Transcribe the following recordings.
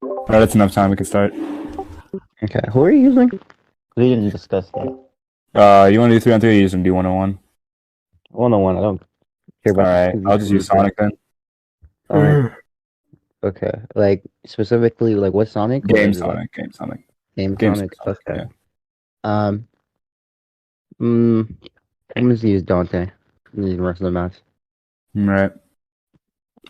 Alright, that's enough time. We can start. Okay, who are you using? We didn't discuss that. You want to do 3-on-3 or you just do 1-on-1? 101, I don't care about the Alright, I'll just use 2v2, bro. Sonic then. Sonic. Okay, like specifically, like what Sonic or Game is it like Sonic, Game Sonic. Game Game Sonic? Sonic, Okay. yeah. Um, I'm gonna use Dante. I'm gonna use the rest of the match. Alright.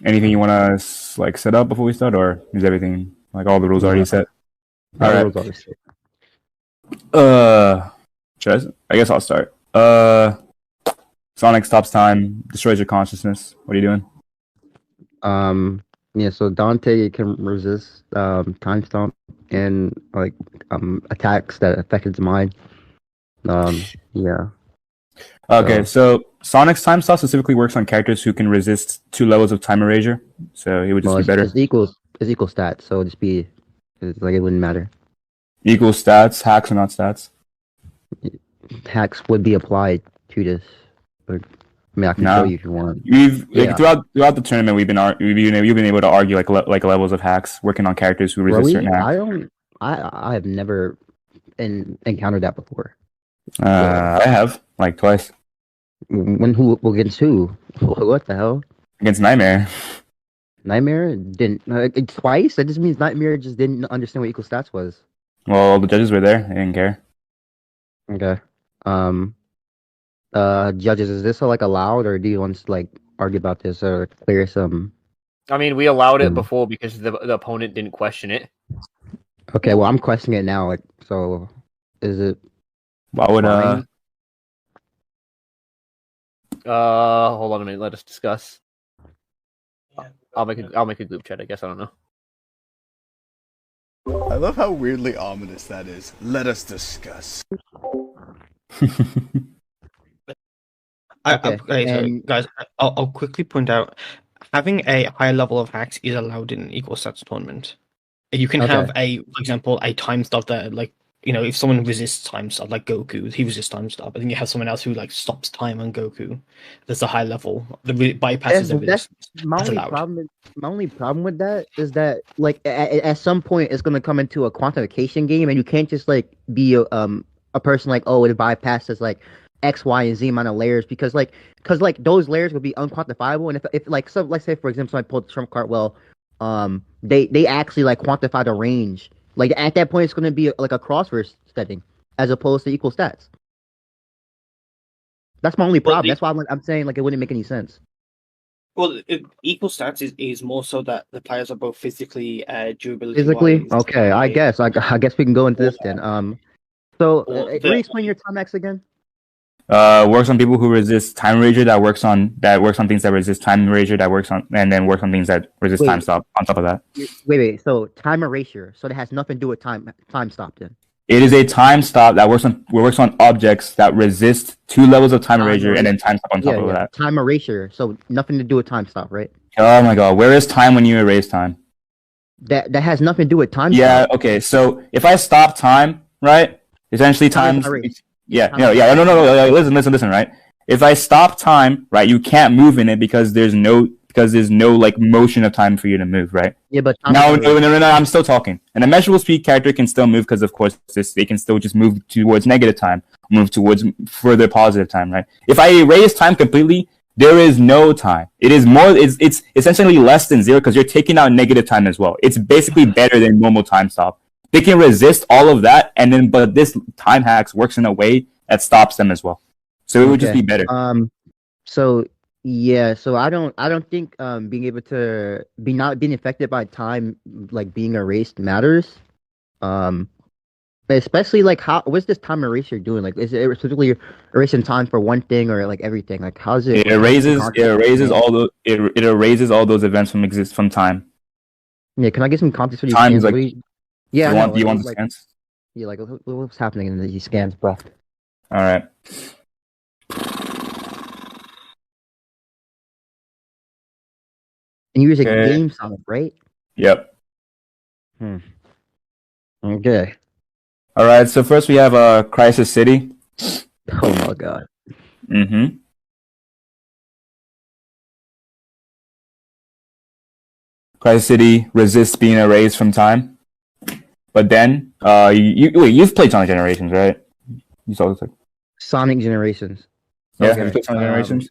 Anything you want to like set up before we start, or is everything like all the rules already No, set? all the Alright. rules always say. I guess I'll start. Sonic stops time, destroys your consciousness. What are you doing? Yeah. So Dante can resist time stomp and like attacks that affect his mind. Yeah. Okay, So so Sonic's time stop specifically works on characters who can resist 2 levels of time erasure, so it would just well, be better. it's equal stats. So just be it's like it wouldn't matter. Equal stats, hacks or not stats? Hacks would be applied to this. But, I mean, I can show No. you if you want. We've like Yeah. throughout the tournament we've been able to argue like levels of hacks working on characters who resist certain hacks. I have never encountered that before. I have like twice Who against who? What the hell? against Nightmare. Nightmare didn't twice. That just means Nightmare just didn't understand what equal stats was. Well, the judges were there; they didn't care. Okay. Um. Judges, is this like allowed, or do you want to like argue about this or clear some? I mean, we allowed it before because the opponent didn't question it. Okay. Well, I'm questioning it now. Like, so is it? Why would fine? Hold on a minute. Let us discuss. I'll make a group chat. I guess I don't know. I love how weirdly ominous that is. Let us discuss. Okay, guys, I'll quickly point out having a higher level of hacks is allowed in equal stats tournament. You can have for example, a time stop that, like, if someone resists time stop, like Goku, he resists time stop, and then you have someone else who like stops time on Goku. That's a high level. Bypasses the resistance. My only problem with that is that like at some point it's gonna come into a quantification game, and you can't just like be a person like, oh, it bypasses like X, Y, and Z amount of layers because those layers would be unquantifiable, and if like, so let's say for example somebody pulled the trump card, well, they actually like quantify the range. Like at that point, it's going to be like a crossverse setting as opposed to equal stats. That's my only problem. That's why I'm saying like it wouldn't make any sense. Well, equal stats is more so that the players are both physically, durability. Physically, okay. I guess we can go into this then. So re-explain your time X again. Works on people who resist time erasure. That works on things that resist time erasure. That works on and then works on things that resist time stop. On top of that, wait. So time erasure. So that has nothing to do with time stop then. It is a time stop that works on objects that resist 2 levels of time erasure and then time stop on top of that. Time erasure. So nothing to do with time stop, right? Oh my god, where is time when you erase time? That has nothing to do with time. Yeah. Stop. Okay. So if I stop time, right? Essentially, times. Yeah. No. Listen. Right. If I stop time, right, you can't move in it because there's no like motion of time for you to move, right? Yeah, but no. I'm still talking. An immeasurable speed character can still move because, of course, they can still just move towards negative time, move towards further positive time, right? If I erase time completely, there is no time. It is more. It's essentially less than 0 because you're taking out negative time as well. It's basically better than normal time stop. They can resist all of that, but this time hacks works in a way that stops them as well. So it would just be better. So I don't think being able to not being affected by time, like being erased, matters. Especially like what's this time erasure doing? Like, is it specifically erasing time for one thing or like everything? Like, how's it? It erases all those events from time. Yeah, can I get some context for these time scans? like. Yeah, do you want the scans? Yeah, like what's happening in these scans, bro? All right. And you're using game Sonic, right? Yep. Okay. All right. So first we have Crisis City. Oh my god. Mm-hmm. Crisis City resists being erased from time. But then, you've played Sonic Generations, right? You saw this. Sonic Generations. Yeah, Okay. have you played Sonic Generations?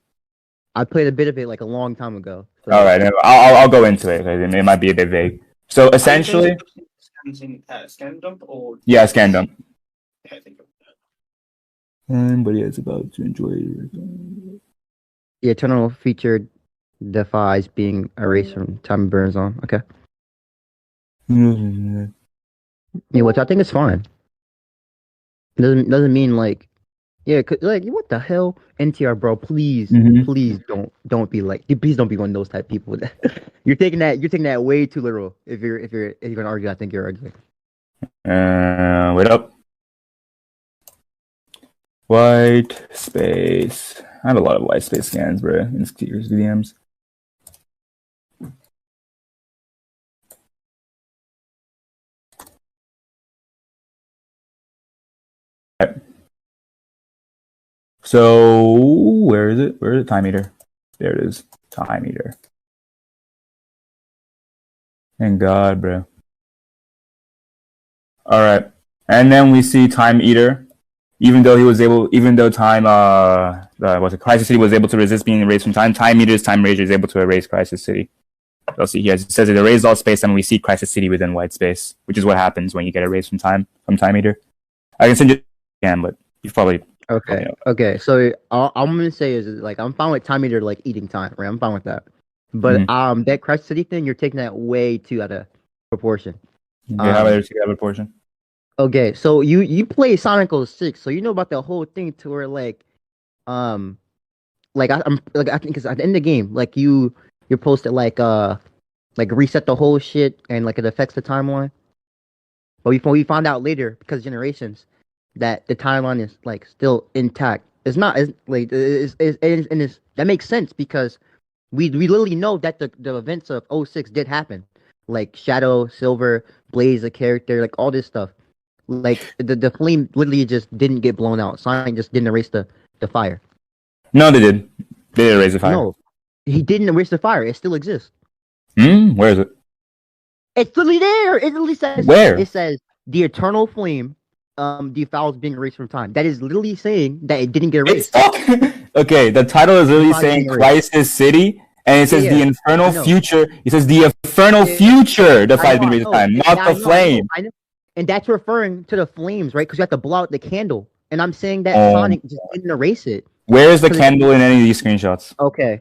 I played a bit of it like a long time ago. So. All right, I'll go into it because it might be a bit vague. So essentially, scan dump or yeah, scan dump. yeah, I think But yeah, it's about to enjoy. The eternal feature defies being erased from time burns on. Okay. Yeah, which I think is fine. Doesn't mean like, yeah, like what the hell, NTR, bro? Please, Mhm. please don't be like, please don't be one of those type of people. You're taking that way too literal. If you're gonna argue, I think you're arguing. Wait up. White space. I have a lot of white space scans, bro. In Steers VMs. Right. So where is it? Where is the time meter? There it is. Time meter. Thank God, bro. All right, and then we see Time Eater. Even though time, what's it? Crisis City was able to resist being erased from time. Time Eater's Time Eraser is able to erase Crisis City. You'll see here. It says it erased all space, and we see Crisis City within white space, which is what happens when you get erased from Time Eater. I can send you again, but you've probably Okay. Okay. So all I'm gonna say is like I'm fine with time eater like eating time, right? I'm fine with that. But that Crisis City thing, you're taking that way too out of proportion. Yeah, how about the other portion? Okay, so you play Sonic 06, so you know about the whole thing to where like I'm like I think because at the end of the game, like you're supposed to like reset the whole shit and like it affects the timeline. But we found out later because generations that the timeline is like still intact. It's not as like it's that makes sense because we literally know that the events of '06 did happen, like Shadow, Silver, Blaze, a character, like all this stuff. Like the flame literally just didn't get blown out. Sonic just didn't erase the fire. No, they did. They did erase the fire. No, he didn't erase the fire. It still exists. Where is it? It's literally there. It literally says Where? it says the eternal flame defiles being erased from time. That is literally saying that it didn't get erased. Okay, the title is literally saying Crisis City, and it says the infernal future. It says the infernal future defies being erased from time, not the flame. I know. And that's referring to the flames, right? Because you have to blow out the candle. And I'm saying that Sonic just didn't erase it. Where is the candle in any of these screenshots? Okay.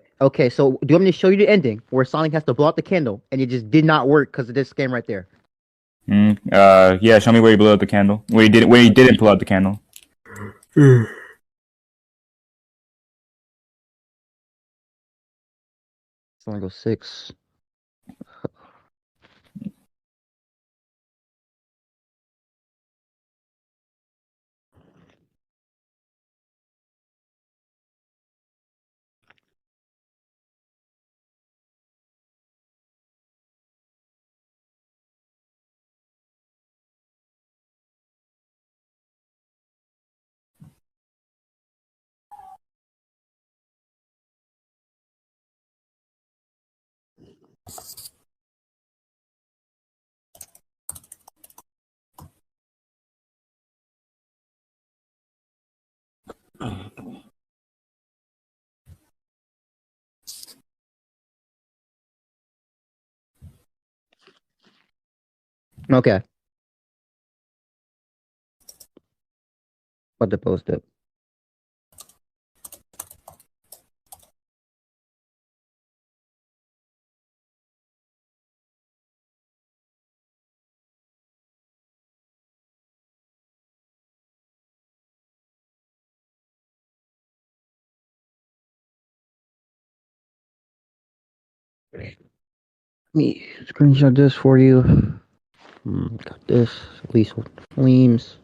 So do you want me to show you the ending where Sonic has to blow out the candle and it just did not work because of this scan right there? Yeah. Show me where he blew out the candle. Where he didn't blow out the candle. Sonic 06. Okay. What to post it? Let me screenshot this for you. Got this. Lethal Flames.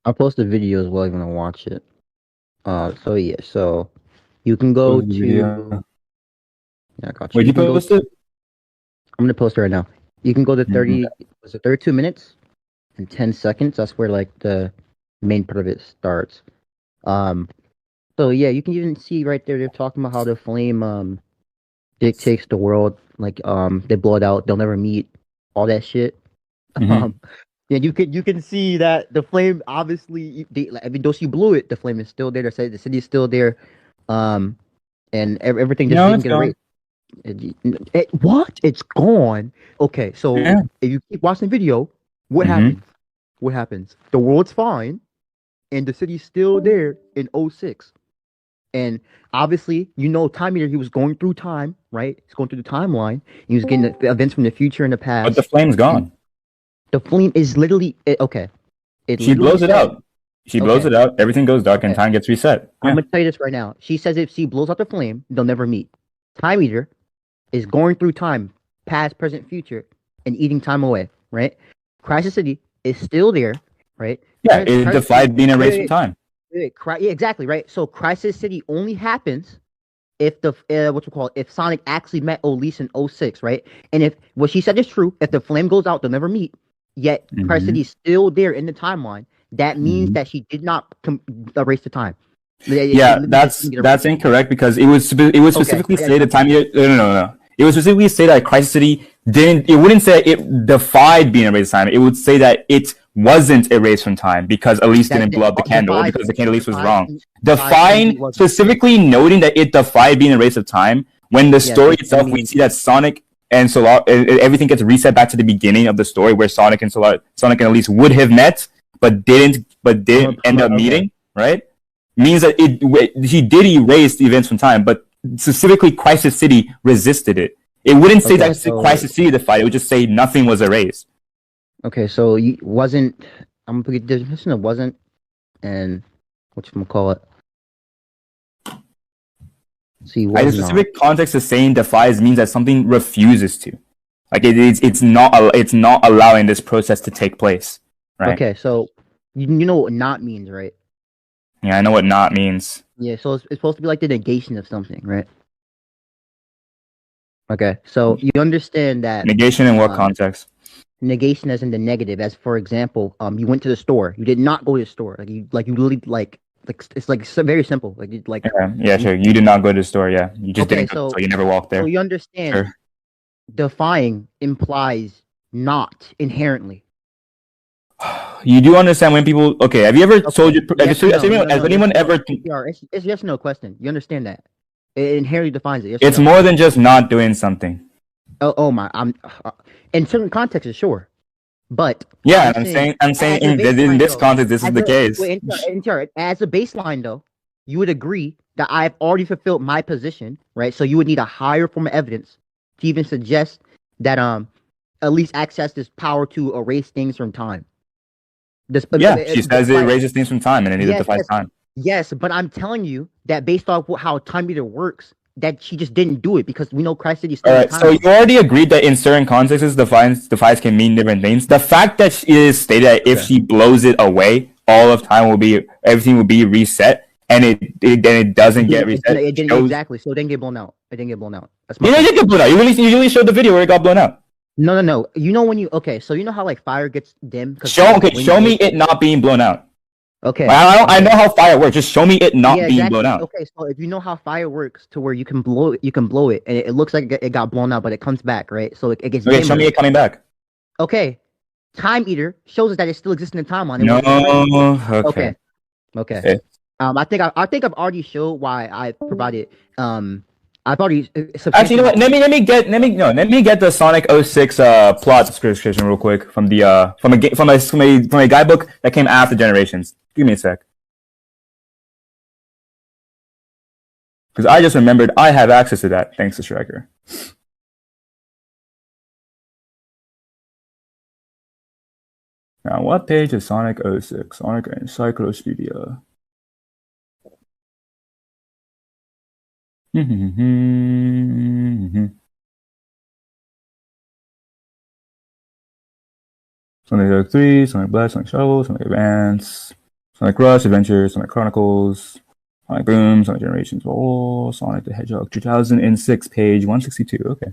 I'll post the video as well if you want to watch it. So yeah, so you can go Post the to. video. Yeah, I got you. Where'd you can go post it? I'm gonna post it right now. You can go to Mhm. 30. Was it 32 minutes and 10 seconds? That's where like the main part of it starts. So yeah, you can even see right there. They're talking about how the flame dictates the world. Like they blow it out. They'll never meet. All that shit. Mhm. Yeah, you can see that the flame obviously. I mean, though she blew it, the flame is still there. The city's still there. Um, and everything just No, didn't it's get gone. erased. What? It's gone. Okay, so Yeah. if you keep watching the video, what Mhm. happens? What happens? The world's fine, and the city's still there in '06. And obviously, time meter, he was going through time, right? He's going through the timeline. He was getting the events from the future and the But the past. flame's gone. The flame is literally okay. It She literally blows it said, out. She blows okay, it out. Everything goes dark and okay. time gets reset. I'm Yeah. gonna tell you this right now. She says if she blows out the flame, they'll never meet. Time eater is going through time, past, present, future, and eating time away, right? Crisis City is still there, right? Yeah, it Crisis defied being erased from wait, time. yeah, exactly, right? So Crisis City only happens if the if Sonic actually met Elise in '06, right? And if what she said is true, if the flame goes out, they'll never meet. Yet Crisis Mhm. City is still there in the timeline. That means Mhm. that she did not erase the time. Yeah, It just that's didn't get that's erased. incorrect because it was Okay, specifically I stated got time. No. It was specifically stated that Crisis City didn't. It wouldn't say it defied being erased time. It would say that it wasn't erased from time because Elise that. didn't blow up the candle or Defied, because the candle Elise was wrong. defied Define wasn't. specifically noting that it defied being erased of time. When the Yeah, story it itself, we means see that Sonic and Solar, everything gets reset back to the beginning of the story where Sonic and Sonic and Elise would have met, but didn't end up okay. meeting. Right? Means that he did erase the events from time, but specifically Crisis City resisted it. It wouldn't say Okay, that so Crisis City defied. It would just say nothing was erased. okay, so you wasn't. I'm gonna put the definition of wasn't and what you gonna call it. See, Right? The was not. specific context of saying defies means that something refuses to. Like it's not allowing this process to take place. Right? Okay, so you know what not means, right? Yeah, I know what not means. Yeah, so it's supposed to be like the negation of something, right? Okay, so you understand that Negation in what context? negation as in the negative, as for example, you went to the store, you did not go to the store, you literally it's like very simple, like Yeah, sure. You did not go to the store. Yeah, you just okay, didn't go, so you never walked so there. you understand Sure. defying implies not inherently. You do understand when people. Okay, have you ever told your? Yes or no? Has anyone ever? It's yes or no question. You understand that it inherently defines it. Yes It's or no? more than just not doing something. Oh my! In certain contexts, sure, but Yeah, I'm saying as a in this though, context, this is the case. NTR, as a baseline though, you would agree that I've already fulfilled my position, right? So you would need a higher form of evidence to even suggest that at least access this power to erase things from time. Yeah, she says it erases things from time, and it neither defies time. Yes, but I'm telling you that based off how time meter works, that she just didn't do it because we know Christ City. All right, so you already agreed that in certain contexts, defies can mean different things. The fact that it is stated that if she blows it away, all of time everything will be reset, and it doesn't get reset. It didn't exactly. So it didn't get blown out. It didn't get blown out. That's my point. It didn't get blown out. You really showed the video where it got blown out. No. You know when so you know how like fire gets dim. Show me it not being blown out. Okay. I know how fire works. Just show me it not being blown out. Okay, so if you know how fire works, to where you can blow it, and it looks like it got blown out, but it comes back, right? So it gets. Okay, show me it coming back. Okay, Time Eater shows us that it still exists in the timeline. No. Okay. I think I've already showed why I provided. I've already. Actually, you know what? Let me get the Sonic 06 plot description real quick from the from a guidebook that came after Generations. Give me a sec. Because I just remembered I have access to that thanks to Striker. Now, what page is Sonic 06? Sonic Encyclopedia. Sonic 3, Sonic Blast, Sonic Shovel, Sonic Advance, Sonic Rush, Adventure, Sonic Chronicles, Sonic Boom, Sonic Generations, oh, Sonic the Hedgehog 2006, page 162. Okay.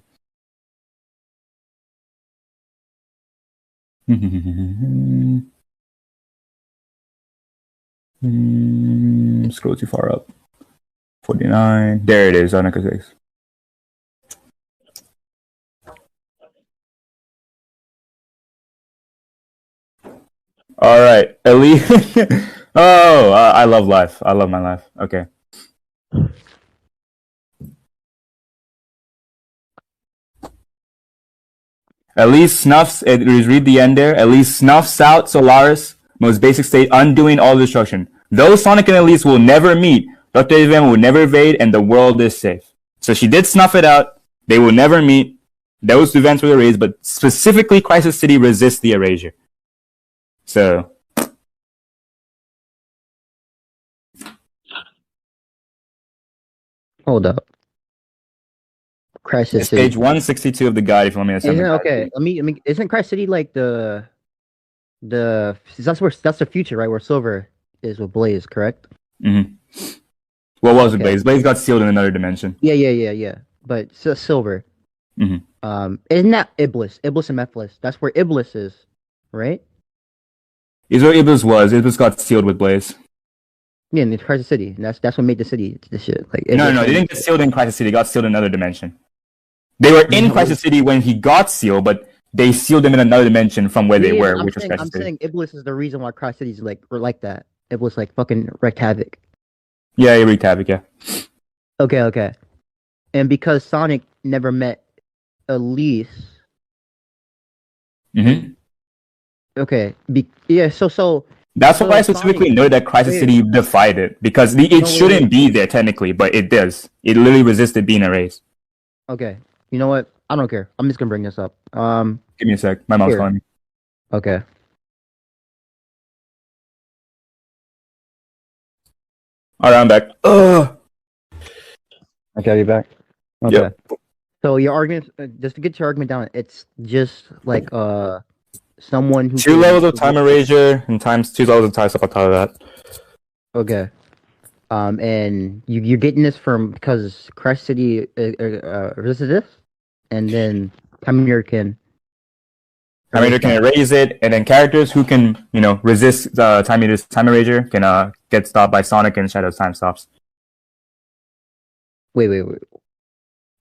Scroll too far up. 49. There it is, Sonic 6. All right, Elite. Oh, I love life. I love my life. Okay. Elise snuffs. Read the end there. Elise snuffs out Solaris, most basic state, undoing all destruction. Those Sonic and Elise will never meet. Dr. Event will never evade, and the world is safe. So she did snuff it out. They will never meet. Those events were erased, but specifically, Crisis City resists the erasure. So. Hold up. Crisis It's City. page 162 of the guide. If you want me to send it. Okay. Let me. Isn't Crisis City like the? That's the future, right? Where Silver is with Blaze, correct? Mm-hmm. What was it, Blaze? Blaze got sealed in another dimension. Yeah. But Silver. Mm-hmm. Isn't that Iblis? Iblis and Mephiles. That's where Iblis is, right? Is where Iblis was. Iblis got sealed with Blaze. Yeah, in Crisis City. And that's what made the city this shit. Like No, they didn't get sealed in Crisis City. They got sealed in another dimension. They were in Crisis City when he got sealed, but they sealed him in another dimension from where they were, which was Crisis City. I'm saying Iblis is the reason why Crisis City's like that. Iblis like fucking wreaked havoc. Yeah, he wreaked havoc. Yeah. Okay. And because Sonic never met Elise. Mm-hmm. Okay. So. That's why I specifically know that Crisis City defied it, because it shouldn't be there technically, but it does. It literally resisted being erased. Okay. You know what? I don't care. I'm just gonna bring this up. Give me a sec. My mom's calling me. Okay. Alright, I'm back. Ugh. Okay, I'll be back. Okay. Yep. So your argument, just to get your argument down, it's just like someone who 2 levels of time erasure and times 2 levels of time stuff on top of that. Okay. And you're getting this from because Crash City resisted this, and then Camille can erase it, and then characters who can, resist time erasure can get stopped by Sonic and Shadow's time stops. Wait.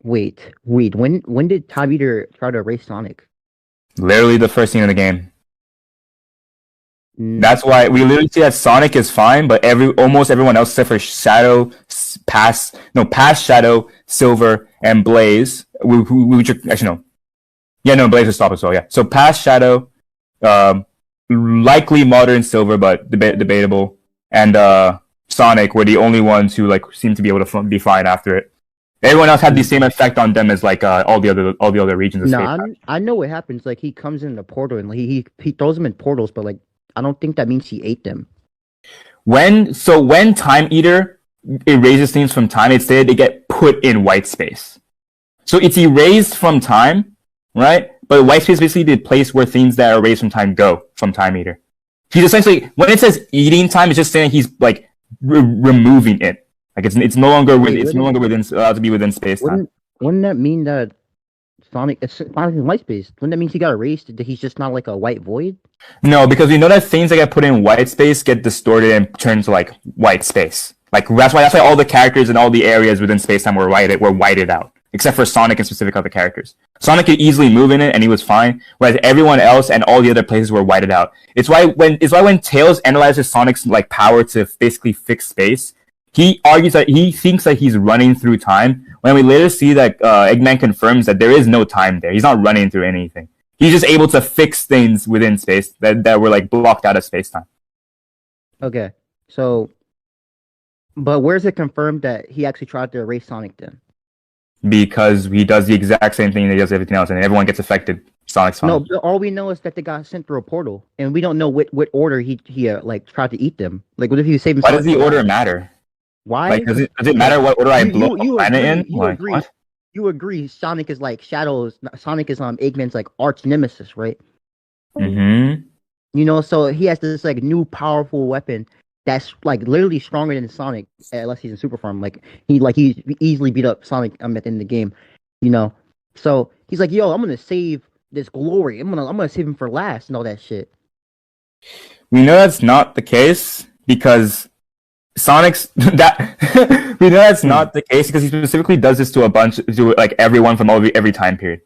When did Time Eater try to erase Sonic? Literally the first scene of the game. That's why we literally see that Sonic is fine, but almost everyone else except for Shadow, past Shadow, Silver, and Blaze, which are actually no. Yeah, no, Blaze will stop as well. Yeah, so past Shadow, likely modern Silver, but debatable, and Sonic were the only ones who seemed to be able to be fine after it. Everyone else had the same effect on them as all the other regions of space. I know what happens. Like he comes in the portal and he throws them in portals, but I don't think that means he ate them. When Time Eater erases things from time, instead they get put in white space. So it's erased from time, right? But white space is basically the place where things that are erased from time go from Time Eater. He's essentially, when it says eating time, it's just saying he's removing it. It's no longer allowed to be within space time. Wouldn't that mean that Sonic is in white space? Wouldn't that mean he got erased? That he's just not like a white void? No, because we know that things that get put in white space get distorted and turned to white space. That's why all the characters and all the areas within space time were whited out, except for Sonic and specific other characters. Sonic could easily move in it and he was fine, whereas everyone else and all the other places were whited out. It's why when Tails analyzes Sonic's power to basically fix space, he argues that he thinks that he's running through time, when we later see that Eggman confirms that there is no time there. He's not running through anything. He's just able to fix things within space that were blocked out of space-time. Okay, so, but where's it confirmed that he actually tried to erase Sonic then? Because he does the exact same thing that he does everything else, and everyone gets affected. Sonic's fine. No, all we know is that they got sent through a portal, and we don't know what order he tried to eat them. What if he saved him? Why does the order matter? Why? Does it matter what order I blow a planet in? What? You agree Sonic is Shadow's. Sonic is Eggman's arch nemesis, right? Mm-hmm. You know, so he has this like new powerful weapon that's like literally stronger than Sonic, unless he's in super form. He easily beat up Sonic at the end of the game. You know, so he's like, yo, I'm gonna save this glory. I'm gonna save him for last and all that shit. We know that's not the case because Sonic's that we know that's not the case because he specifically does this to like everyone from every time period.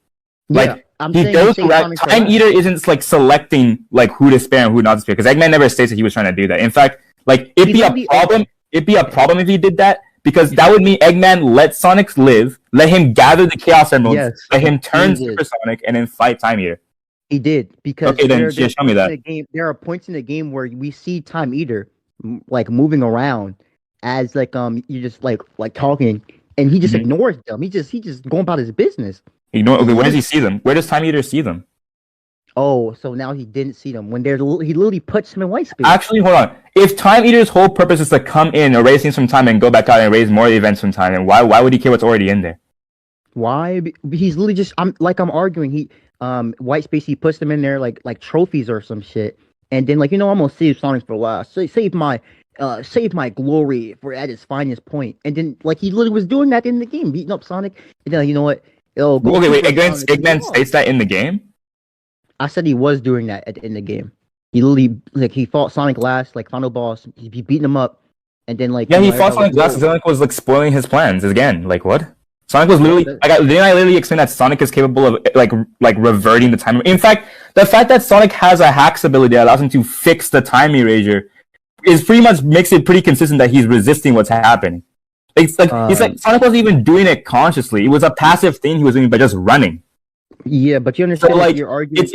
Like he goes around. Time Eater isn't like selecting like who to spare and who not to spare because Eggman never states that he was trying to do that. In fact, like it'd be a problem. It'd be a problem if he did that because that would mean Eggman let Sonic live, let him gather the Chaos Emeralds, let him turn Super Sonic, and then fight Time Eater. He did because okay, then show me that. There are points in the game where we see Time Eater like moving around as like you just like talking, and he just ignores them. He just going about his business. Okay, where does he see them? Where does Time Eater see them? Oh, so now he didn't see them when he literally puts them in white space. Actually, hold on. If Time Eater's whole purpose is to come in, erase things from time, and go back out and erase more events from time, then why would he care what's already in there? Why? He's literally just I'm arguing. He white space. He puts them in there like trophies or some shit, and then like I'm gonna save Sonic for last. Save my glory for at its finest point, and then like he literally was doing that in the game, beating up Sonic, and then you know what? Okay, wait. Eggman states that in the game. I said he was doing that in the game. He literally he fought Sonic last, like final boss. He beating him up, and then like he fought Sonic last. Sonic was like spoiling his plans again. Like what? Sonic was literally didn't I literally explain that Sonic is capable of like reverting the time. In fact, the fact that Sonic has a hacks ability that allows him to fix the time erasure is pretty much makes it pretty consistent that he's resisting what's happening. It's like Sonic wasn't even doing it consciously. It was a passive thing he was doing by just running. Yeah, but you understand you're arguing.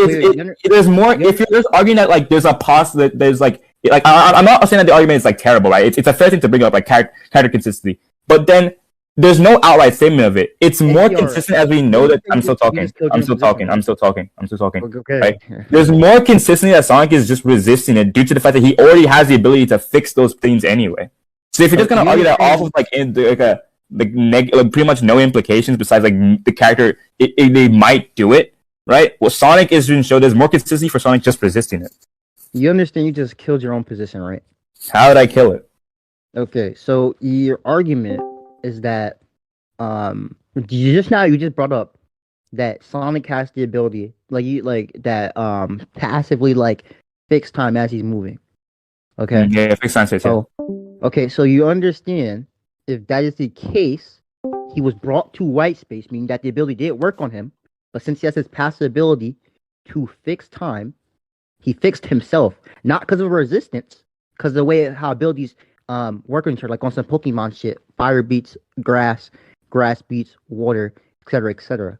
There's more. If you're just arguing that like there's a there's like I'm not saying that the argument is like terrible, right? It's a fair thing to bring up like character consistency, but then there's no outright statement of it. It's more consistent as we know that I'm still talking. Okay. Right? There's more consistency that Sonic is just resisting it due to the fact that he already has the ability to fix those things anyway. So if you're just gonna argue that off of pretty much no implications besides like the character, they might do it, right? Well, Sonic is to show there's more consistency for Sonic just resisting it. You understand? You just killed your own position, right? How did I kill it? Okay, so your argument is that you just brought up that Sonic has the ability passively like fix time as he's moving. Okay. Yeah, fix time. Okay, so you understand if that is the case, he was brought to white space, meaning that the ability did work on him, but since he has his passive ability to fix time, he fixed himself, not because of resistance, because the way how abilities work on each other, like on some Pokemon shit, fire beats grass, grass beats water, etc., etc.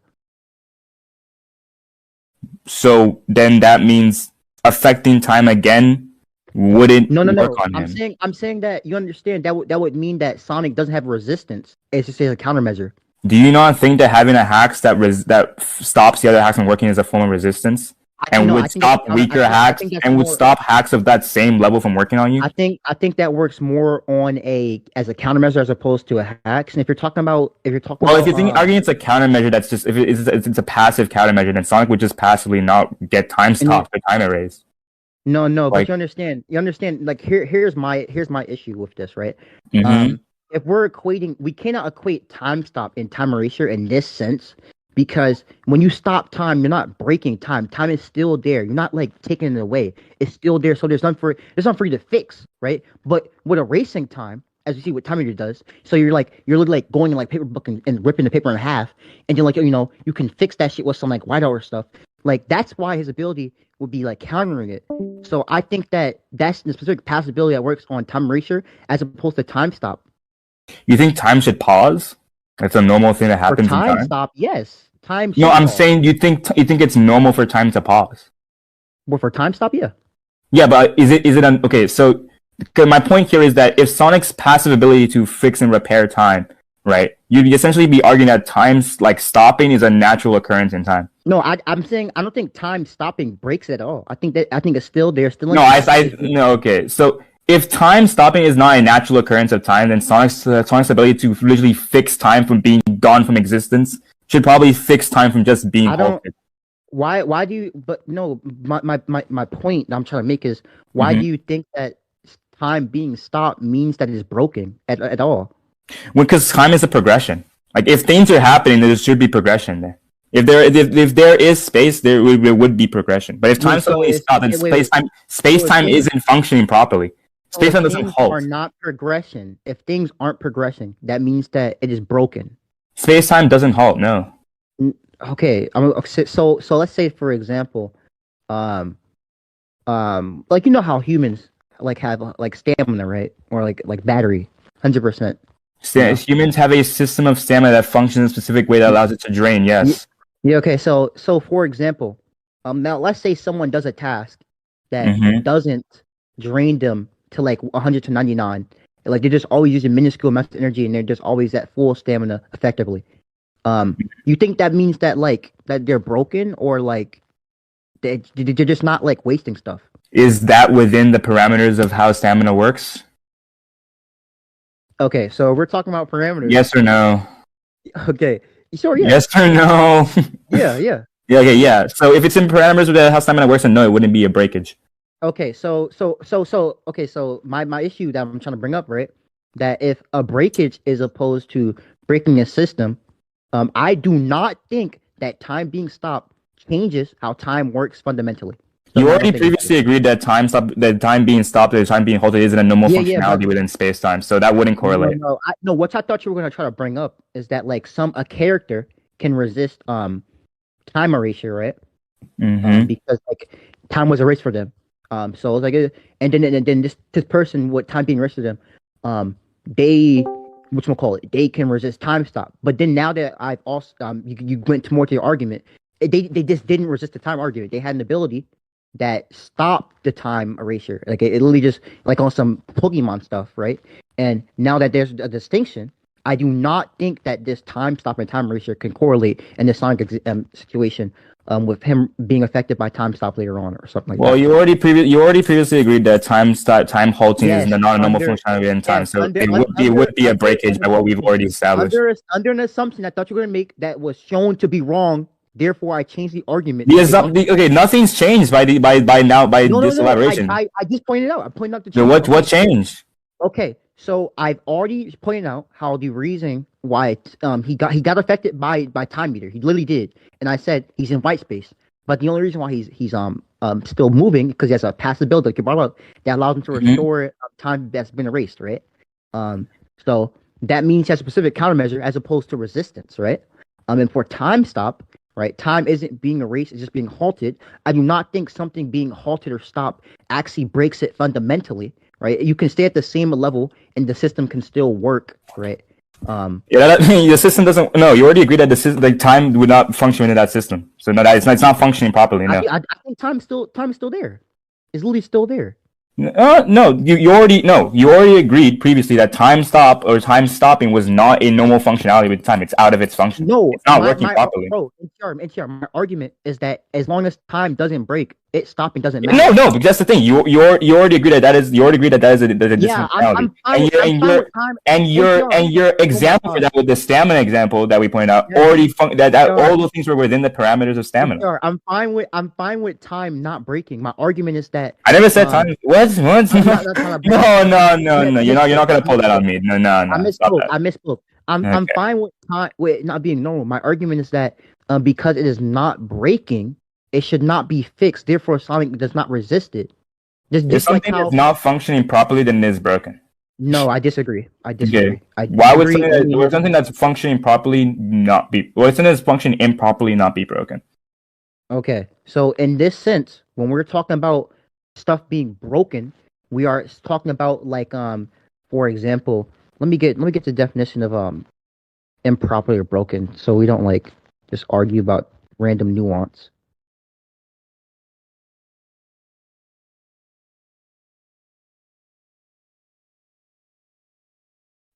So then that means affecting time again wouldn't work on him. I'm saying that you understand that would mean that Sonic doesn't have resistance. It's just a countermeasure. Do you not think that having a hacks that stops the other hacks from working is a form of resistance and would stop weaker hacks and would stop hacks of that same level from working on you? I think that works more on as a countermeasure as opposed to a hacks. And if you're talking about arguing it's a countermeasure that's just if it's a passive countermeasure, then Sonic would just passively not get time stopped or time erased. No, but you understand. Like here's my issue with this, right? Mm-hmm. If we're equating, we cannot equate time stop and time erasure in this sense because when you stop time, you're not breaking time. Time is still there. You're not like taking it away. It's still there. So there's nothing for you to fix, right? But with erasing time, as you see what Time Eater does, so you're literally like going in like paper book and ripping the paper in half, and you're like you can fix that shit with some like whiteout or stuff. Like that's why his ability would be like countering it. So I think that's the specific passive ability that works on time erasure as opposed to time stop. You think time should pause? It's a normal thing that happens in time. Time stop, yes. Time. No, I'm saying you think it's normal for time to pause. Well, for time stop, yeah. Yeah, but is it okay? So my point here is that if Sonic's passive ability to fix and repair time, right? You'd essentially be arguing that time's like stopping is a natural occurrence in time. No, I'm saying I don't think time stopping breaks at all. I think it's still there. No, okay. So if time stopping is not a natural occurrence of time, then Sonic's ability to literally fix time from being gone from existence should probably fix time from just being halted. Why do you? But no, my point that I'm trying to make is why do you think that time being stopped means that it's broken at all? Well, because time is a progression. Like if things are happening, there should be progression there. If there is space, there would be progression. But if time Wait, so suddenly if stops, then wait, space so if time things isn't functioning properly. so Space if time doesn't things halt. are not progression, if things aren't progressing, that means that it is broken. Space time doesn't halt. No. Okay, so let's say for example, um like you know how humans like have like stamina, right? Or like battery, 100%. Yeah. Humans have a system of stamina that functions in a specific way that allows it to drain. Yes. Yeah. Okay. So for example, now let's say someone does a task that Mhm. doesn't drain them to like 100 to 99. Like they're just always using minuscule amounts of energy and they're just always at full stamina effectively. You think that means that like that they're broken or like they're just not like wasting stuff? Is that within the parameters of how stamina works? Okay, so we're talking about parameters. Yes or no? Okay. Sure. Yeah. Yes or no? Yeah. Yeah. Yeah. Okay. Yeah. So if it's in parameters of how stamina works, then no, it wouldn't be a breakage. Okay, okay, so my issue that I'm trying to bring up, right? That if a breakage is opposed to breaking a system, I do not think that time being stopped changes how time works fundamentally. So You my already thing is- previously agreed that time being stopped, or time being halted, isn't a normal Yeah, yeah, functionality but- within space time, so that wouldn't correlate. No, what I thought you were gonna try to bring up is that like a character can resist time erasure, right? Because like time was erased for them. So it's like, and then this person with time being erased for them, they whatchamacallit, they can resist time stop. But then now that I've also you went more to your argument, they just didn't resist the time argument. They had an ability that stopped the time erasure. Like it literally just like on some Pokemon stuff, right? And now that there's a distinction, I do not think that this time stop and time erasure can correlate in the Sonic situation. With him being affected by time stop later on or something like Well, that. you already previously agreed that time halting Yes, is not a normal under- functionality in time, yes, so under- it would be a under- breakage by what we've already established. Under an assumption I thought you were gonna make that was shown to be wrong, therefore I changed the argument. Okay, nothing's changed by this elaboration. I just pointed out. I pointed out the So change. what changed? Okay, so I've already pointed out how the reason why he got affected by time meter. He literally did, and I said he's in white space. But the only reason why he's still moving because he has a passive ability like you brought up that allows him to restore time that's been erased, right? So that means he has a specific countermeasure as opposed to resistance, right? And for time stop, right? Time isn't being erased; it's just being halted. I do not think something being halted or stopped actually breaks it fundamentally, right? You can stay at the same level and the system can still work, right? The system doesn't. No, you already agreed that the time would not function in that system. So no, it's not functioning properly. No, I think time's still there. It's literally still there. No, you already agreed previously that time stop or time stopping was not a normal functionality with time. It's out of its function. No, it's not working properly. Bro, NTR, my argument is that as long as time doesn't break, it stopping doesn't matter. No, because that's the thing. You already agreed that is a distinct functionality. And your example for that with the stamina example that we pointed out all those things were within the parameters of stamina. NTR, I'm fine with time not breaking. My argument is that I never said time. What? No. You're not gonna pull that on me. No. I misspoke. I'm fine with time with not being normal. My argument is that because it is not breaking, it should not be fixed. Therefore, Sonic does not resist it. If something is not functioning properly, then it is broken. No, I disagree. Okay. Why would something that's functioning properly not be? Why something that's functioning improperly not be broken? Okay, so in this sense, when we're talking about stuff being broken, we are talking about like for example, let me get the definition of improperly or broken, so we don't like just argue about random nuance.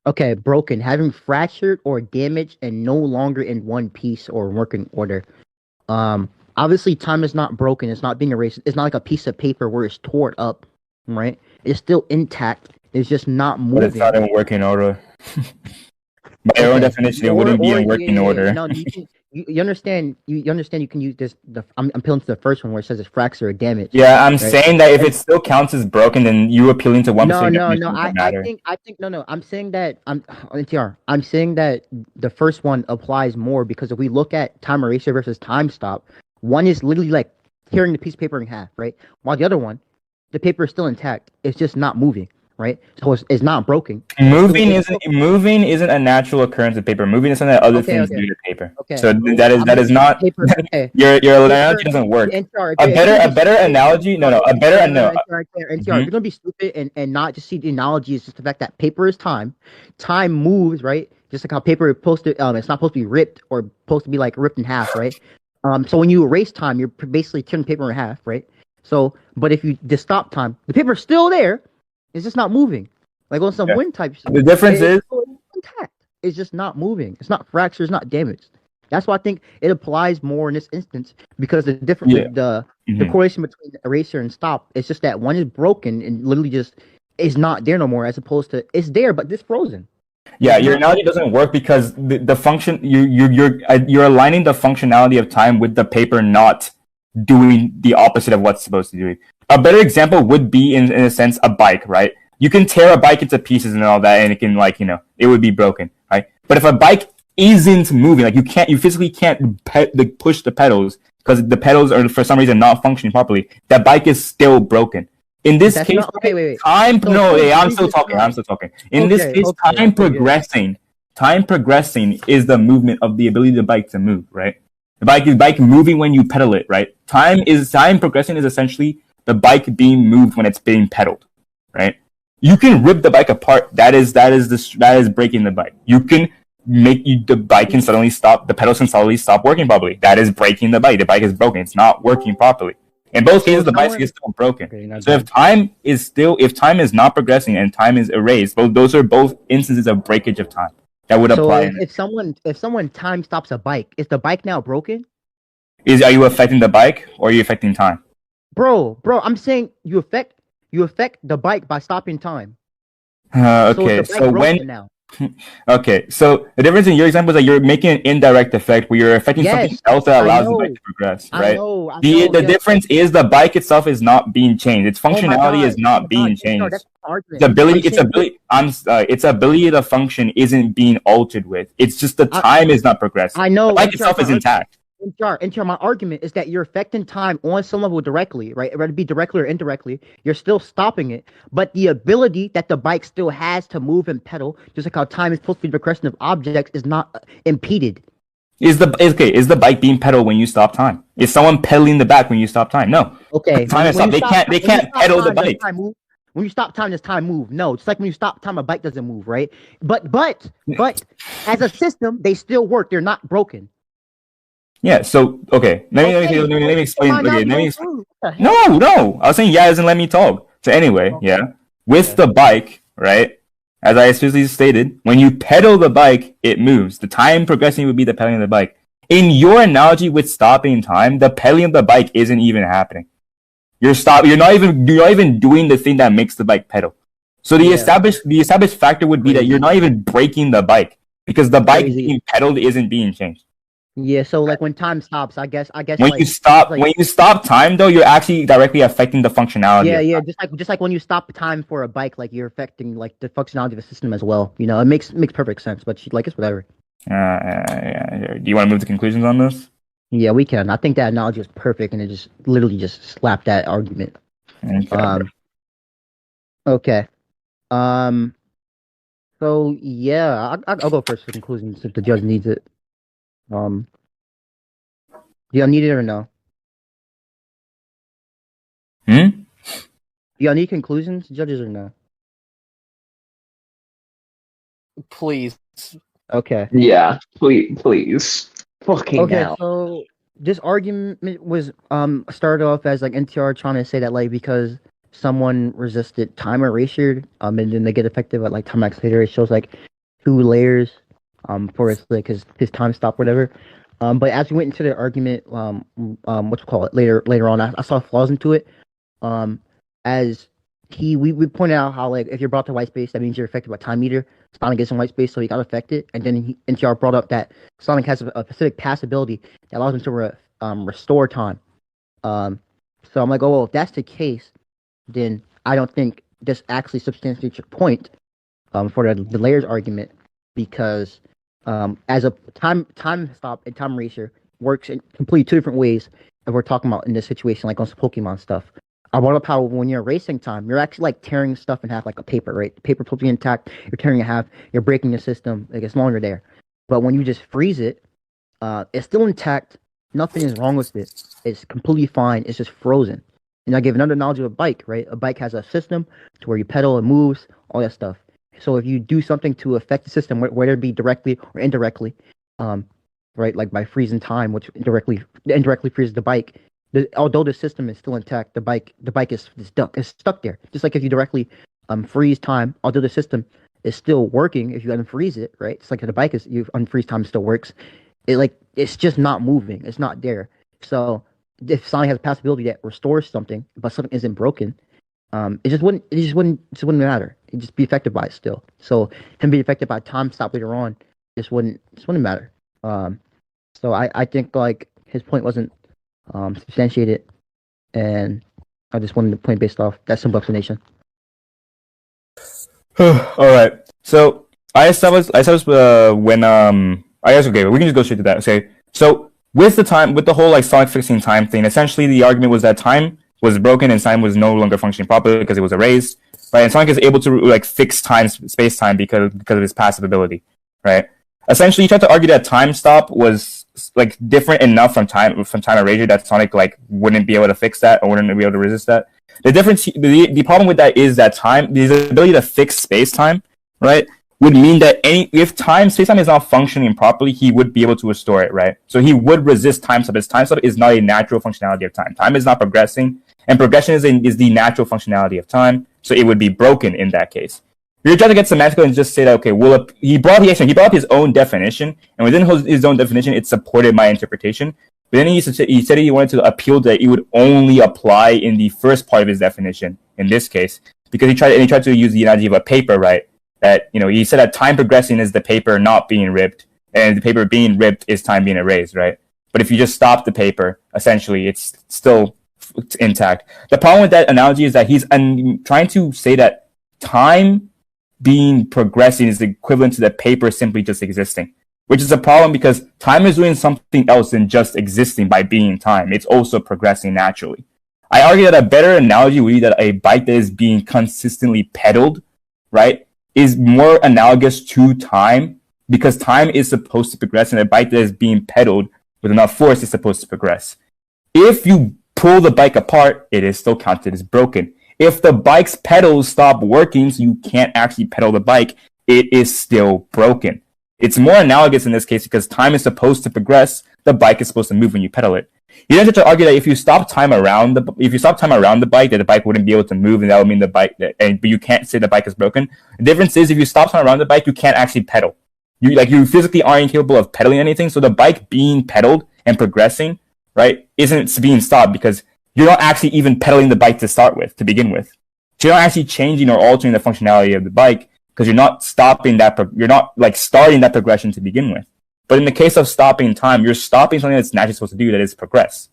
Okay, broken, having fractured or damaged and no longer in one piece or working order. Obviously time is not broken, it's not being erased. It's not like a piece of paper where it's torn up, right? It's still intact. It's just not moving. But it's not in working order. By your own definition, it wouldn't be in working order. No, you understand. You understand. You can use this. I'm appealing to the first one where it says it's fracture or damage. Yeah, I'm right? saying that if it still counts as broken, then you appealing to one No. doesn't matter. I think no. I'm saying that NTR. I'm saying that the first one applies more because if we look at time erasure versus time stop, one is literally like tearing the piece of paper in half, right? While the other one, the paper is still intact. It's just not moving, right? So it's not broken. Moving isn't a natural occurrence of paper. Moving is something that other things do to paper. Okay. So that is not paper. Okay. your analogy doesn't work. NTR, A better analogy. NTR, if you're gonna be stupid and not just see the analogy is just the fact that paper is time. Time moves, right? Just like how paper is supposed to it's not supposed to be ripped or supposed to be like ripped in half, right? So when you erase time, you're basically tearing paper in half, right? So, but if you just stop time, the paper's still there. It's just not moving. Like on some wind type stuff. The difference is intact. It's just not moving. It's not fractured. It's not damaged. That's why I think it applies more in this instance because the difference, the correlation between erasure and stop, it's just that one is broken and literally just is not there no more, as opposed to it's there but it's frozen. Yeah, your analogy doesn't work because the function you're aligning the functionality of time with the paper not doing the opposite of what's supposed to do. A better example would be in a sense a bike, right? You can tear a bike into pieces and all that, and it can it would be broken, right? But if a bike isn't moving, like you physically can't push the pedals because the pedals are for some reason not functioning properly, that bike is still broken. In this case, wait. I'm still talking. In this case, time progressing is the movement of the ability of the bike to move, right? The bike moving when you pedal it, right? Time progressing is essentially the bike being moved when it's being pedaled, right? You can rip the bike apart. That is breaking the bike. You can the bike can suddenly stop. The pedals can suddenly stop working properly. That is breaking the bike. The bike is broken. It's not working properly. In both cases, the bike is still broken. So if time is not progressing and time is erased, those are both instances of breakage of time that would apply. So if someone time stops a bike, is the bike now broken? Are you affecting the bike or are you affecting time? Bro, I'm saying you affect the bike by stopping time. Okay, so when now. Okay, so the difference in your example is that you're making an indirect effect where you're affecting something else that allows the bike to progress, right? The difference is the bike itself is not being changed. Its functionality is not being changed. Its ability to function isn't being altered with. It's just the time is not progressing. I know. The bike itself is intact. NTR, my argument is that you're affecting time on some level directly, right? Whether it be directly or indirectly, you're still stopping it. But the ability that the bike still has to move and pedal, just like how time is supposed to be the progression of objects, is not impeded. Is the bike being pedaled when you stop time? Is someone pedaling the back when you stop time? No. Okay. Time is stop. They can't pedal the bike. When you stop time, does time move? No. Just like when you stop time, a bike doesn't move, right? But as a system, they still work. They're not broken. Yeah, so okay. Let me explain. No. I was saying doesn't let me talk. So anyway, with the bike, right? As I explicitly stated, when you pedal the bike, it moves. The time progressing would be the pedaling of the bike. In your analogy with stopping time, the pedaling of the bike isn't even happening. You're not even doing the thing that makes the bike pedal. So the established factor would be that you're not even breaking the bike because the bike being pedaled isn't being changed. Yeah, so like when time stops, I guess when you stop time though, you're actually directly affecting the functionality. Yeah, just like when you stop time for a bike, like you're affecting like the functionality of the system as well. You know, it makes perfect sense. But like it's whatever. Do you want to move to conclusions on this? Yeah, we can. I think that analogy is perfect, and it just literally just slapped that argument. Okay. So yeah, I'll go first for conclusions if the judge needs it. Do y'all need it or no? Do y'all need conclusions, judges, or no? Please. Okay. Yeah, please. Fucking hell. So this argument was started off as like NTR trying to say that like because someone resisted time erasure, and then they get effective at like time accelerator, it shows like 2 layers for his time stop, whatever. But as we went into the argument, later on, I saw flaws into it. As we pointed out how like if you're brought to white space, that means you're affected by time meter. Sonic gets in white space, so he got affected, and then NTR brought up that Sonic has a specific pass ability that allows him to restore time. So I'm like, oh well, if that's the case, then I don't think this actually substantiates your point for the layers argument, because as a time stop and time erasure works in completely two different ways. If we're talking about in this situation, like on some Pokemon stuff, I brought up how when you're erasing time, you're actually like tearing stuff in half, like a paper, right? The paper supposed to be intact. You're tearing it in half. You're breaking the system. Like it's no longer there. But when you just freeze it, it's still intact. Nothing is wrong with it. It's completely fine. It's just frozen. And I give another analogy of a bike, right? A bike has a system to where you pedal, it moves, all that stuff. So if you do something to affect the system, whether it be directly or indirectly, right, like by freezing time, which indirectly freezes the bike, although the system is still intact, the bike is stuck. It's stuck there. Just like if you directly freeze time, although the system is still working, if you unfreeze it, right? It's like the bike is you unfreeze time still works. It's just not moving. It's not there. So if Sonic has a possibility that restores something, but something isn't broken, it just wouldn't matter. It'd just be affected by it still. So him being affected by time stop later on just wouldn't matter. So I think like his point wasn't substantiated, and I just wanted to point based off that simple explanation. All right. So I established when I guess okay, we can just go straight to that. Okay. So with the whole like Sonic fixing time thing, essentially the argument was that time was broken and time was no longer functioning properly because it was erased, right? And Sonic is able to like fix time, space time because of his passive ability, right? Essentially, he tried to argue that time stop was like different enough from time erasure that Sonic like wouldn't be able to fix that or wouldn't be able to resist that. The difference, the problem with that is that his ability to fix space time, right, would mean that if space time is not functioning properly, he would be able to restore it, right? So he would resist time stop. His time stop is not a natural functionality of time. Time is not progressing, and progression is the natural functionality of time. So it would be broken in that case. You're trying to get semantical and just say that, okay, he brought up his own definition, and within his own definition, it supported my interpretation. But then he said he wanted to appeal that it would only apply in the first part of his definition, in this case, because he tried to use the analogy of a paper, right? That, he said that time progressing is the paper not being ripped, and the paper being ripped is time being erased, right? But if you just stop the paper, essentially, it's still intact. The problem with that analogy is that he's trying to say that time being progressing is equivalent to the paper simply just existing, which is a problem because time is doing something else than just existing by being time. It's also progressing naturally. I argue that a better analogy would be that a bike that is being consistently pedaled, right, is more analogous to time because time is supposed to progress and a bike that is being pedaled with enough force is supposed to progress. If you pull the bike apart, it is still counted as broken. If the bike's pedals stop working, so you can't actually pedal the bike, it is still broken. It's more analogous in this case because time is supposed to progress. The bike is supposed to move when you pedal it. You don't have to argue that if you stop time around the bike, that the bike wouldn't be able to move, and that would mean but you can't say the bike is broken. The difference is if you stop time around the bike, you can't actually pedal. You physically aren't capable of pedaling anything. So the bike being pedaled and progressing, right, isn't being stopped because you're not actually even pedaling the bike to begin with. So you're not actually changing or altering the functionality of the bike because you're not stopping that. You're not like starting that progression to begin with. But in the case of stopping time, you're stopping something that's naturally supposed to do, that is progress.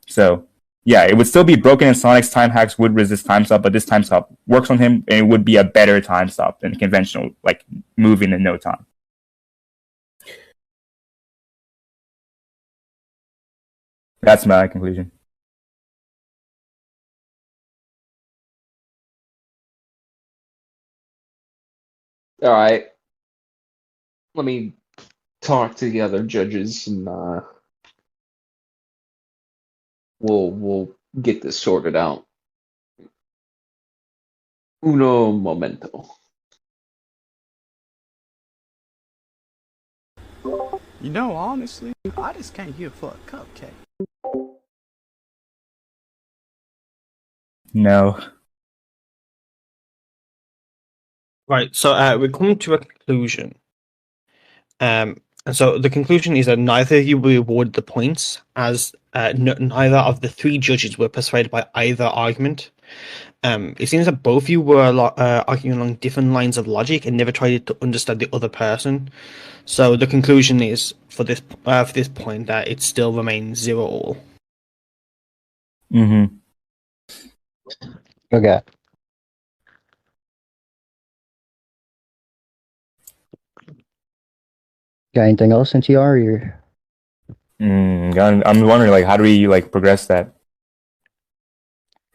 So yeah, it would still be broken, and Sonic's time hacks would resist time stop, but this time stop works on him, and it would be a better time stop than conventional, like moving in no time. That's my conclusion. All right. Let me talk to the other judges and we'll get this sorted out. Uno momento. Honestly, I just can't give a cupcake. No. Right, so we're coming to a conclusion. And so the conclusion is that neither of you will be awarded the points, as neither of the three judges were persuaded by either argument. it seems that both of you were arguing along different lines of logic and never tried to understand the other person. So the conclusion is for this point that it still remains 0-all. Mm-hmm. Okay. Got anything else, NTR? I'm wondering, like, how do we like progress that?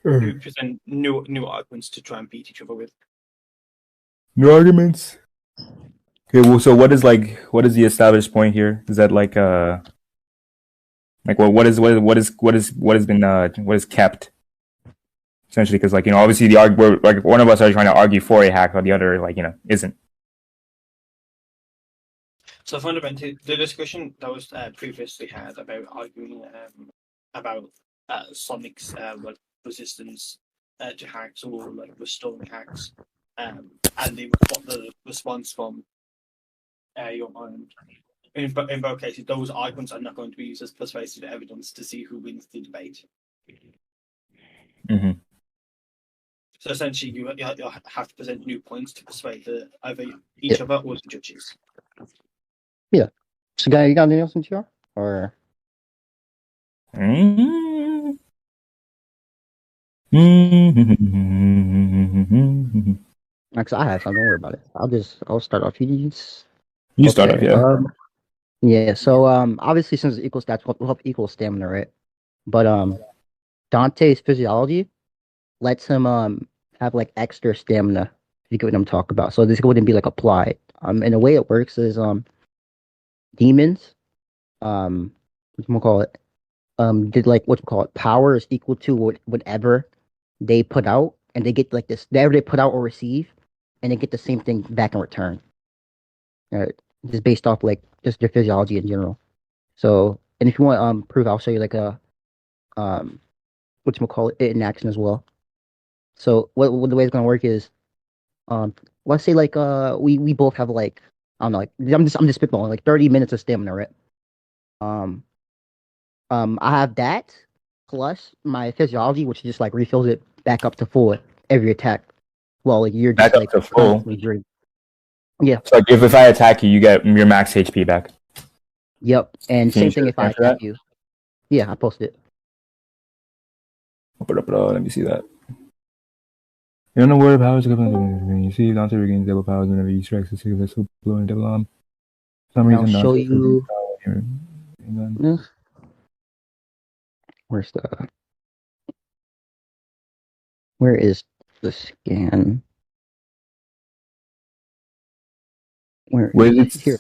You present new arguments to try and beat each other with. New arguments. Okay, well, so what is the established point here? Is that like what is kept essentially? Because like obviously we're like one of us are trying to argue for a hack, while the other isn't. So fundamentally, the discussion that was previously had about arguing about Sonic's resistance to hacks or like restoring hacks, and the response from your mind. In both cases, those arguments are not going to be used as persuasive evidence to see who wins the debate. Mm-hmm. So essentially, you have to present new points to persuade either each other or the judges. Yeah. So, guy, you got anything else, NTR? Or actually, I have some. Don't worry about it. I'll start off. You start off, yeah. Yeah. So obviously, since it's equal stats, we'll have equal stamina, right? But Dante's physiology lets him have like extra stamina. If you get what I'm talking about. So this wouldn't be like applied. And the way it works is demons, whatchamacallit, did like whatchamacallit, power is equal to whatever they put out, and they get like this, whatever they put out or receive, and they get the same thing back in return. Just based off like just their physiology in general. So, and if you want proof, I'll show you like a whatchamacallit, it in action as well. So what the way it's gonna work is, let's say like we both have like, I don't know, like I'm just spitballing like 30 minutes of stamina, right? I have that plus my physiology, which just like refills it back up to full every attack. Well, like you're just back like up to full. Yeah. So like if I attack you, you get your max HP back. Yep. And same thing if I attack you. Yeah, I posted it. Let me see that. You don't know where the powers are coming. You see Dante regains double powers whenever he strikes a single vessel blowing double arm. For some reason, I'll show you. Where is the scan? Where is it? Here.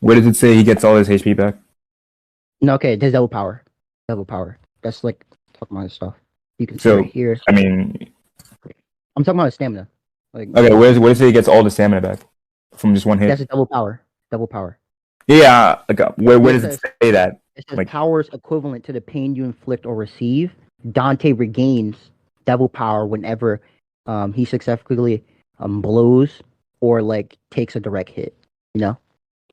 Where does it say he gets all his HP back? No, okay, there's double power. Double power. That's like talking about stuff. You can see right here. I mean, I'm talking about his stamina. Like, okay, where does it say he gets all the stamina back from just one hit? That's a double power. Double power. Yeah, like where does it say that? It says like, powers equivalent to the pain you inflict or receive. Dante regains double power whenever he successfully blows or like takes a direct hit. You know,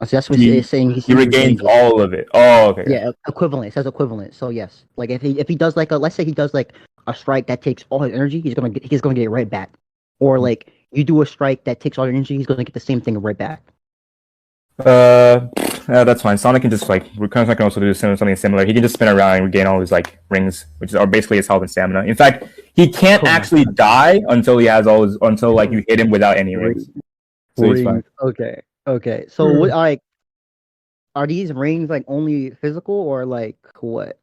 so that's what it's saying. He regains all of it. Oh, okay. Yeah, equivalent. It says equivalent. So yes, like if he does like let's say he does like a strike that takes all his energy, he's gonna get it right back. Or like you do a strike that takes all your energy, he's gonna get the same thing right back. Yeah, that's fine. Sonic can just like can also do something similar. He can just spin around and regain all his like rings, which are basically his health and stamina. In fact, he can't actually die until he has until like you hit him without any rings. So he's fine. Okay. So what are these rings like only physical or like what?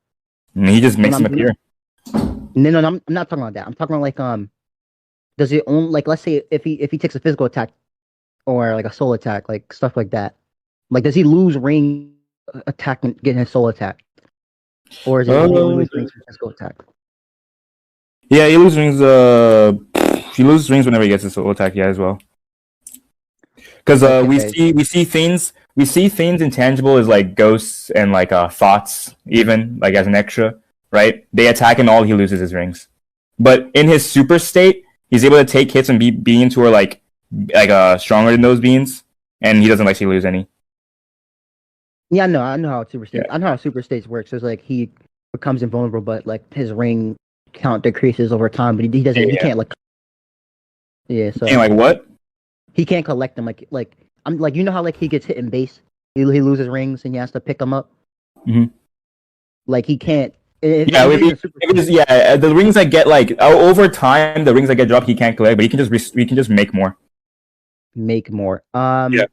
He just makes them appear. No, I'm not talking about that. I'm talking about like does it only like let's say if he takes a physical attack or like a soul attack, like stuff like that. Like does he lose ring attack and get his soul attack? Or is it only lose rings for physical attack? Yeah, he loses rings he loses rings whenever he gets his soul attack, yeah, as well. Because we see things intangible as like ghosts and like thoughts, even like as an extra, right? They attack him, all he loses his rings. But in his super state, he's able to take hits and beings who are like stronger than those beings, and he doesn't actually lose any. Yeah, I know how super state. I know how super states works. So it's like he becomes invulnerable, but like his ring count decreases over time, but he doesn't. He can't like. Yeah, so And like what? he can't collect them. Like I'm like you know how like he gets hit in base, he loses rings and he has to pick them up. Mhm. Like he can't. Yeah, the rings that get like over time, the rings that get dropped, he can't collect, but he can just make more. Make more. Yeah.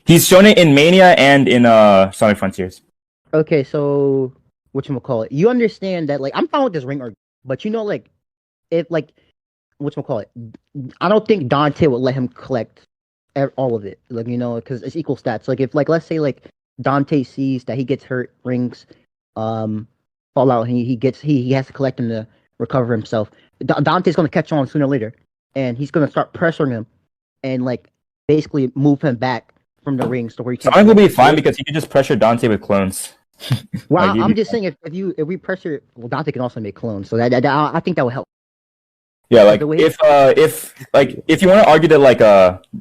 He's shown it in Mania and in Sonic Frontiers. Okay, so whatchamacallit, you understand that like I'm fine with this ring argument, but you know like if like whatchamacallit, I don't think Dante would let him collect all of it. Like you know, because it's equal stats. Like if like let's say like Dante sees that he gets hurt, rings fall out, and he has to collect them to recover himself. Dante's gonna catch on sooner or later, and he's gonna start pressuring him and like basically move him back from the rings to where he can't. Sonic will be fine because he can just pressure Dante with clones. Well, Like, I'm just saying if we pressure, well, Dante can also make clones, so that I think that would help. Yeah, like the way- if you want to argue that like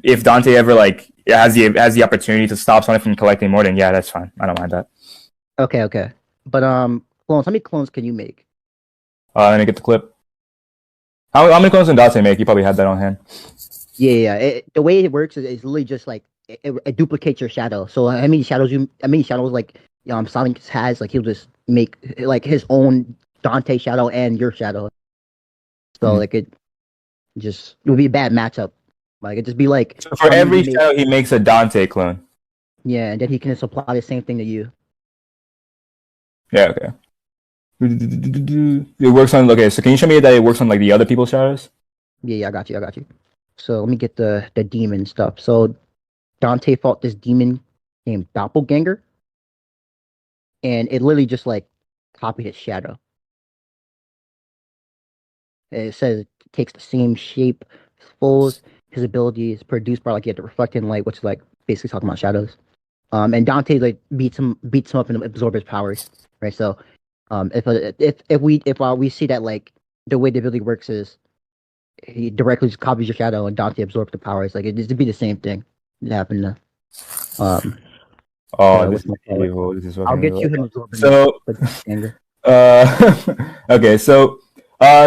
if Dante ever like has the opportunity to stop Sonic from collecting more, then yeah, that's fine. I don't mind that. Okay, but clones. How many clones can you make? Let me get the clip. How many clones did Dante make? You probably had that on hand. Yeah. The way it works is literally just like it duplicates your shadow. So how many shadows like Sonic has, like he'll just make like his own Dante shadow and your shadow. So like it would be a bad matchup. Like it just be like So for every shadow, he makes a Dante clone. Yeah, and then he can just apply the same thing to you. Yeah. Okay. It works on. Okay, so can you show me that it works on like the other people's shadows? Yeah, I got you. So let me get the demon stuff. So Dante fought this demon named Doppelganger, and it literally just like copied his shadow. It says it takes the same shape as Fool's. His ability is produced by like the reflecting light, which is like basically talking about shadows. And Dante like beats him up and absorbs his powers. Right. So, if we see that like the way the ability works is he directly just copies your shadow and Dante absorbs the powers. Like it just be the same thing. It happened to This is evil. This is I'll get you him absorbing. So okay, so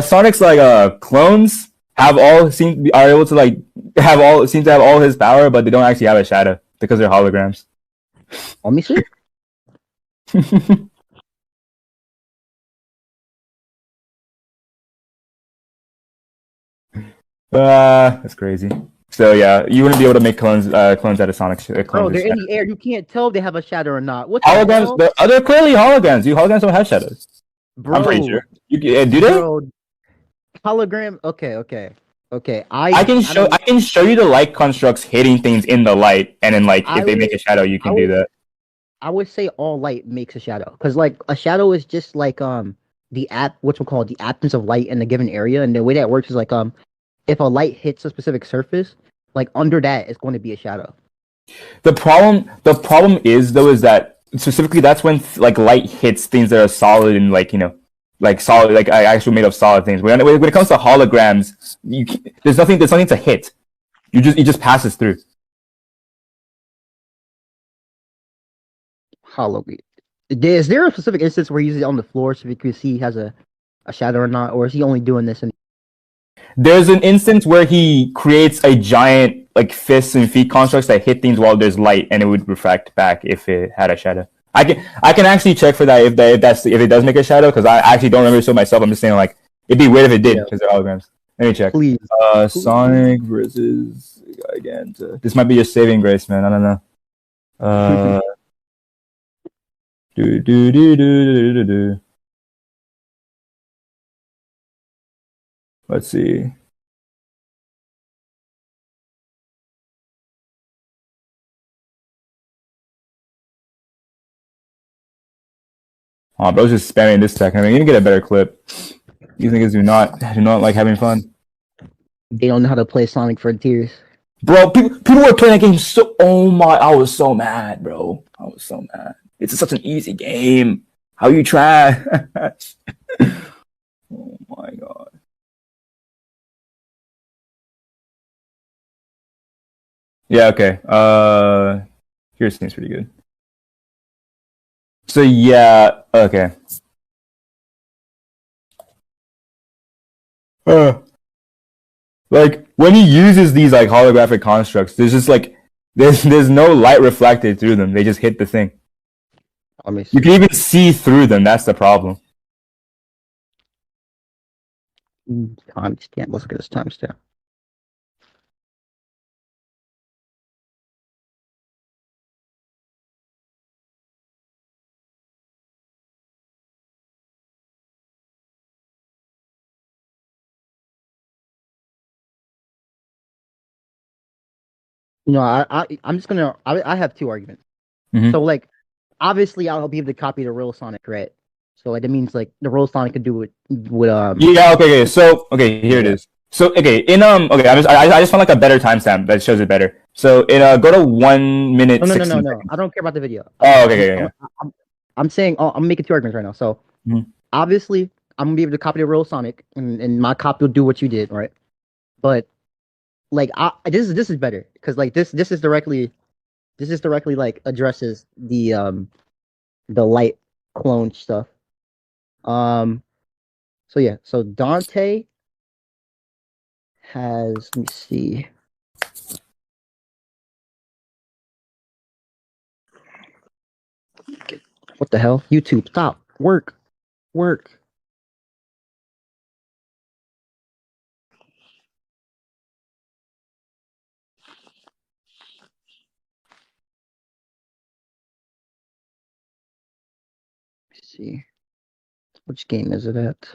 Sonic's like clones seem to have all his power, but they don't actually have a shadow because they're holograms. Let me see. That's crazy. So yeah, you wouldn't be able to make clones out of Sonic. Bro, they're in the air. You can't tell if they have a shadow or not. What holograms? They're clearly holograms. Holograms don't have shadows. Bro, I'm pretty sure. Do they? Bro, hologram. Okay. I can show you the light constructs hitting things in the light, and then like if they make a shadow, you can do that. I would say all light makes a shadow, because like a shadow is just like the absence of light in a given area, and the way that works is like if a light hits a specific surface, like under that, it's going to be a shadow. The problem is though is that specifically that's when like light hits things that are solid and like like solid, like actually made of solid things. When it comes to holograms, there's nothing to hit. It just passes through. Is there a specific instance where he uses it on the floor so we can see he has a shadow or not, or is he only doing this? There's an instance where he creates a giant like fists and feet constructs that hit things while there's light, and it would refract back if it had a shadow. I can actually check for that if it does make a shadow, because I actually don't remember so myself. I'm just saying like it'd be weird if it did because they're holograms. Let me check. Please. Sonic versus again. This might be your saving grace, man. I don't know. Do. Let's see. Oh, bro's just spamming this tech. I mean, you can get a better clip. These niggas do not like having fun. They don't know how to play Sonic Frontiers. Bro, people were playing that game so. Oh my! I was so mad, bro. I was so mad. It's such an easy game. How you try? Oh my god. Yeah. Okay. Here seems pretty good. So yeah. Okay. Like when he uses these like holographic constructs, there's just like there's no light reflected through them. They just hit the thing. Let me see. You can even see through them. That's the problem. Timestamp. Let's look at this timestamp. I'm just gonna. I have two arguments. Mhm. So like, obviously, I'll be able to copy the real Sonic, right? So like, that means like the real Sonic could do it with Yeah. Okay. So okay, here it is. So okay, okay, I just found like a better timestamp that shows it better. So go to 1 minute. No. 16 seconds. I don't care about the video. Oh, okay. I'm saying. I'm making two arguments right now. So obviously, I'm gonna be able to copy the real Sonic, and my copy will do what you did, right? But like, this is better because like this is directly like addresses the light clone stuff. So yeah, so Dante has, let me see. What the hell? YouTube, stop. Work. Let me see. Which game is it at?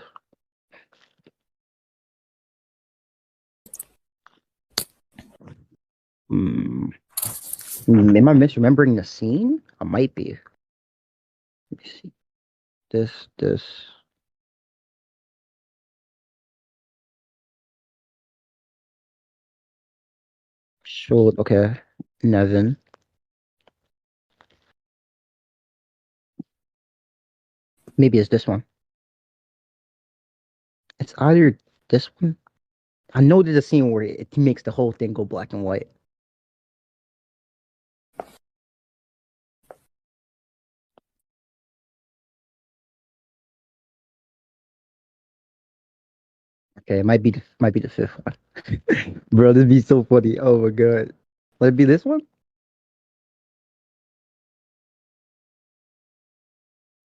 Am I misremembering the scene? I might be. Let me see. This. Sure. Okay. Nevin. Maybe it's this one. It's either this one. I know there's a scene where it makes the whole thing go black and white. Okay, it might be the fifth one. Bro, this be so funny. Oh my god. Let it be this one?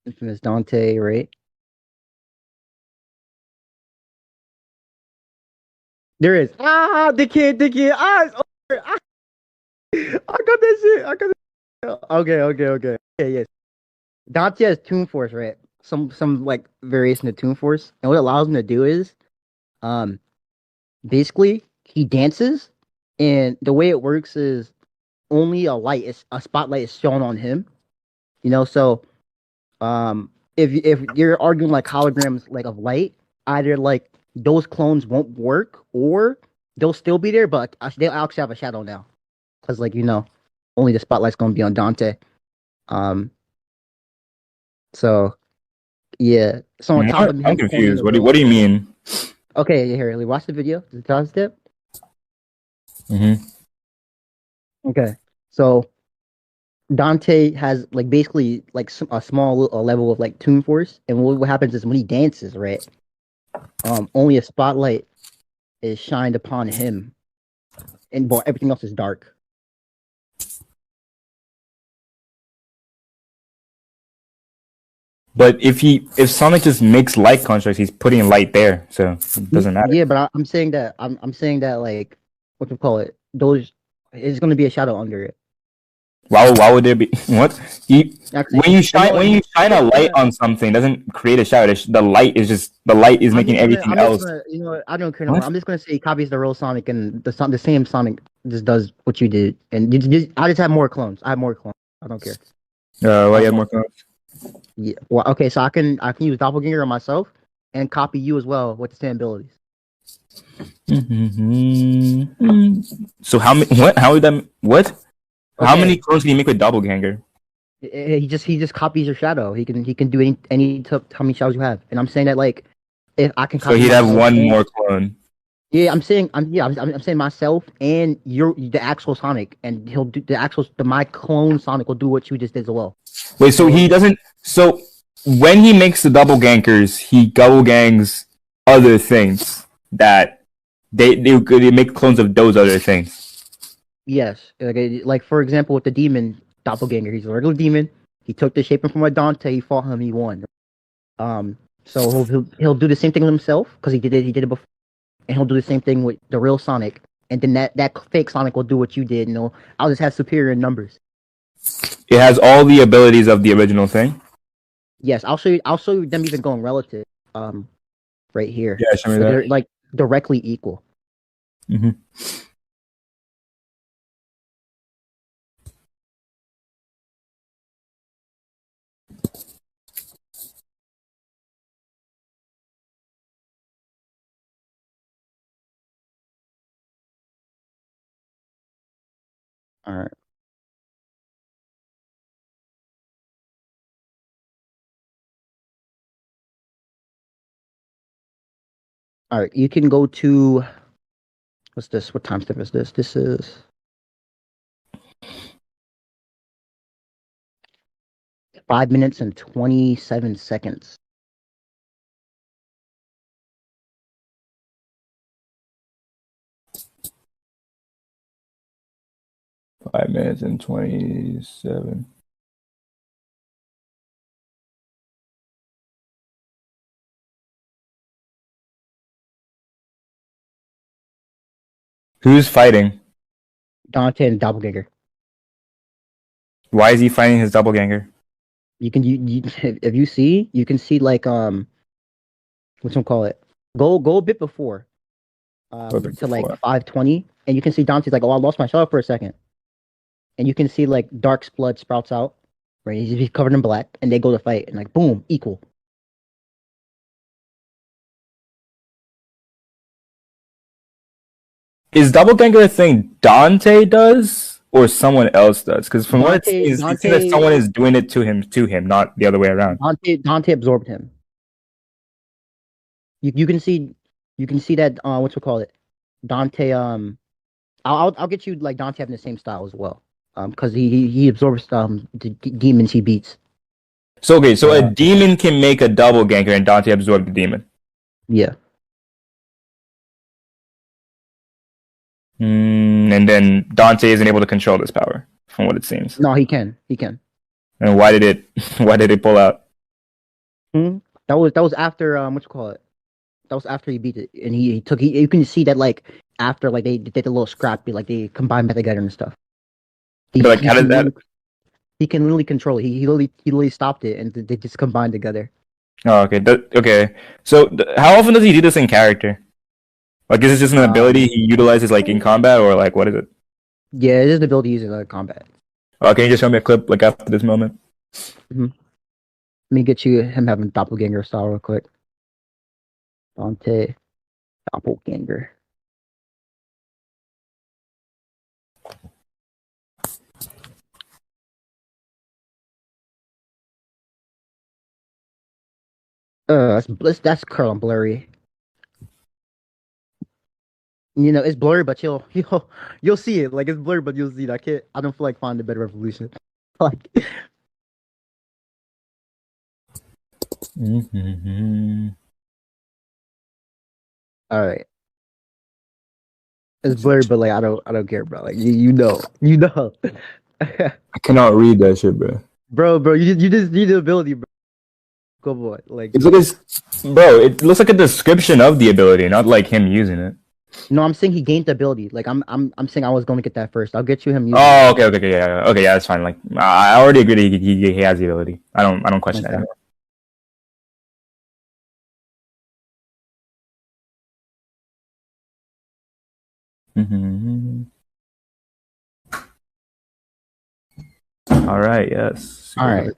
Infamous Dante, right? There is. The kid. It's over. I got that shit. Okay. Okay, yes. Dante has Toon Force, right? Some like variation of Toon Force. And what it allows him to do is basically he dances, and the way it works is only a spotlight is shown on him. So if you're arguing like holograms like of light, either like those clones won't work or they'll still be there, but they'll actually have a shadow now, because like only the spotlight's gonna be on Dante. So yeah. So on top of him, I'm confused. What do you mean? Okay, here, watch the video. The time step. Okay, so Dante has like basically like a small level of like Toon Force, and what happens is when he dances, right? Only a spotlight is shined upon him, and everything else is dark. But if Sonic just makes light constructs, he's putting light there, so it doesn't matter. Yeah, but I'm saying that like, what you call it? Those is going to be a shadow under it. Why would there be what? Actually, when you shine a light on something, it doesn't create a shadow. The light is making everything else. I don't care no more. I'm just gonna say he copies the real Sonic, and the same Sonic just does what you did, and I just have more clones. I have more clones. I don't care. Why you have more clones? Yeah. Well, okay, so I can use Doppelganger on myself and copy you as well with the same abilities. So how many? What? How would that? What? Okay. How many clones can you make with Doppelganger? He just copies your shadow. He can do any how many shadows you have, and I'm saying that like if I can. So he'd have one more clone. Yeah, I'm saying saying myself and the actual Sonic, and he'll do my clone Sonic will do what you just did as well. Wait, so he doesn't. So when he makes the double gankers, he double gangs other things. that they could make clones of those other things. Yes, like for example, with the demon doppelganger, he's a regular demon. He took the shape from a Dante. He fought him. He won. So he'll do the same thing with himself because he did it before, and he'll do the same thing with the real Sonic. And then that fake Sonic will do what you did. I'll just have superior numbers. It has all the abilities of the original thing. Yes, I'll show you. I'll show you them even going relative. Right here. Yeah, show me So that. they're like directly equal. Mm-hmm. All right. All right. You can go to what's this? What time step is this? This is 5 minutes and 27 seconds. Five minutes and 27. Who's fighting? Dante and Doppelganger. Why is he fighting his doppelganger? You if you see, you can see like what's one call it? Go a bit before to like 520, and you can see Dante's like, oh, I lost my shot for a second, and you can see like dark blood sprouts out, right? He's covered in black, and they go to fight, and like boom, equal. Is doppelganger a thing Dante does or someone else does? Because from what it seems, it seems that someone is doing it to him, not the other way around. Dante absorbed him. You can see that what's we call it? Dante I'll get you like Dante having the same style as well. Because he absorbs the demons he beats. So okay, so a demon can make a doppelganger and Dante absorb the demon. Yeah. And then Dante isn't able to control this power, from what it seems. No, he can. He can. And why did it pull out? That was after what you call it? That was after he beat it, and he took. You can see that like after like they did a little scrappy, like they combined back together and stuff. But like, how did that? He can literally control it. He literally stopped it, and they just combined together. Oh, okay. Okay. So how often does he do this in character? Like, is this just an ability he utilizes like in combat, or like what is it? Yeah, it is an ability used in combat. Can you just show me a clip like after this moment? Mm-hmm. Let me get you him having doppelganger style real quick. Dante, doppelganger. That's curl and blurry. It's blurry, but you'll see it. Like it's blurry, but you'll see it. I don't feel like finding a better resolution. Like. All right. It's blurry, but like I don't care, bro. Like you know. I cannot read that shit, bro. Bro, you just need the ability, bro. Come on, like it's like bro. It looks like a description of the ability, not like him using it. No, I'm saying he gained the ability. Like I'm saying I was going to get that first. I'll get you him. Using okay, yeah, okay, yeah, that's fine. Like I already agree that he has the ability. I don't question that. All right. Yes. All right.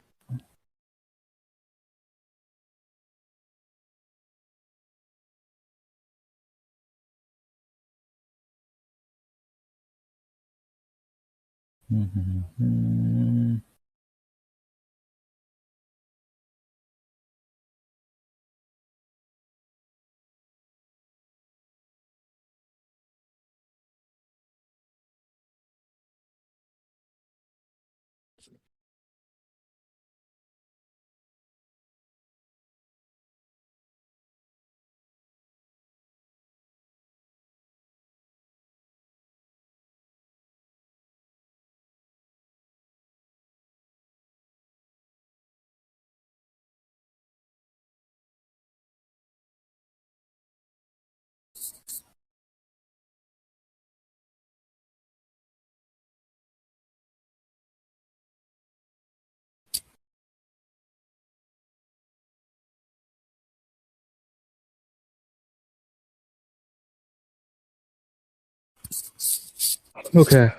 Okay.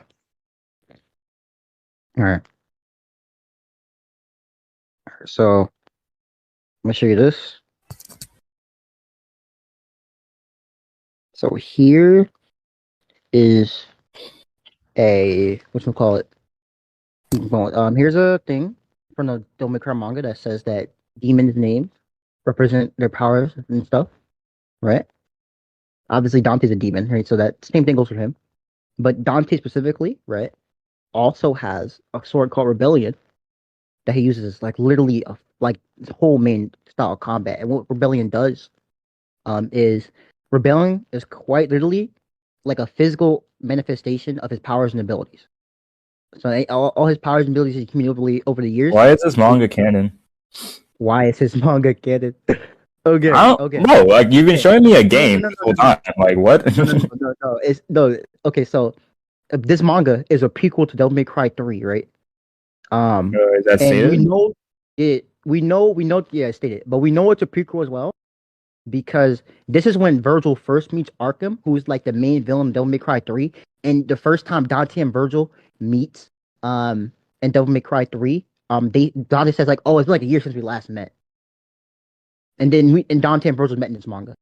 All right. So I'm gonna show you this. So here is a call it? Here's a thing from the Devil May Cry manga that says that demons' names represent their powers and stuff, right? Obviously, Dante's a demon, right? So that same thing goes for him. But Dante specifically, right, also has a sword called Rebellion that he uses like literally like his whole main style of combat. And what Rebellion does, is Rebellion is quite literally like a physical manifestation of his powers and abilities. So all his powers and abilities he accumulated over the years. Why is this manga canon? Why is his manga canon? Okay, okay. No, like you've been showing me a game No, this whole time. Like what? No. Okay, so this manga is a prequel to Devil May Cry 3, right? Is that and stated? we know it. We know. Yeah, it's stated, but we know it's a prequel as well because this is when Virgil first meets Arkham, who's like the main villain of Devil May Cry 3, and the first time Dante and Virgil meets, in Devil May Cry 3, Dante says like, "Oh, it's been like a year since we last met," and then Dante and Virgil met in this manga.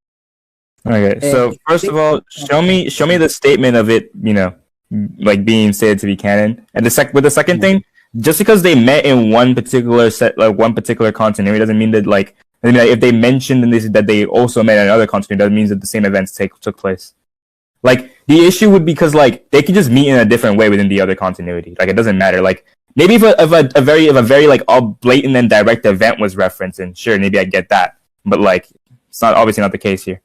Okay, so first of all, show me the statement of it, like being said to be canon. And the second thing, just because they met in one particular one particular continuity doesn't mean that like if they mentioned in this that they also met in another continuity, doesn't mean that the same events took place. Like the issue would be because like they could just meet in a different way within the other continuity. Like it doesn't matter. Like maybe if a very like all blatant and direct event was referenced, and sure, maybe I get that. But like it's not obviously not the case here.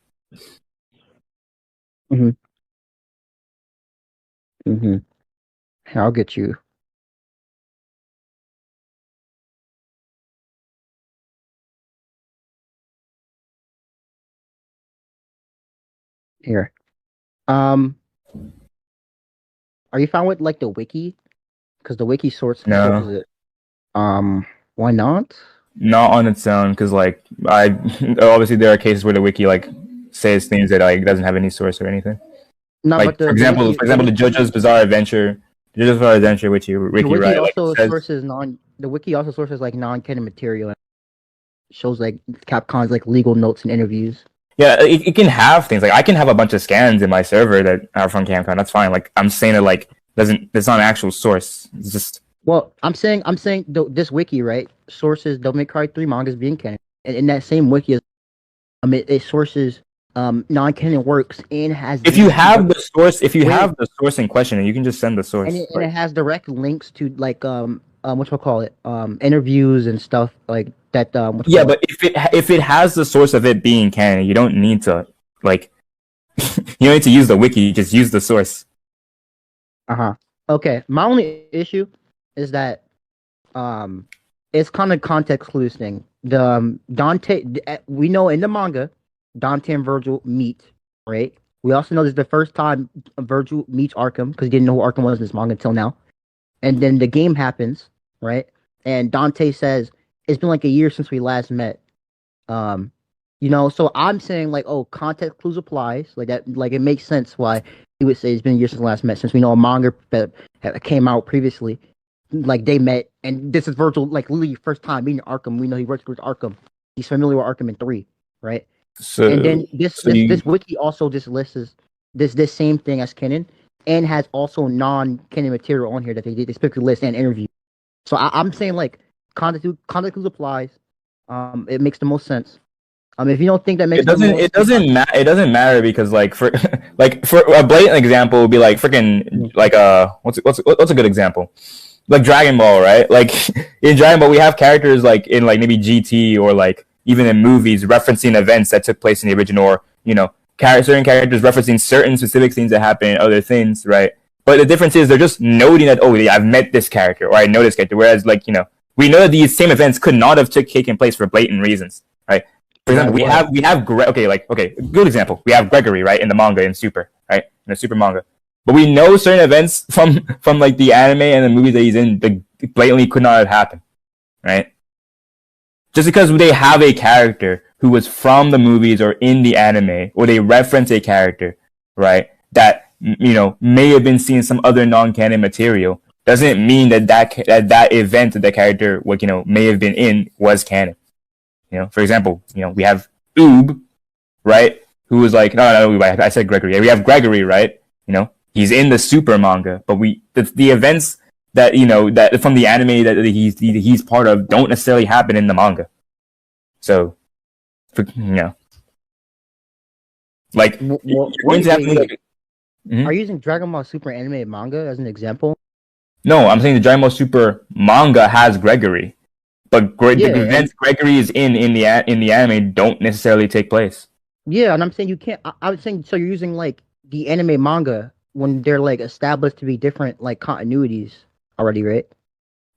I'll get you. Here. Are you fine with like the wiki? Because the wiki sources No. it. Why not? Not on its own, because like obviously there are cases where the wiki like says things that like doesn't have any source or anything. No, Like but for example, the JoJo's Bizarre Adventure, wiki the wiki right? also Like, says, sources the wiki also sources like non-canon material and shows like Capcom's like legal notes and interviews. yeah, it can have things like I can have a bunch of scans in my server that are from Capcom. That's fine. Like I'm saying that like it's not an actual source. It's just Well, I'm saying this wiki, right, sources Devil May Cry 3 mangas being canon, and in that same wiki, it sources non-canon works and has. If you have the source, the source in question, you can just send the source. And it has direct links to like interviews and stuff like that. Yeah, but if it has the source of it being canon, you don't need to like you don't need to use the wiki. Just use the source. Okay, my only issue is that it's kind of context clues thing. The Dante, we know in the manga, Dante and Virgil meet, right? We also know this is the first time Virgil meets Arkham because he didn't know who Arkham was in this manga until now. And then the game happens, right? And Dante says, "It's been like a year since we last met." So I'm saying like, oh, context clues applies, like that, like it makes sense why he would say it's been a year since we last met, since we know a manga that came out previously, like they met, and this is Virgil, like literally first time meeting Arkham. We know he works with Arkham. He's familiar with Arkham in 3, right? So and then this wiki also just lists this same thing as canon, and has also non-canon material on here that they specifically list and interview. So I'm saying like context clues applies. It makes the most sense. If you don't think that makes it doesn't matter because like for for a blatant example would be like freaking like what's a good example, like Dragon Ball, right? Like in Dragon Ball we have characters like in like maybe GT or like even in movies referencing events that took place in the original, or certain characters referencing certain specific things that happen in other things, right? But the difference is they're just noting that, oh yeah, I've met this character or I know this character, whereas like we know that these same events could not have taken place for blatant reasons, right? For example, we have good example. We have Gregory, right, in the manga in Super, right, in the Super manga. But we know certain events from like the anime and the movies that he's in blatantly could not have happened, right? Just because they have a character who was from the movies or in the anime, or they reference a character, right, that may have been seeing some other non-canon material, doesn't mean that event that the character may have been in was canon. For example, we have Oob, right? Who was like, no, I said Gregory. We have Gregory, right? He's in the Super manga, but the events that that from the anime that he's part of don't necessarily happen in the manga. So, like, Are you using Dragon Ball Super animated manga as an example? No, I'm saying the Dragon Ball Super manga has Gregory, but the events Gregory is in the anime don't necessarily take place. Yeah, and I'm saying you can't. I was saying, so you're using like the anime manga when they're like established to be different like continuities already, right?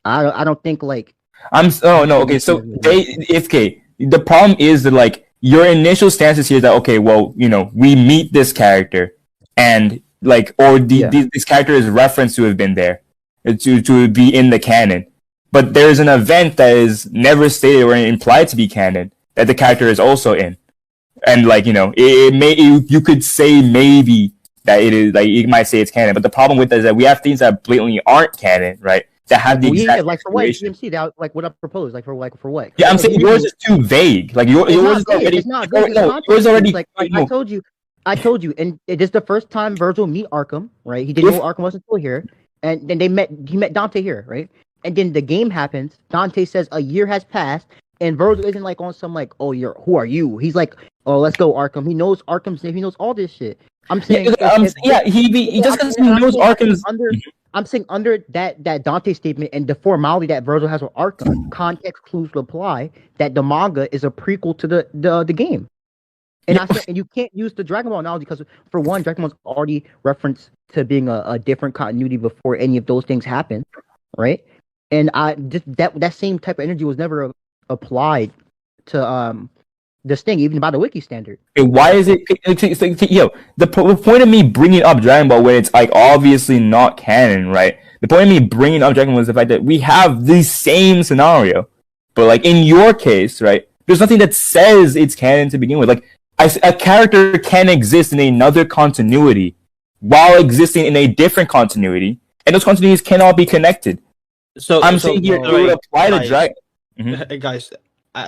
I don't think like okay. So the problem is that like your initial stance is here that okay, well we meet this character and like this character is referenced to have been there to be in the canon, but there's an event that is never stated or implied to be canon that the character is also in. And like you could say maybe that it is like you might say it's canon, but the problem with that is that we have things that blatantly aren't canon, right? That have the exact like for what DMC, that like what I proposed, like for what? Yeah, I'm saying yours is too vague. Like yours is already. Yours already. Like I told you, and it is the first time Virgil meet Arkham, right? He didn't know Arkham wasn't still here, and then he met Dante here, right? And then the game happens. Dante says a year has passed. And Virgil isn't like on some like, oh, who are you? He's like, oh, let's go Arkham. He knows Arkham's name. He knows all this shit. I'm saying, he just because he knows Arkham's. I'm saying under that Dante statement and the formality that Virgil has with Arkham, context clues will apply that the manga is a prequel to the game. And and you can't use the Dragon Ball analogy because for one, Dragon Ball's already referenced to being a different continuity before any of those things happen, right? And that same type of energy was never applied to this thing, even by the wiki standard. Why is it? The point of me bringing up Dragon Ball when it's like obviously not canon, right? The point of me bringing up Dragon Ball is the fact that we have the same scenario, but like in your case, right? There's nothing that says it's canon to begin with. Like a character can exist in another continuity while existing in a different continuity, and those continuities cannot be connected. So I'm saying here it would apply to Dragon. Guys,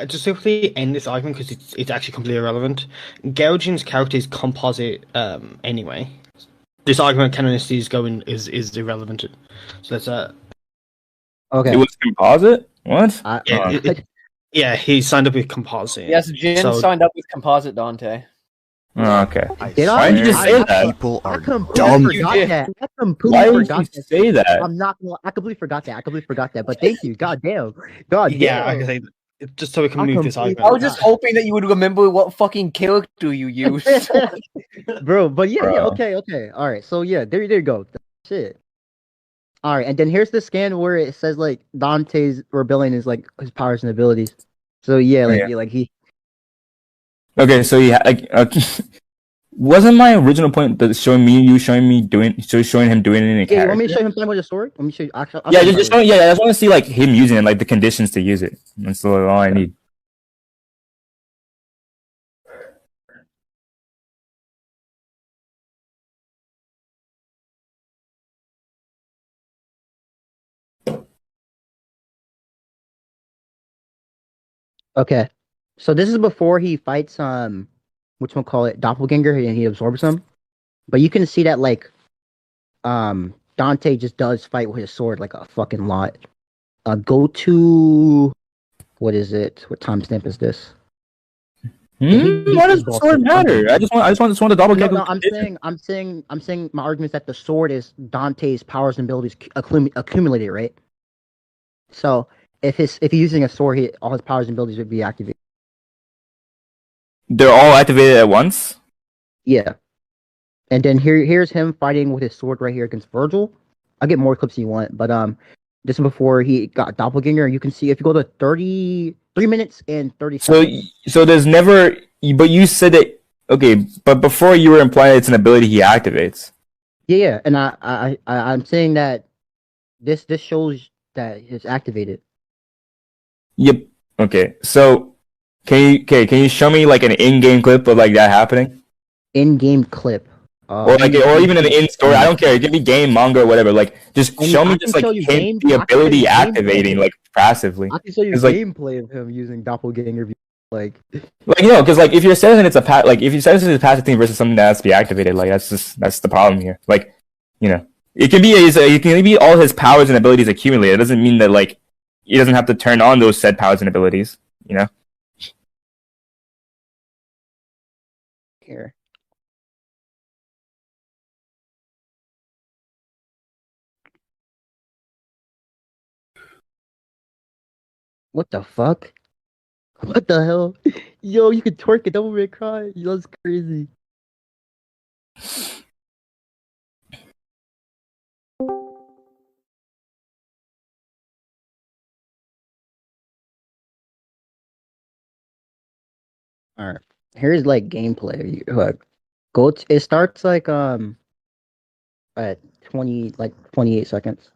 just to quickly end this argument because it's actually completely irrelevant. Ghetto Jin's character is composite anyway. This argument canonicity is irrelevant. So let's okay. It was composite? What? Yeah, he signed up with composite. Yes, Jin signed up with composite, Dante. Oh, okay. Why did you just say that? People are dumb. I completely forgot that. Say that? I'm not gonna. I completely forgot that. But thank you. God damn. Yeah, I can say just so we can move this argument. I was just hoping that you would remember what fucking character you used. Bro, but yeah, okay. All right, so yeah, there you go. Shit. All right, and then here's the scan where it says like Dante's rebellion is like his powers and abilities. So yeah, like he. Okay, so wasn't my original point that showing him doing it in a character? You want me to show him playing with a sword? Let me show you. I just want to see like him using it, like the conditions to use it. That's all I need. Okay, so this is before he fights doppelganger, and he absorbs him. But you can see that like Dante just does fight with his sword like a fucking lot. Go to what is it? What timestamp is this? Why does the sword matter? I just want the doppelganger. No, I'm saying my argument is that the sword is Dante's powers and abilities accumulated, right? So if he's using a sword, all his powers and abilities would be activated. They're all activated at once? Yeah. And then here's him fighting with his sword right here against Virgil. I'll get more clips if you want, but this is before he got doppelganger. You can see if you go to 33 minutes and 30 seconds. So there's never, but you said that, okay, but before you were implying it's an ability he activates. Yeah, and I'm saying that this shows that it's activated. Yep. Okay. So can you show me like an in-game clip of like that happening? In-game clip. or like, or even an in story. I don't care. It could be game, manga, or whatever. Like, just show me just like the ability activating like passively. I can show you gameplay of him using doppelganger. Like because like if you're saying it's if you say it's a passive thing versus something that has to be activated, like that's the problem here. Like, it can be all his powers and abilities accumulated. It doesn't mean that like he doesn't have to turn on those said powers and abilities. Here. What the fuck? What the hell? Yo, you can twerk it over and cry. Yo, that's crazy. Alright. Here's like gameplay. It starts like at 28 seconds.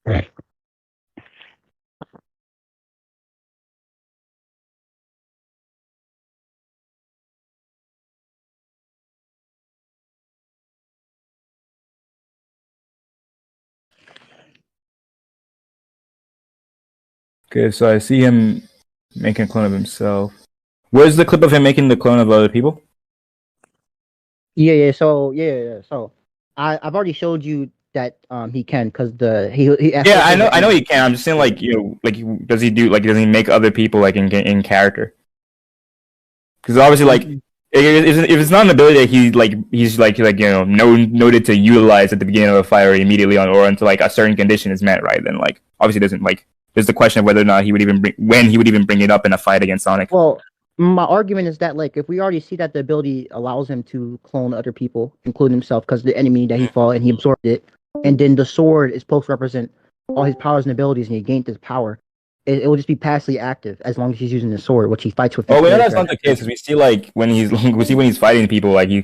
Right. Okay, so I see him making a clone of himself. Where's the clip of him making the clone of other people? Yeah. So I've already showed you that he can because I know he can. I'm just saying does he make other people like in character? Because obviously like if it's not an ability that he's noted to utilize at the beginning of a fight or immediately on or until like a certain condition is met, right? Then like obviously doesn't like. There's the question of whether or not he would even bring it up in a fight against Sonic. Well, my argument is that like if we already see that the ability allows him to clone other people, including himself, because the enemy that he fought and he absorbed it, and then the sword is supposed to represent all his powers and abilities, and he gained his power. It will just be passively active as long as he's using the sword, which he fights with. Oh, well, that's not the case. Because we see when he's fighting people, like he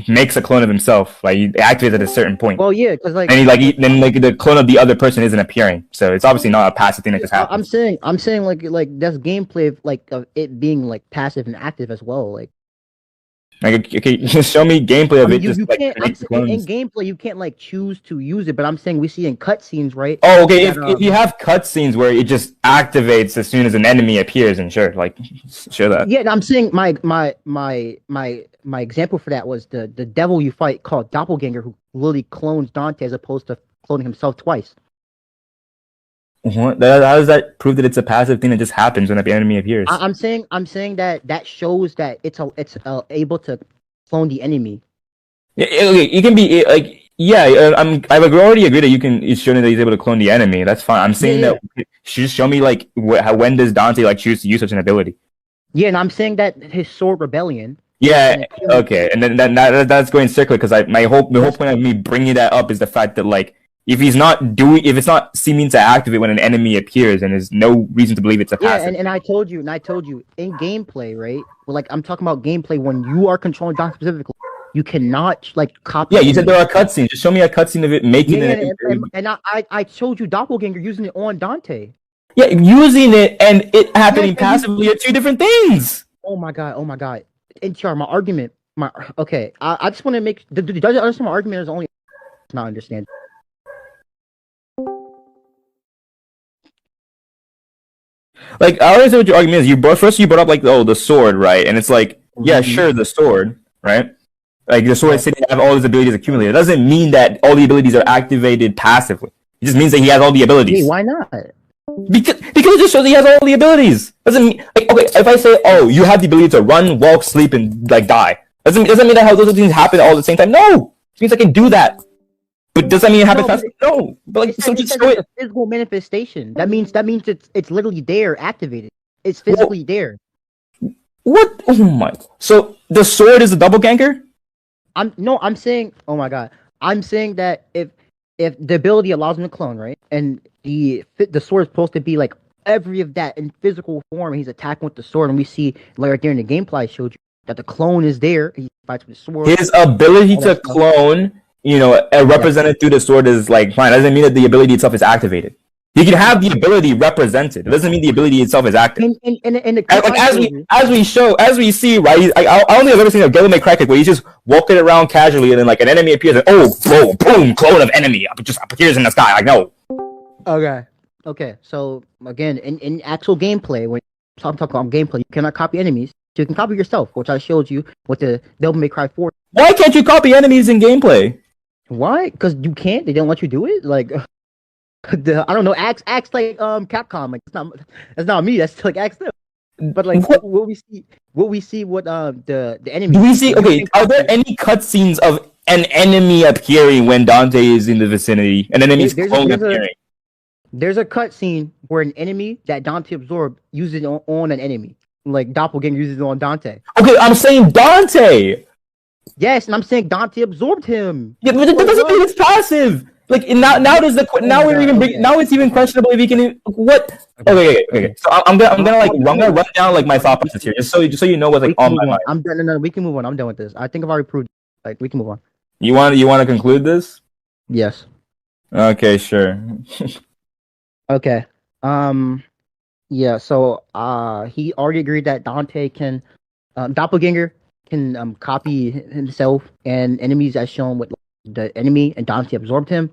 makes a clone of himself. Like he activates at a certain point. Well, yeah, because like and then the clone of the other person isn't appearing, so it's obviously not a passive thing that just happens. I'm saying like that's gameplay of it being like passive and active as well. Like okay, just show me gameplay of it. In gameplay, you can't like choose to use it, but I'm saying we see in cutscenes, right? Oh, okay. If you have cutscenes where it just activates as soon as an enemy appears, and sure that. Yeah, I'm saying my example for that was the devil you fight called Doppelganger, who literally clones Dante as opposed to cloning himself twice. How does that prove that it's a passive thing that just happens when an enemy appears? I'm saying that shows that it's able to clone the enemy. Yeah, okay, it can be like I've already agreed that it's showing that he's able to clone the enemy. That's fine. I'm saying that just show me like when does Dante like choose to use such an ability? Yeah, and I'm saying that his sword rebellion. Yeah, okay, and then that's going circular because the whole point of me bringing that up is the fact that like. If it's not seeming to activate when an enemy appears, and there's no reason to believe it's a passive. Yeah, and I told you in gameplay, right? Well, like I'm talking about gameplay when you are controlling Dante specifically, you cannot like copy. Yeah, you said there are cutscenes. Just show me a cutscene of it making it. And I showed you Doppelganger using it on Dante. Yeah, using it and it happening passively are two different things. Oh my god. NTR, my argument. I just want to make. Does you understand my argument is only not understand. Like, I always know what your argument is. You brought up like the sword, right? And it's like, yeah, sure, the sword, right? Like the sword said have all his abilities accumulated. It doesn't mean that all the abilities are activated passively. It just means that he has all the abilities. Hey, why not? Because it just shows that he has all the abilities. Doesn't mean like okay, if I say, oh, you have the ability to run, walk, sleep, and like die. Doesn't mean that how those things happen all at the same time. No, it means I can do that. But does that mean it happens fast? No. But like, so just show it. A physical manifestation. That means it's literally there, activated. It's physically there. What? Oh my! So the sword is a doppelganger? I'm saying. Oh my god! I'm saying that if the ability allows him to clone, right, and the sword is supposed to be like every of that in physical form, and he's attacking with the sword, and we see right there in the gameplay I showed you that the clone is there. He fights with the sword. His ability to clone. Represented through the sword is like fine. Doesn't mean that the ability itself is activated. He can have the ability represented. It doesn't mean the ability itself is active. In the Like as we see, right? I don't think I've ever seen a Devil May Cry kick where he's just walking around casually and then like an enemy appears and boom, clone of enemy just appears in the sky. Like no. Okay. So again, in actual gameplay, when I'm talking about gameplay, you cannot copy enemies. So you can copy yourself, which I showed you with the Devil May Cry 4. Why can't you copy enemies in gameplay? Why? Because you can't. They don't let you do it. Like, I don't know. Ask like Capcom. Like that's not me. That's like ask them. But like what we see what the enemy. Do we see? Okay, are there any cutscenes of an enemy appearing when Dante is in the vicinity? An enemy's clone appearing. There's a cutscene where an enemy that Dante absorbed uses it on an enemy. Like Doppelganger uses it on Dante. Okay, I'm saying Dante. Yes, and I'm saying Dante absorbed him. Yeah, but that doesn't mean it's passive. Like now it's even questionable if he can. What? Okay. So I'm gonna run down like my thought process here, just so you know what's like on my mind. I'm done. No, we can move on. I'm done with this. I think I've already proved. Like we can move on. You want to conclude this? Yes. Okay, sure. Okay. Yeah. So he already agreed that Dante can, Doppelganger can copy himself and enemies as shown with the enemy, and Dante absorbed him.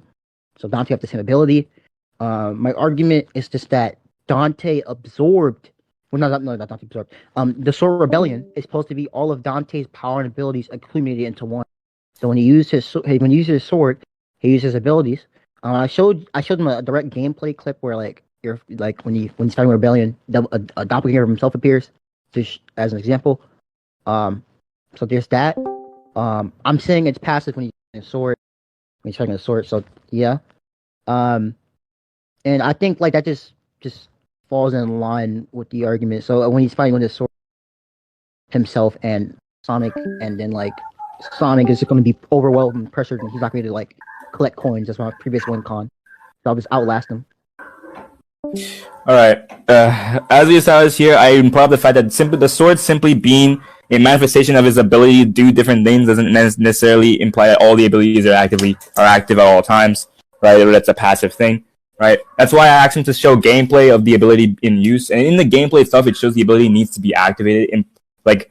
So Dante has the same ability. My argument is just that Dante absorbed. Well, not Dante absorbed. The Sword Rebellion is supposed to be all of Dante's power and abilities accumulated into one. So when he used his sword, he used his abilities. I showed him a direct gameplay clip where like you're like when he's fighting Rebellion, a doppelganger of himself appears, just as an example. So there's that. I'm saying it's passive when he's using a sword. When he's fighting a sword, so yeah. And I think like that just falls in line with the argument. So when he's fighting with his sword himself and Sonic, and then like Sonic is going to be overwhelmed and pressured, and he's not going to like collect coins. That's my previous win con. So I'll just outlast him. All right. As we established here, I improve the fact that the sword simply being a manifestation of his ability to do different things doesn't necessarily imply that all the abilities are active at all times, right? Or that's a passive thing, right? That's why I asked him to show gameplay of the ability in use, and in the gameplay itself, it shows the ability needs to be activated, in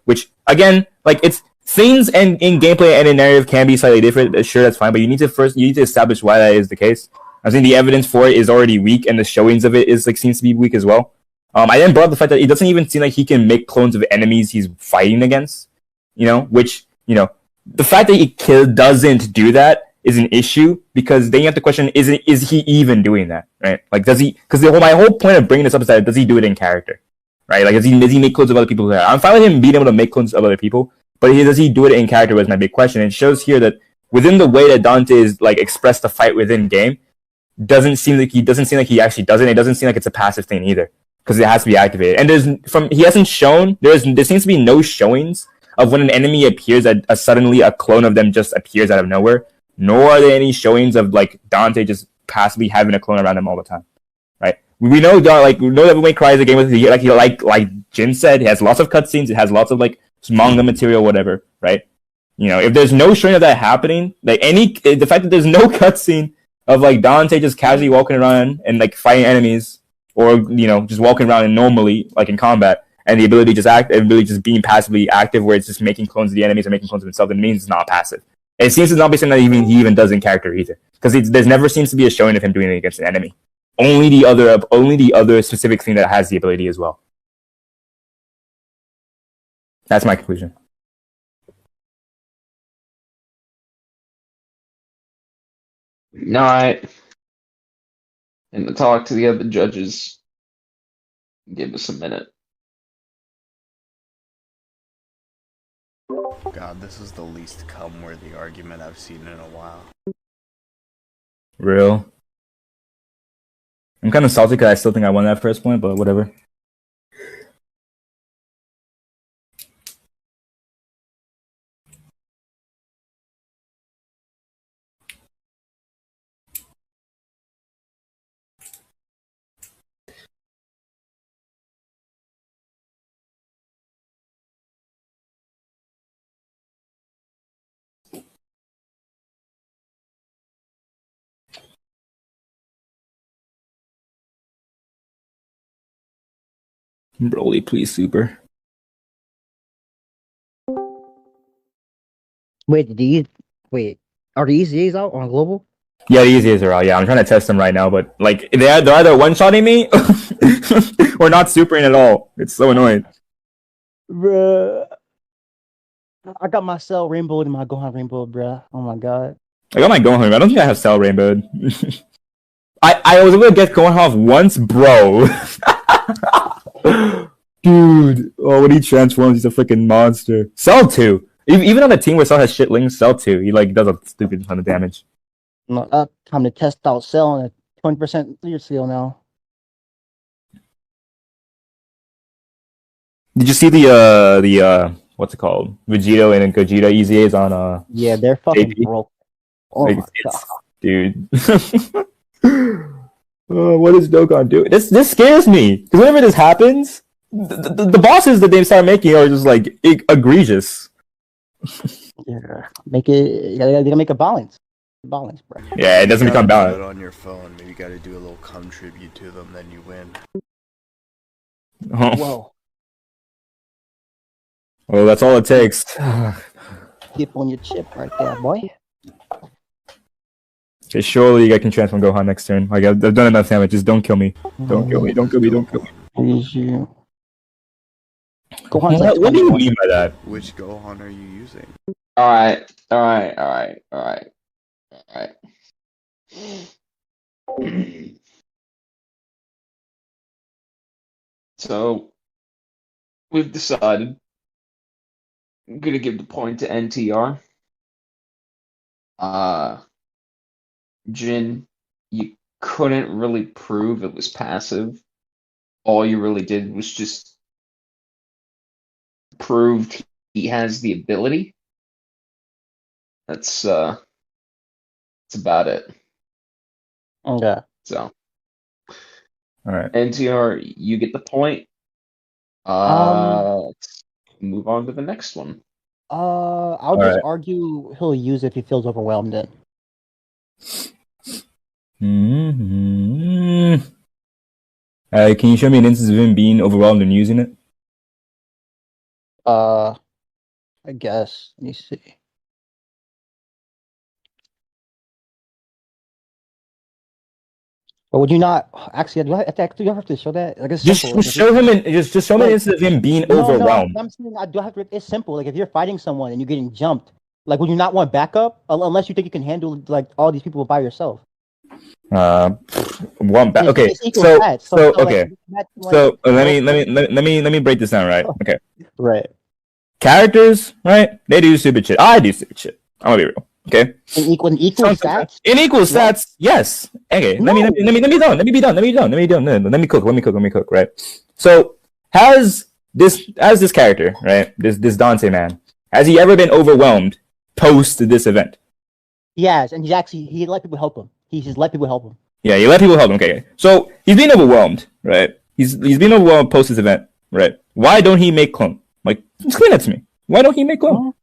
which again, like it's things and in gameplay and in narrative can be slightly different. Sure, that's fine, but you need to establish why that is the case. I think the evidence for it is already weak, and the showings of it seems to be weak as well. I then brought up the fact that it doesn't even seem like he can make clones of enemies he's fighting against. The fact that he doesn't do that is an issue, because then you have to question: is he even doing that? Right? Like, does he? Because my whole point of bringing this up is that does he do it in character? Right? Like, does he make clones of other people? I'm fine with him being able to make clones of other people, but does he do it in character? Was my big question. And it shows here that within the way that Dante is like expressed the fight within game, doesn't seem like he actually does it. It doesn't seem like it's a passive thing either, because it has to be activated. And he hasn't shown there seems to be no showings of when an enemy appears that suddenly a clone of them just appears out of nowhere. Nor are there any showings of like Dante just passively having a clone around him all the time. Right? We know that Devil May Cry is a game with like Jin said, it has lots of cutscenes, it has lots of like manga material, whatever. Right? If there's no showing of that happening, like the fact that there's no cutscene of like Dante just casually walking around and like fighting enemies, or just walking around and normally like in combat, and the ability just being passively active, where it's just making clones of the enemies or making clones of himself, it means it's not passive. It seems to not be something that he even does in character either, because there's never seems to be a showing of him doing it against an enemy. Only the other specific thing that has the ability as well. That's my conclusion. All right. And to talk to the other judges, give us a minute. God, this is the least cum-worthy argument I've seen in a while. Real. I'm kind of salty because I still think I won that first point, but whatever. Broly, please, super. Wait, are the EZAs out on global? Yeah, the easiest are out. Yeah, I'm trying to test them right now, but like they're either one-shotting me or not supering at all. It's so annoying. Bruh. I got my Cell Rainbow and my Gohan Rainbow, bruh. Oh my god. I got my Gohan. I don't think I have Cell Rainbow. I was able to get Gohan off once, bro. Dude, oh, when he transforms, he's a freaking monster. Cell 2. Even on a team where Cell has shit links, Cell 2, he like does a stupid ton of damage. No, time to test out Cell on a 20% clear seal now. Did you see the what's it called? Vegito and Gogeta EZAs on Yeah, they're fucking AP? broke. Oh Like, my god. dude. What is Dokkan doing? This scares me because whenever this happens, the bosses that they start making are just like egregious. Yeah. Make it. You gotta make a balance. Balance, bro. Yeah, it doesn't become Do it balanced. on your phone. Maybe you gotta do a little cum tribute to them, then you win. Oh, Whoa. well, that's all it takes. Chip on your chip right there, boy. Okay, surely I can transform Gohan next turn. Like I've done enough damage. Just don't kill me. Don't kill me. Don't kill me. Don't kill me. Please, you. Gohan's What, like what do you 21. mean by that? Which Gohan are you using? Alright. So, we've decided I'm gonna give the point to NTR. Jin, you couldn't really prove it was passive. All you really did was just proved he has the ability. That's about it. Okay. So, All right. NTR, you get the point. Let's move on to the next one. I'll just argue he'll use it if he feels overwhelmed. Then. Mm-hmm. Can you show me an instance of him being overwhelmed and using it? I guess. Let me see. But would you not actually? Do you have to show that? Like it's Just simple. show him just show me an instance of him being overwhelmed. No, I'm saying I do have to. It's simple. Like if you're fighting someone and you're getting jumped, like would you not want backup unless you think you can handle like all these people by yourself? One back. Okay, It's equal so stats. okay. So let me break this down, right? Okay. Right. Characters, right? They do stupid shit. I do stupid shit. I'm gonna be real. Okay. In equal stats. In equal stats, yes. Okay. No. Let me be done. Let me cook. Right. So has this character, right? This Dante man, has he ever been overwhelmed post this event? Yes, and he let people help him. He just let people help him. Yeah, you let people help him. Okay. So he's being overwhelmed, right? He's been overwhelmed post this event, right? Why don't he make clone? Like, explain that to me. Why don't he make clone?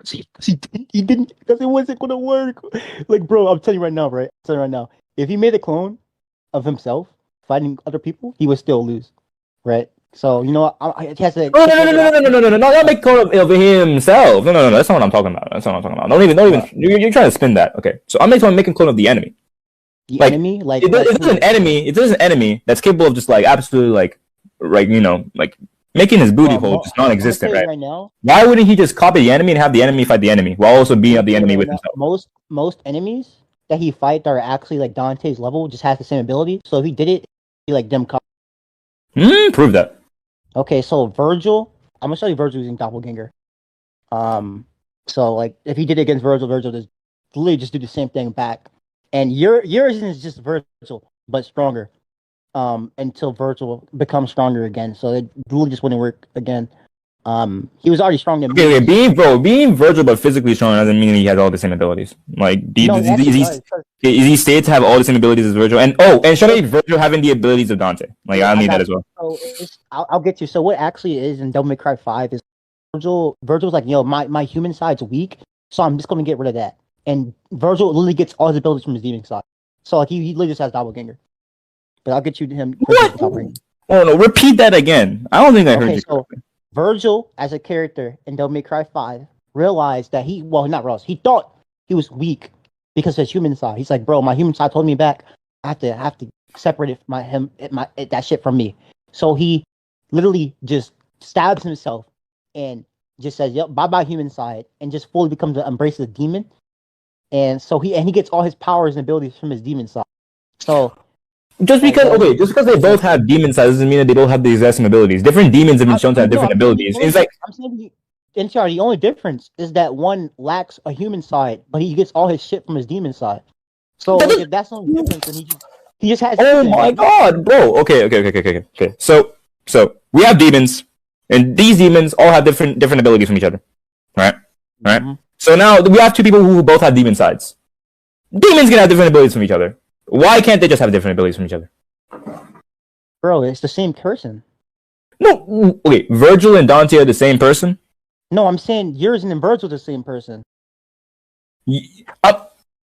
He didn't because it wasn't gonna work. Like, bro, I'm telling you right now, right? I'm telling you right now. If he made a clone of himself fighting other people, he would still lose, right? So you know, he has to. No, not make clone of himself. No. That's not what I'm talking about. Don't even. You're trying to spin that. Okay. So I'm making clone of the enemy. The enemy, like it's an enemy. It is an enemy that's capable of just like absolutely like like making his booty hole just non-existent, right? Now, why wouldn't he just copy the enemy and have the enemy fight the enemy while also beating up the enemy with himself? Most enemies that he fights are actually like Dante's level, just has the same ability. So if he did it, he like them. Prove that. Okay, so Virgil, I'm gonna show you Virgil using doppelganger. So like if he did it against Virgil just literally just do the same thing back. And yours is just Virgil, but stronger. Until Virgil becomes stronger again. So it really just wouldn't work again. He was already strong. Okay, being Virgil but physically strong doesn't mean he has all the same abilities. Like, is he stated to have all the same abilities as Virgil? And show me Virgil having the abilities of Dante. Like, I need that as well. So I'll get you. So what actually is in Devil May Cry 5 is Virgil's like, my human side's weak, so I'm just gonna get rid of that. And Virgil literally gets all his abilities from his demon side. So like he literally just has doppelganger. But I'll get you to him. What? Oh no, repeat that again. I don't think I heard you so correctly. Virgil, as a character in Devil May Cry 5, realized that not realized, he thought he was weak because of his human side. He's like, bro, my human side holding me back. I have to separate that shit from me. So he literally just stabs himself and just says, "Yep, bye bye human side," and just fully becomes embraces the demon. And so he gets all his powers and abilities from his demon side. So just because they both have demon sides doesn't mean that they both have the exact same abilities. Different demons have been shown to have different abilities. It's like I'm saying NTR, the only difference is that one lacks a human side, but he gets all his shit from his demon side. So if that's the only difference, then he just has. Oh my god, bro! Okay. So we have demons, and these demons all have different abilities from each other, right? Mm-hmm. So now we have two people who both have demon sides. Demons can have different abilities from each other. Why can't they just have different abilities from each other? Bro, it's the same person. No, okay. Virgil and Dante are the same person. No, I'm saying Urizen and Virgil are the same person.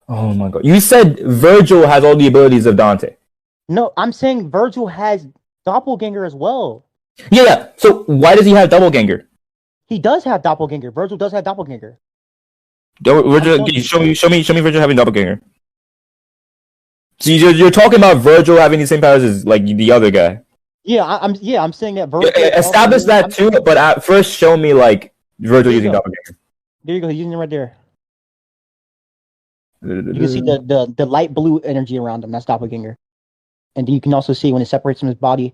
Oh my god! You said Virgil has all the abilities of Dante. No, I'm saying Virgil has doppelganger as well. Yeah. So why does he have doppelganger? He does have doppelganger. Virgil does have doppelganger. Virgil, show me Virgil having doppelganger. So you're talking about Virgil having the same powers as like the other guy. Yeah, I'm saying that Virgil. Establish that too, but first show me like Virgil using doppelganger. There you go. He's using it right there. You can see the light blue energy around him. That's doppelganger. And you can also see when it separates from his body.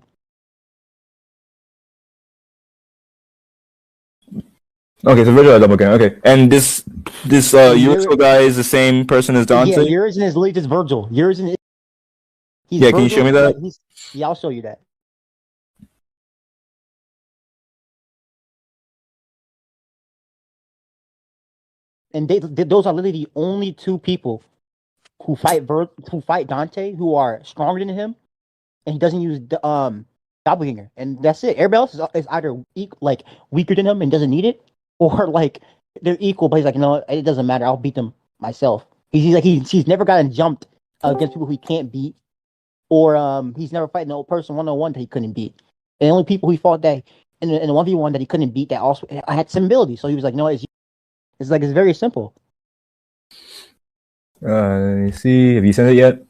Okay, so Virgil has doppelganger. Okay, and this Urizel guy is the same person as Dante. Yeah, Urizen is linked as Virgil. Urizen is. Yeah, can you show me that? Yeah, I'll show you that. And those are literally the only two people who fight Dante who are stronger than him, and he doesn't use doppelganger, and that's it. Everybody else is either weaker than him and doesn't need it, or like they're equal, but he's like, no, it doesn't matter. I'll beat them myself. He's never gotten jumped against people he can't beat, or he's never fighting an person 1-on-1 that he couldn't beat. And the only people he fought that in a 1v1 that he couldn't beat that also had some ability. So he was like, no, it's very simple. Let me see. Have you sent it yet?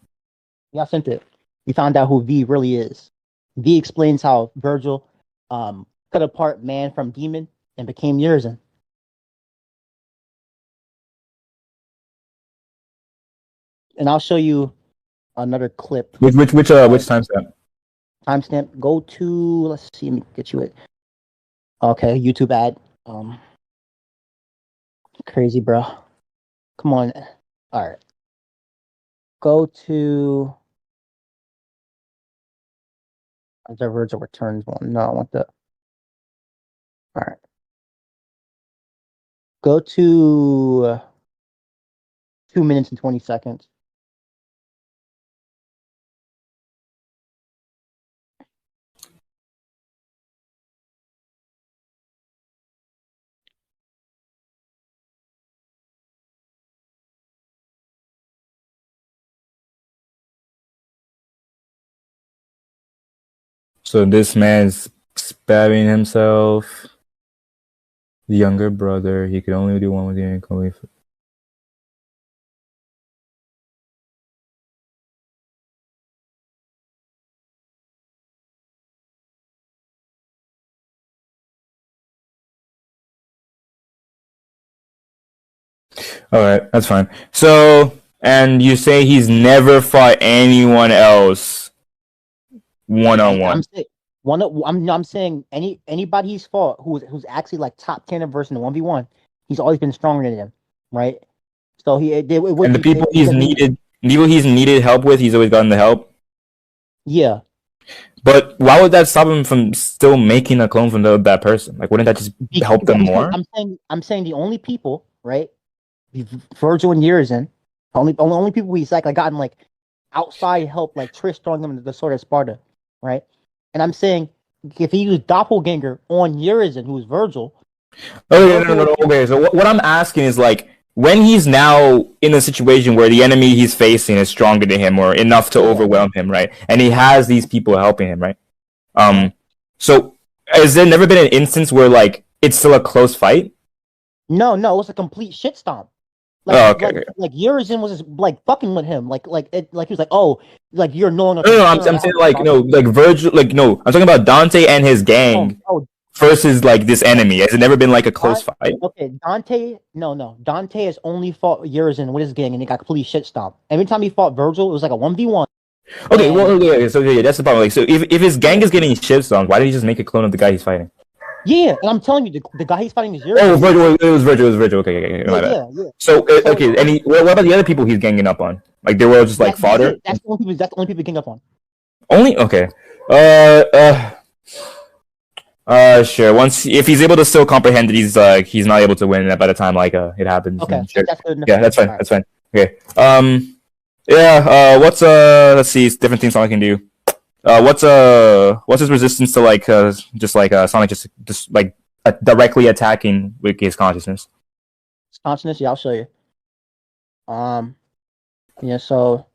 Yeah, I sent it. We found out who V really is. V explains how Virgil cut apart man from demon and became Urizen. And I'll show you another clip. Which timestamp? Timestamp. Go to, let's see, let me get you it. Okay, YouTube ad. Crazy, bro. Come on. All right. Go to the Virgil Returns one. No, I want the. All right. Go to 2 minutes and 20 seconds. So this man's stabbing himself. The younger brother. He could only do one with the ankle. All right, that's fine. So, and you say he's never fought anyone else 1-on-1. I'm saying anybody he's fought who's actually like top 10 in version 1v1, he's always been stronger than him, right? So and the people he's needed help with, he's always gotten the help. Yeah. But why would that stop him from still making a clone from that person? Like, wouldn't that just help them more? I'm saying the only people, right? Virgil and Urizen, only people he's like gotten like outside help, like Trish throwing him into the sword of Sparta, right? And I'm saying if he used doppelganger on Urizen, who's Virgil. Okay, no. Okay, so what I'm asking is like when he's now in a situation where the enemy he's facing is stronger than him or enough to overwhelm him, right? And he has these people helping him, right? So has there never been an instance where like it's still a close fight? No, it was a complete shit stomp. Oh, okay. Like Urizen was just, like fucking with him, like he was like, oh, like you're no longer. No, I'm saying like no, like Virgil, like no, I'm talking about Dante and his gang versus like this enemy. Has it never been like a close fight? Okay, Dante, no, Dante has only fought Urizen with his gang, and he got completely shit stomped. Every time he fought Virgil, it was like a 1v1. Okay, so that's the problem. Like, so if his gang is getting shit stomped, why did he just make a clone of the guy he's fighting? Yeah, and I'm telling you, the guy he's fighting is Urizen. Oh, Virgil, it was Virgil. Okay, my bad. Yeah. So okay, and what about the other people he's ganging up on? Like they were just like fodder. That's the only people he gang up on. Only okay. Sure. Once if he's able to still comprehend that he's not able to win by the time it happens. Okay, sure. that's good enough. Yeah, that's fine. Right. That's fine. Okay. Yeah. What's let's see. Different things Sonic can do. What's his resistance to Sonic just like directly attacking with his consciousness? Consciousness, yeah, I'll show you. Yeah. So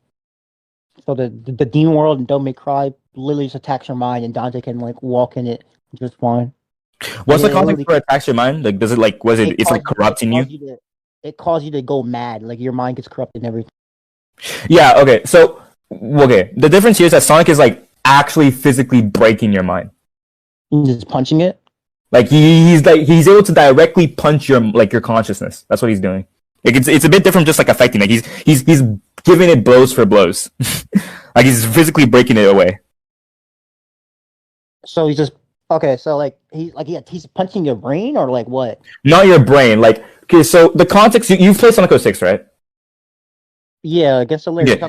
the demon world and Don't Make Cry literally just attacks your mind, and Dante can like walk in it just fine. What's the context for attacks your mind? Like, does it like it's like corrupting you? It causes you to go mad. Like your mind gets corrupted and everything. Yeah. Okay. So the difference here is that Sonic is like actually physically breaking your mind. Just punching it. Like he's able to directly punch your consciousness. That's what he's doing. Like it's a bit different, just like affecting. Like he's giving it blows for blows. Like he's physically breaking it away. So he's just okay. So like he's punching your brain or like what? Not your brain. Like okay. So the context you've played Sonic 06, right? Yeah, against the lyrics.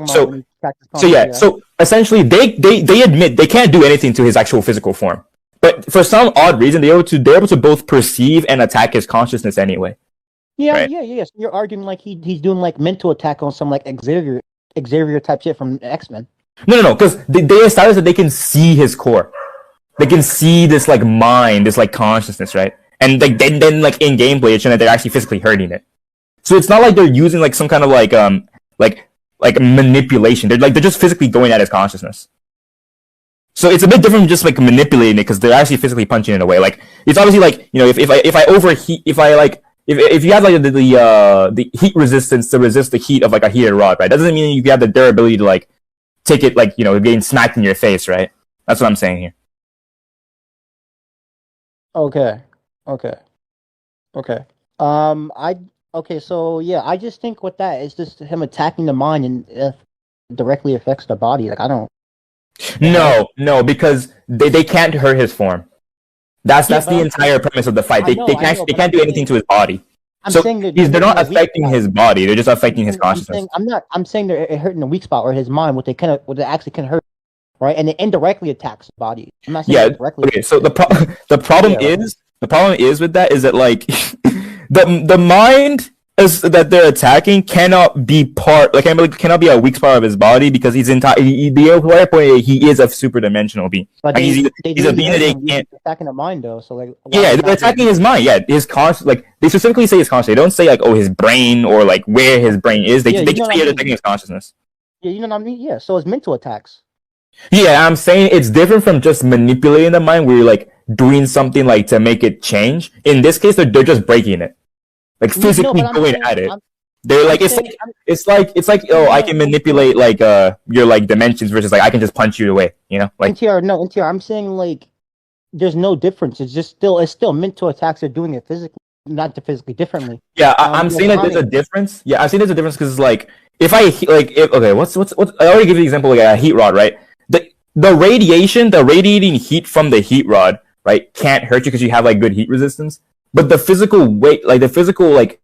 Yeah. So essentially, they admit they can't do anything to his actual physical form, but for some odd reason, they're able to both perceive and attack his consciousness anyway. Yeah, right? yeah. So you're arguing like he's doing like mental attack on some like Xavier type shit from X-Men. No, because they established that they can see his core, they can see this like mind, this like consciousness, right? And like then like in gameplay, it's showing that they're actually physically hurting it. So it's not like they're using like some kind of like manipulation. They're just physically going at his consciousness. So it's a bit different from just like manipulating it because they're actually physically punching it away. Like it's obviously like if I overheat, if you have like the heat resistance to resist the heat of like a heated rod, right? That doesn't mean you have the durability to like take it like getting smacked in your face, right? That's what I'm saying here. Okay. So yeah, I just think with that, it's just him attacking the mind and it directly affects the body. Like I don't. No, because they can't hurt his form. That's the entire premise of the fight. They can't do anything to his body. They're not affecting his body. They're just affecting his consciousness. I'm saying they're hurting the weak spot or his mind. What they actually can hurt, right? And it indirectly attacks the body. I'm not saying directly. Okay, so the problem is with that is that like the mind is that they're attacking cannot be cannot be a weak spot of his body because he's the point he is a super dimensional being. But like he's a being that they can't attacking the mind though. So like they're attacking his mind. Yeah, his conscious. Like they specifically say his conscious. They don't say like his brain or like where his brain is. They just say they're attacking his consciousness. Yeah, you know what I mean. Yeah, so it's mental attacks. Yeah, I'm saying it's different from just manipulating the mind where you're like doing something like to make it change. In this case, they're just breaking it. Like physically going at it. They're like it's like I can manipulate like your like dimensions versus like I can just punch you away, like NTR, I'm saying like there's no difference. It's still mental attacks are doing it physically, not physically differently. Yeah, I'm saying that there's a difference. Yeah, I've seen there's a difference because like if I what's I already give you the example like a heat rod, right? The radiating heat from the heat rod, right, can't hurt you because you have like good heat resistance. But the physical weight, like the physical like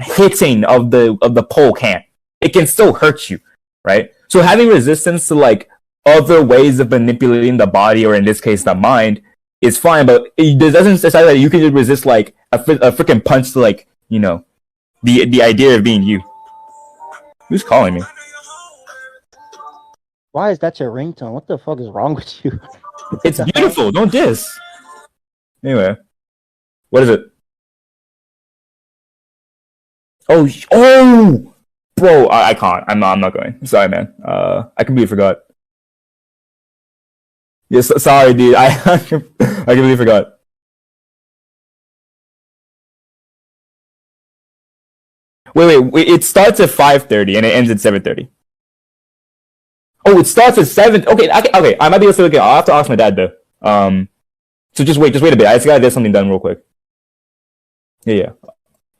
hitting of the pole can't. It can still hurt you, right? So having resistance to like other ways of manipulating the body, or in this case the mind, is fine. But it doesn't decide that you can just resist like a freaking punch to like the idea of being you. Who's calling me? Why is that your ringtone? What the fuck is wrong with you? It's beautiful. Don't diss. Anyway. What is it? Oh, bro, I can't. I'm not going. Sorry, man. I completely forgot. Yes, sorry, dude. I completely forgot. Wait. It starts at 5:30 and it ends at 7:30. Oh, it starts at 7. Okay. I might be able to look. I'll have to ask my dad though. So just wait a bit. I just gotta get something done real quick. Yeah.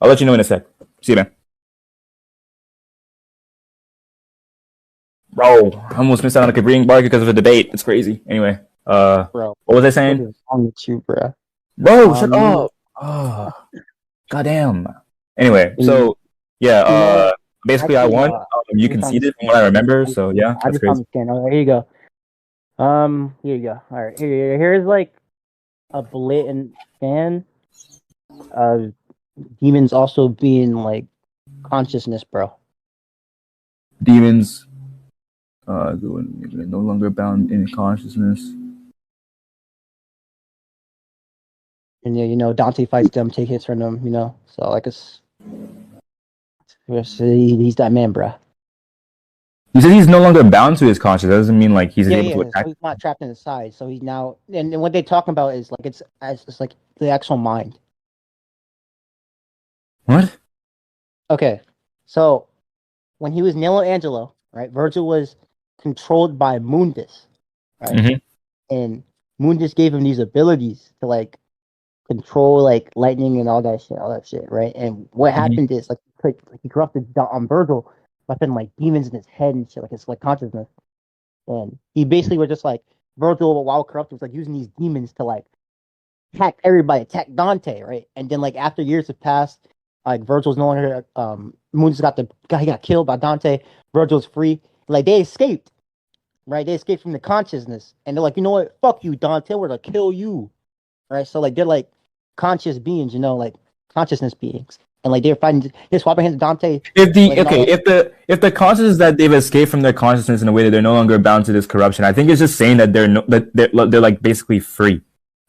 I'll let you know in a sec. See you, man. Bro, I almost missed out on a Korean bar because of a debate. It's crazy. Anyway, Bro, what was I what saying? is wrong with you, bro? Bro, shut up. Oh, goddamn. Anyway, so yeah, You know what? basically I Actually, won. You I just conceded from what I remember. So yeah, I that's just crazy. understand. All right, here you go. Here you go. All right, here's like a blatant fan of demons also being like consciousness, bro. Demons, no longer bound in consciousness. And yeah, you know, Dante fights them, take hits from them, you know. So like he's that man, bro. He said he's no longer bound to his consciousness. That doesn't mean like he's able to So attack. he's not trapped inside. So he's now, and what they're talking about is like it's like the actual mind. What? Okay, so when he was Nilo Angelo, right? Virgil was controlled by Mundus, right? Mhm. And Mundus gave him these abilities to like control like lightning and all that shit, right? And what happened is like he corrupted Virgil by putting like demons in his head and shit, like his like consciousness. And he basically was just like Virgil, while corrupt, was like using these demons to like attack everybody, attack Dante, right? And then like after years have passed, like Virgil's no longer Moon's got the guy, he got killed by Dante. Virgil's free. Like they escaped, right? They escaped from the consciousness, and they're like, you know what? Fuck you, Dante. We're gonna kill you, right? So like they're like conscious beings, you know, like consciousness beings, and like they're fighting, they're swapping hands with Dante. If the consciousness that they've escaped from their consciousness in a way that they're no longer bound to this corruption, I think it's just saying that they're like basically free,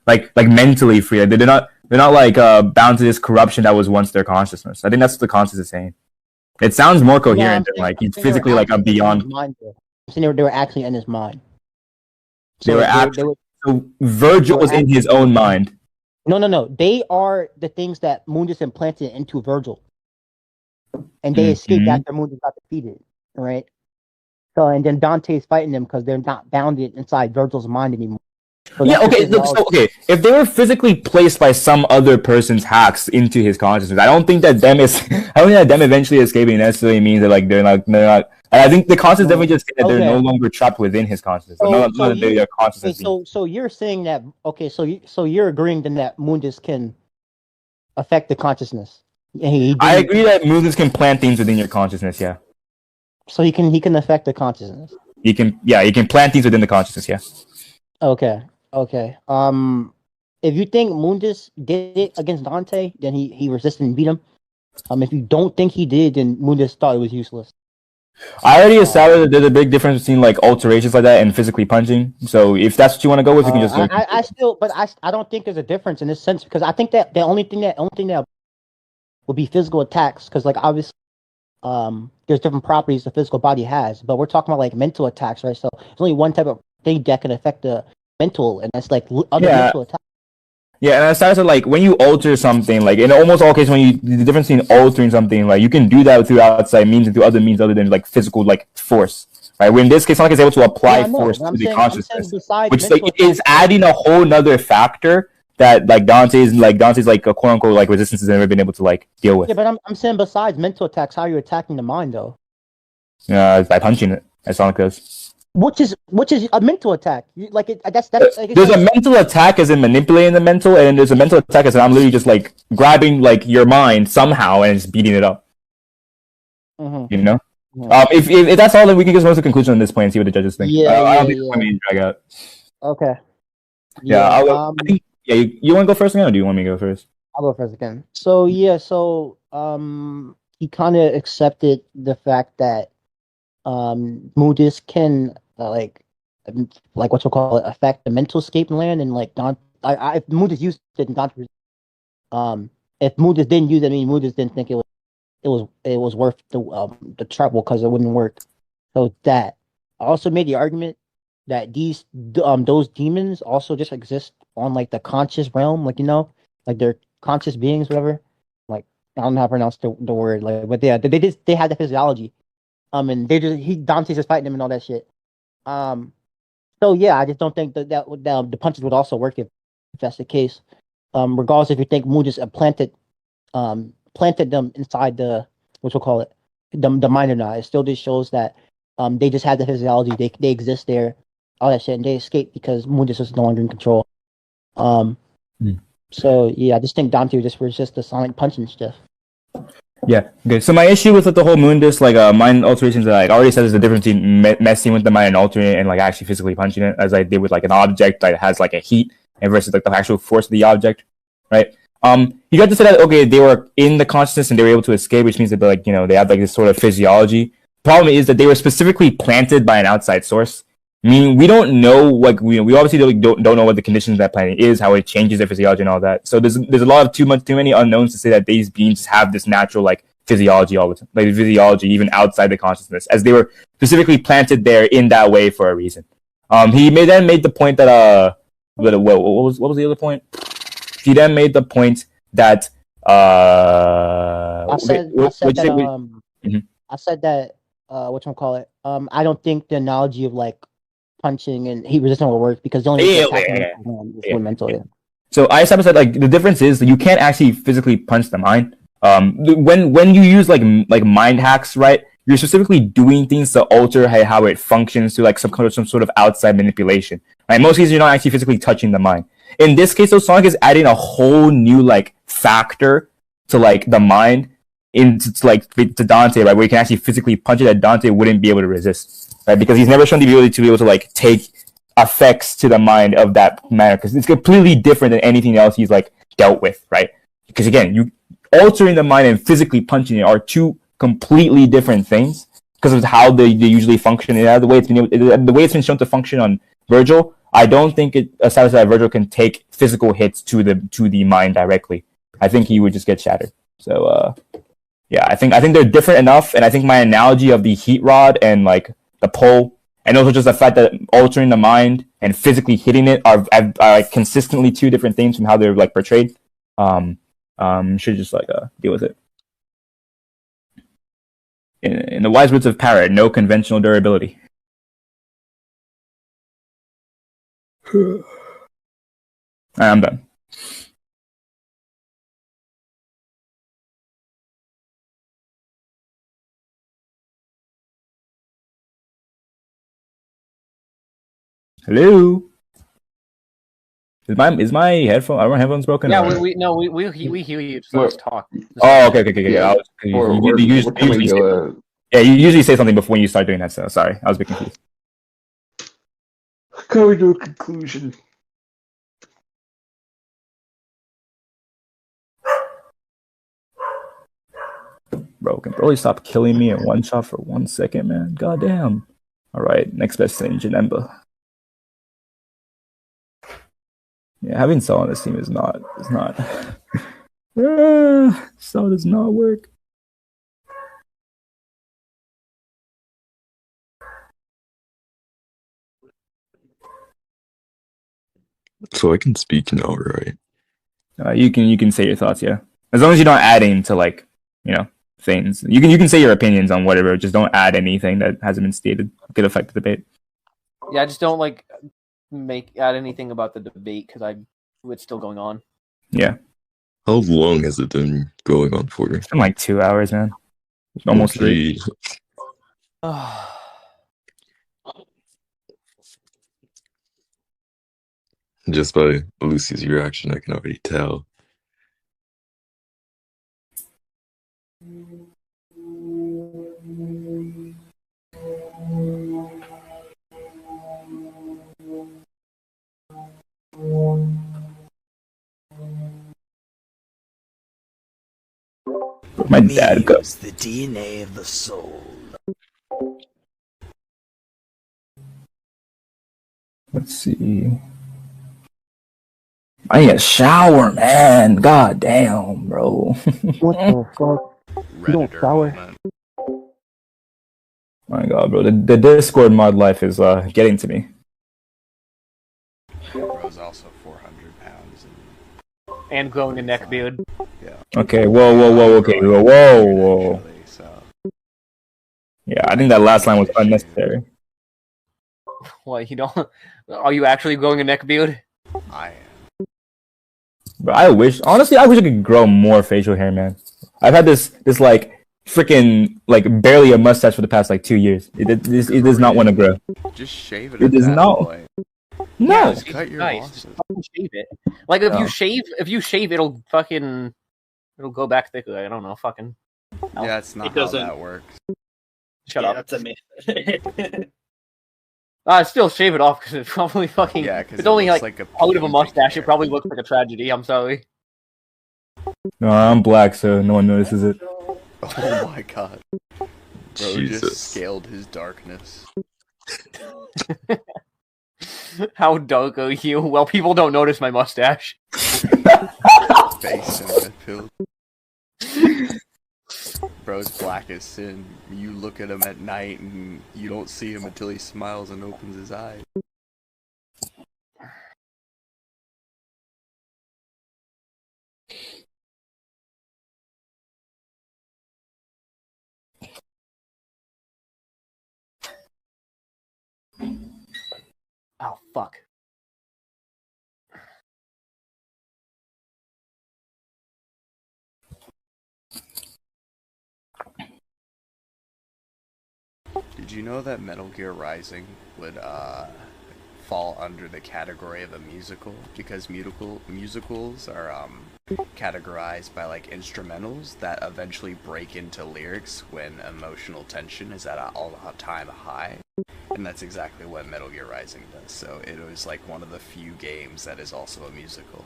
like mentally free. Like they're not like bound to this corruption that was once their consciousness. I think that's what the conscious is saying. It sounds more coherent than like he's physically like a beyond. I'm saying they were actually in his mind. They were actually. So Virgil was in his own mind. No. They are the things that Mundus implanted into Virgil, and they escaped after Mundus got defeated, right? So, and then Dante's fighting them because they're not bounded inside Virgil's mind anymore. So yeah, okay. Okay, if they were physically placed by some other person's hacks into his consciousness, I don't think that them eventually escaping necessarily means that like they're not. I think the consciousness definitely just saying that they're no longer trapped within his consciousness. So you're saying that so you're agreeing then that Mundus can affect the consciousness. I agree that Mundus can plant things within your consciousness. Yeah. So he can affect the consciousness. He can plant things within the consciousness. Yeah. Okay. If you think Mundus did it against Dante, then he resisted and beat him. If you don't think he did, then Mundus thought it was useless. I already established that there's a big difference between like alterations like that and physically punching. So if that's what you want to go with, you can just. I don't think there's a difference in this sense because I think that the only thing that would be physical attacks because like obviously there's different properties the physical body has, but we're talking about like mental attacks, right? So there's only one type of thing that can affect the mental, and that's like other mental attacks. Yeah, and as far as like when you alter something, like in almost all cases, the difference between altering something, like you can do that through outside means and through other means other than like physical like force, right? When in this case, someone is able to apply force to the consciousness, which like is adding a whole nother factor that like Dante's like a quote unquote like resistance has never been able to like deal with. Yeah, but I'm saying besides mental attacks, how are you attacking the mind though? By punching it, as Sonic goes. Which is a mental attack. That's there's a mental attack as in manipulating the mental, and there's a mental attack as in I'm literally just like grabbing like your mind somehow and just beating it up. Mm-hmm. You know, if that's all, then we can just go to the conclusion on this point and see what the judges think. I don't think it's going to drag out. Okay. Yeah. You want to go first again, or do you want me to go first? I'll go first again. So he kind of accepted the fact that Mundus can like what you call it affect the mental scape land and like if Mundus used it in Dante, if Mundus didn't use it, I mean Mundus didn't think it was worth the trouble because it wouldn't work. So that I also made the argument that those demons also just exist on like the conscious realm, like like they're conscious beings, whatever. Like I don't know how to pronounce the word, like, but they have the physiology. And they just Dante's just fighting them and all that shit. So yeah, I just don't think that the punches would also work if that's the case. Regardless if you think Moon just planted them inside the what we'll call it the mind or not, it still just shows that they just have the physiology, they exist there, all that shit, and they escape because Moon just is no longer in control. So yeah, I just think Dante just was just the sonic punch and stuff. Yeah. Okay. So my issue with the whole Moondus mind alterations that I already said is the difference between messing with the mind and altering it and like actually physically punching it, as I did with like an object that has like a heat and versus like the actual force of the object, right? You got to say that okay, they were in the consciousness and they were able to escape, which means that like they have like this sort of physiology. Problem is that they were specifically planted by an outside source. Meaning we don't know we obviously don't know what the conditions of that planet is, how it changes their physiology and all that. So there's a lot of too many unknowns to say that these beings have this natural like physiology all the time, like physiology even outside the consciousness, as they were specifically planted there in that way for a reason. He then made the point that what was the other point? He then made the point that I said that whatchamacallit, I don't think the analogy of like punching and heat resistance will work because the only way is mental. Yeah. So I said like the difference is that you can't actually physically punch the mind. When you use like mind hacks, right? You're specifically doing things to alter how it functions through like some sort of outside manipulation. Right? Most cases you're not actually physically touching the mind. In this case, though, Sonic is adding a whole new like factor to like the mind to Dante, right? Where you can actually physically punch it that Dante wouldn't be able to resist, right? Because he's never shown the ability to be able to like take effects to the mind of that manner, because it's completely different than anything else he's like dealt with, right? Because again, you altering the mind and physically punching it are two completely different things because of how they usually function and the way it's been shown to function on Virgil. I don't think it establishes that Virgil can take physical hits to the mind directly. I think he would just get shattered. So yeah, I think they're different enough, and I think my analogy of the heat rod and like the pole, and also just the fact that altering the mind and physically hitting it are like consistently two different things from how they're like portrayed. Should just like deal with it. In the wise words of Parrot, no conventional durability. I'm done. Hello. Is my headphone? Are my headphones broken? Yeah, we hear you. So let's talk. Oh, okay. Yeah. You usually say something before you start doing that. So sorry, I was a bit confused. Coming to a conclusion. Bro, can Broly stop killing me in one shot for 1 second, man? Goddamn. All right, next best thing, Janemba. Yeah, having Cell on this team is not. Cell does not work. So I can speak now, right? You can say your thoughts, yeah. As long as you're not adding to like, things. You can say your opinions on whatever. Just don't add anything that hasn't been stated. Could affect the debate. Yeah, I just don't like add anything about the debate because it's still going on. Yeah. How long has it been going on for? It's been like 2 hours, man. Almost 3. Just by Lucy's reaction, I can already tell. My dad goes. The DNA of the soul. Let's see. I need a shower, man. God damn, bro. What the fuck? You don't shower? My God, bro. The Discord mod life is getting to me. And growing a neck beard. Yeah. Okay, whoa, okay, Growing a whoa. beard, actually, so. Yeah, I think that last line was unnecessary. What, you don't... Are you actually growing a neck beard? I am. But I wish I could grow more facial hair, man. I've had this like freaking like barely a mustache for the past like 2 years. It does not want to grow. Just shave it It at does that not. point. No. Just cut your Nice. losses. Fucking shave it. Like if No. you shave, it'll go back thicker. I don't know. Fucking. No. Yeah, it's not It how doesn't. that works. Shut Yeah, up. that's a myth. Still shave it off because it's probably fucking. Yeah, because it's only looks like a out of a pubic mustache. hair. It probably looks like a tragedy. I'm sorry. No, I'm black, so no one notices it. Oh my god. Bro Jesus. just scaled his darkness. How dark are you? Well, people don't notice my mustache. Face and red pill. Bro's black as sin. You look at him at night and you don't see him until he smiles and opens his eyes. Oh fuck. Did you know that Metal Gear Rising would fall under the category of a musical? Because musicals are categorized by like instrumentals that eventually break into lyrics when emotional tension is at an all-time high. And that's exactly what Metal Gear Rising does. So it was like one of the few games that is also a musical.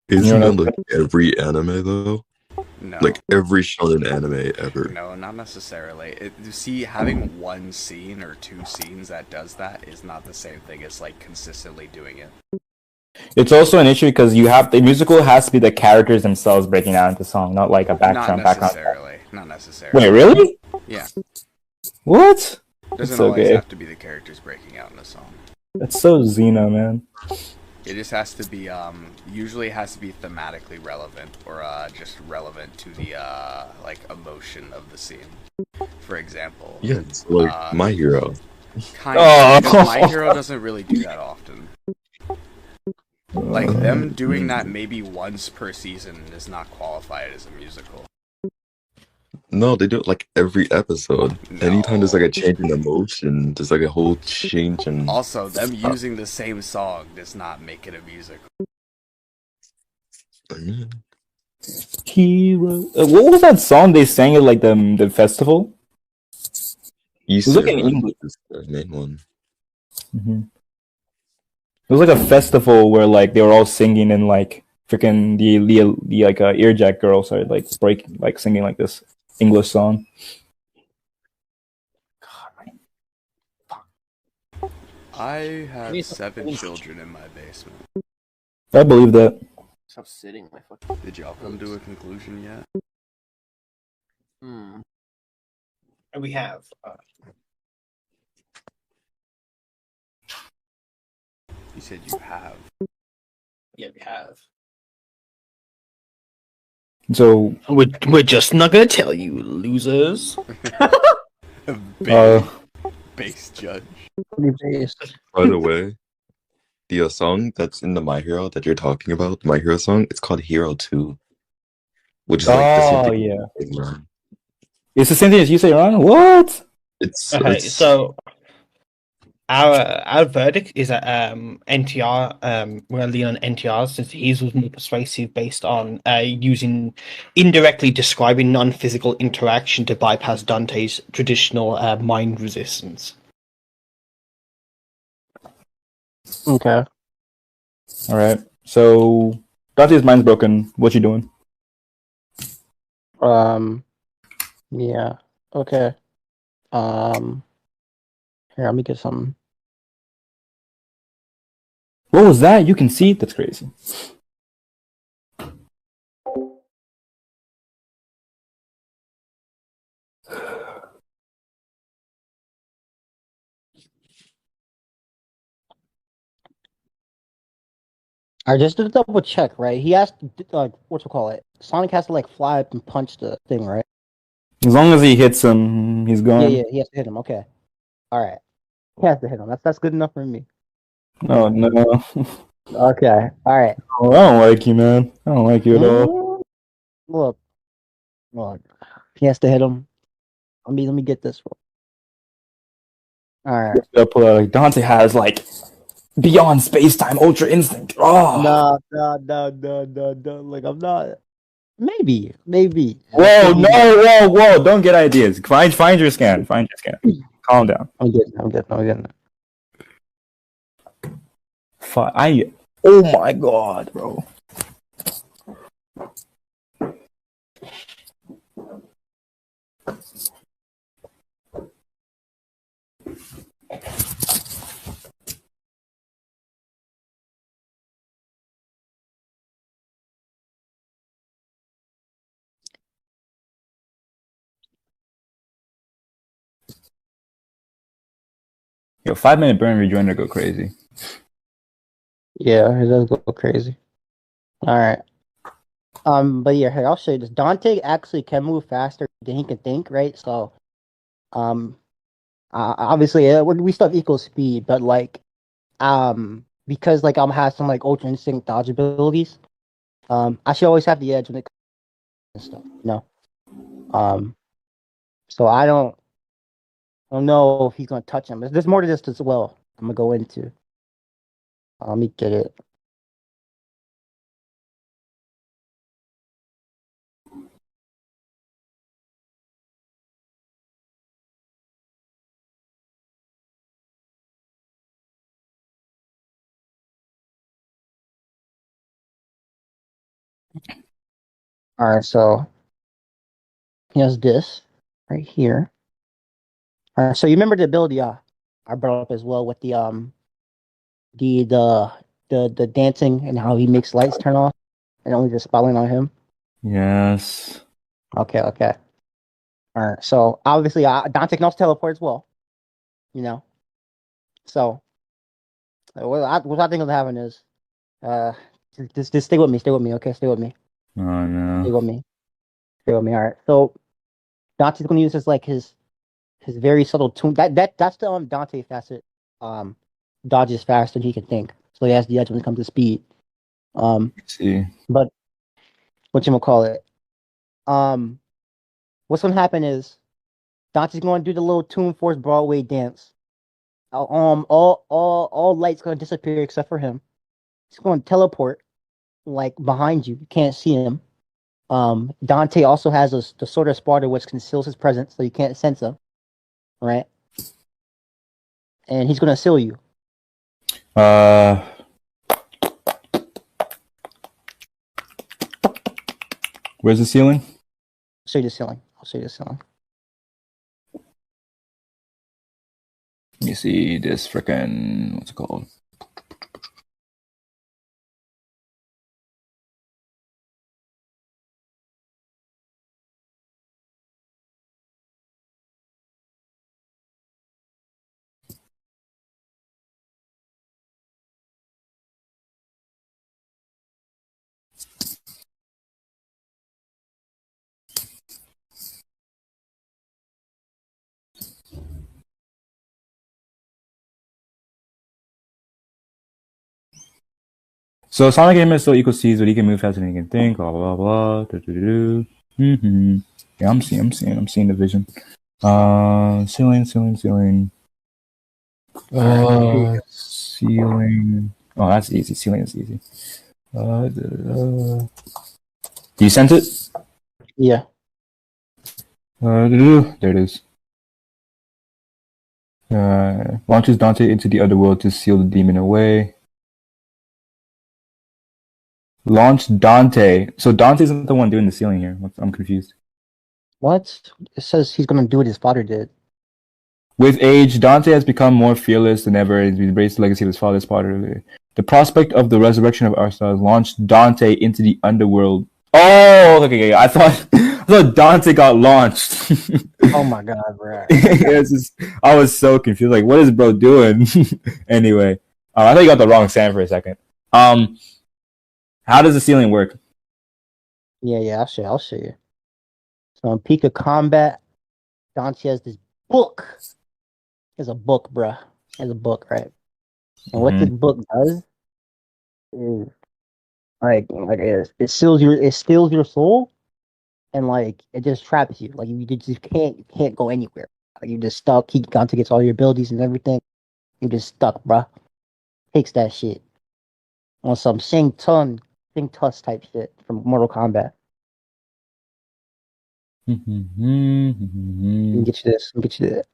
Isn't that like every anime though? No. Like every shonen anime ever. No, not necessarily. You see, having one scene or two scenes that does that is not the same thing as like consistently doing it. It's also an issue because the musical has to be the characters themselves breaking out into song, not like a background. Not necessarily. Not necessarily. Wait, really? Yeah. What? Doesn't It's always okay. have to be the characters breaking out in a song. That's so Xena, man. It just has to be, usually it has to be thematically relevant, or, just relevant to the, like, emotion of the scene. For example. Yeah, it's like My Hero. Kind of, because My Hero doesn't really do that often. Like, them doing that maybe once per season does not qualify it as a musical. No, they do it like every episode. No. Anytime there's like a change in emotion, there's like a whole change in. Also, them using the same song does not make it a musical. Hero. What was that song they sang at like the festival? Easter Look in English. is the main one. Mm-hmm. It was like a festival where like they were all singing and like freaking the like earjack girl started like singing like this English song. I have 7 children in my basement. I believe that. Stop sitting, my fucking. Did y'all come to a conclusion yet? Hmm. And we have. You said you have. Yeah, we have. So We're just not gonna tell you, losers. Base judge. By the way, the song that's in the My Hero that you're talking about, the My Hero song, it's called Hero 2. Which is like the same thing. Yeah. It's the same thing as you say, Ron? What? It's Okay, so our verdict is that NTR, we're gonna lean on NTR since his was more persuasive based on using indirectly describing non-physical interaction to bypass Dante's traditional mind resistance. Okay. All right. So Dante's mind's broken. What you doing? Yeah. Okay. Here, let me get something. What was that? You can see? That's crazy. Alright, just to double check, right? He has to, what's it call it? Sonic has to like fly up and punch the thing, right? As long as he hits him, he's gone. Yeah, he has to hit him. Okay. Alright. He has to hit him. That's good enough for me. Oh no. Okay. Alright. Oh, I don't like you, man. I don't like you at all. Look. He has to hit him. Let me get this one. Alright. Like Dante has like beyond space time ultra instinct. Oh No. Like I'm not. Maybe. Whoa, no, whoa! Don't get ideas. Find your scan. Calm down. I'm getting it. Oh my god, bro. Yo, 5-minute burn rejoiner go crazy. Yeah, it does go crazy. Alright. But yeah, here, I'll show you this. Dante actually can move faster than he can think, right? So, obviously, we still have equal speed, but like, because like has some like ultra instinct dodge abilities, I should always have the edge when it comes to stuff, you know. So I don't know if he's gonna touch him. There's more to this as well. I'm gonna go into. Let me get it. All right, so he has this right here. All right, so you remember the ability I brought up as well with the the dancing and how he makes lights turn off and only the spotlight on him. Yes. Okay. All right, so obviously Dante can also teleport as well. You know, so what I think of having is just stay with me, okay, stay with me. Oh no. Stay with me. All right. So Dante's gonna use his very subtle tune. That's the Dante facet. Dodges faster than he can think, so he has the edge when it comes to speed. Let's see. But whatchamacallit? What's gonna happen is Dante's gonna do the little Toon Force Broadway dance. All lights gonna disappear except for him. He's gonna teleport like behind you. You can't see him. Dante also has the sort of Sparta which conceals his presence, so you can't sense him. Right? And he's gonna seal you. Where's the ceiling? I'll show you the ceiling. Let me see this frickin' what's it called? So Sonic Game is still equals C's, but he can move faster than he can think. Blah blah blah. Mm-hmm. Yeah, I'm seeing the vision. Ceiling. Ceiling. Oh, that's easy. Ceiling is easy. Do you sense it? Yeah. There it is. Launches Dante into the underworld to seal the demon away. Launch Dante. So Dante isn't the one doing the sealing here. I'm confused. What? It says he's gonna do what his father did. With age, Dante has become more fearless than ever and embraced the legacy of his father's father. The prospect of the resurrection of Arsenal has launched Dante into the underworld. Oh, okay. I thought Dante got launched. Oh my god, bro. I was so confused. Like, what is bro doing? Anyway, I thought you got the wrong sand for a second. How does the ceiling work? Yeah, I'll show you. So on peak of combat, Dante has this book. It's a book, bruh. It's a book, right? And what this book does is it steals your soul, and like it just traps you. Like you just can't go anywhere. Like, you just stuck. Dante gets all your abilities and everything. You just stuck, bruh. Takes that shit on some Shing Tuss type shit from Mortal Kombat. Let me get you this. Let me get you that.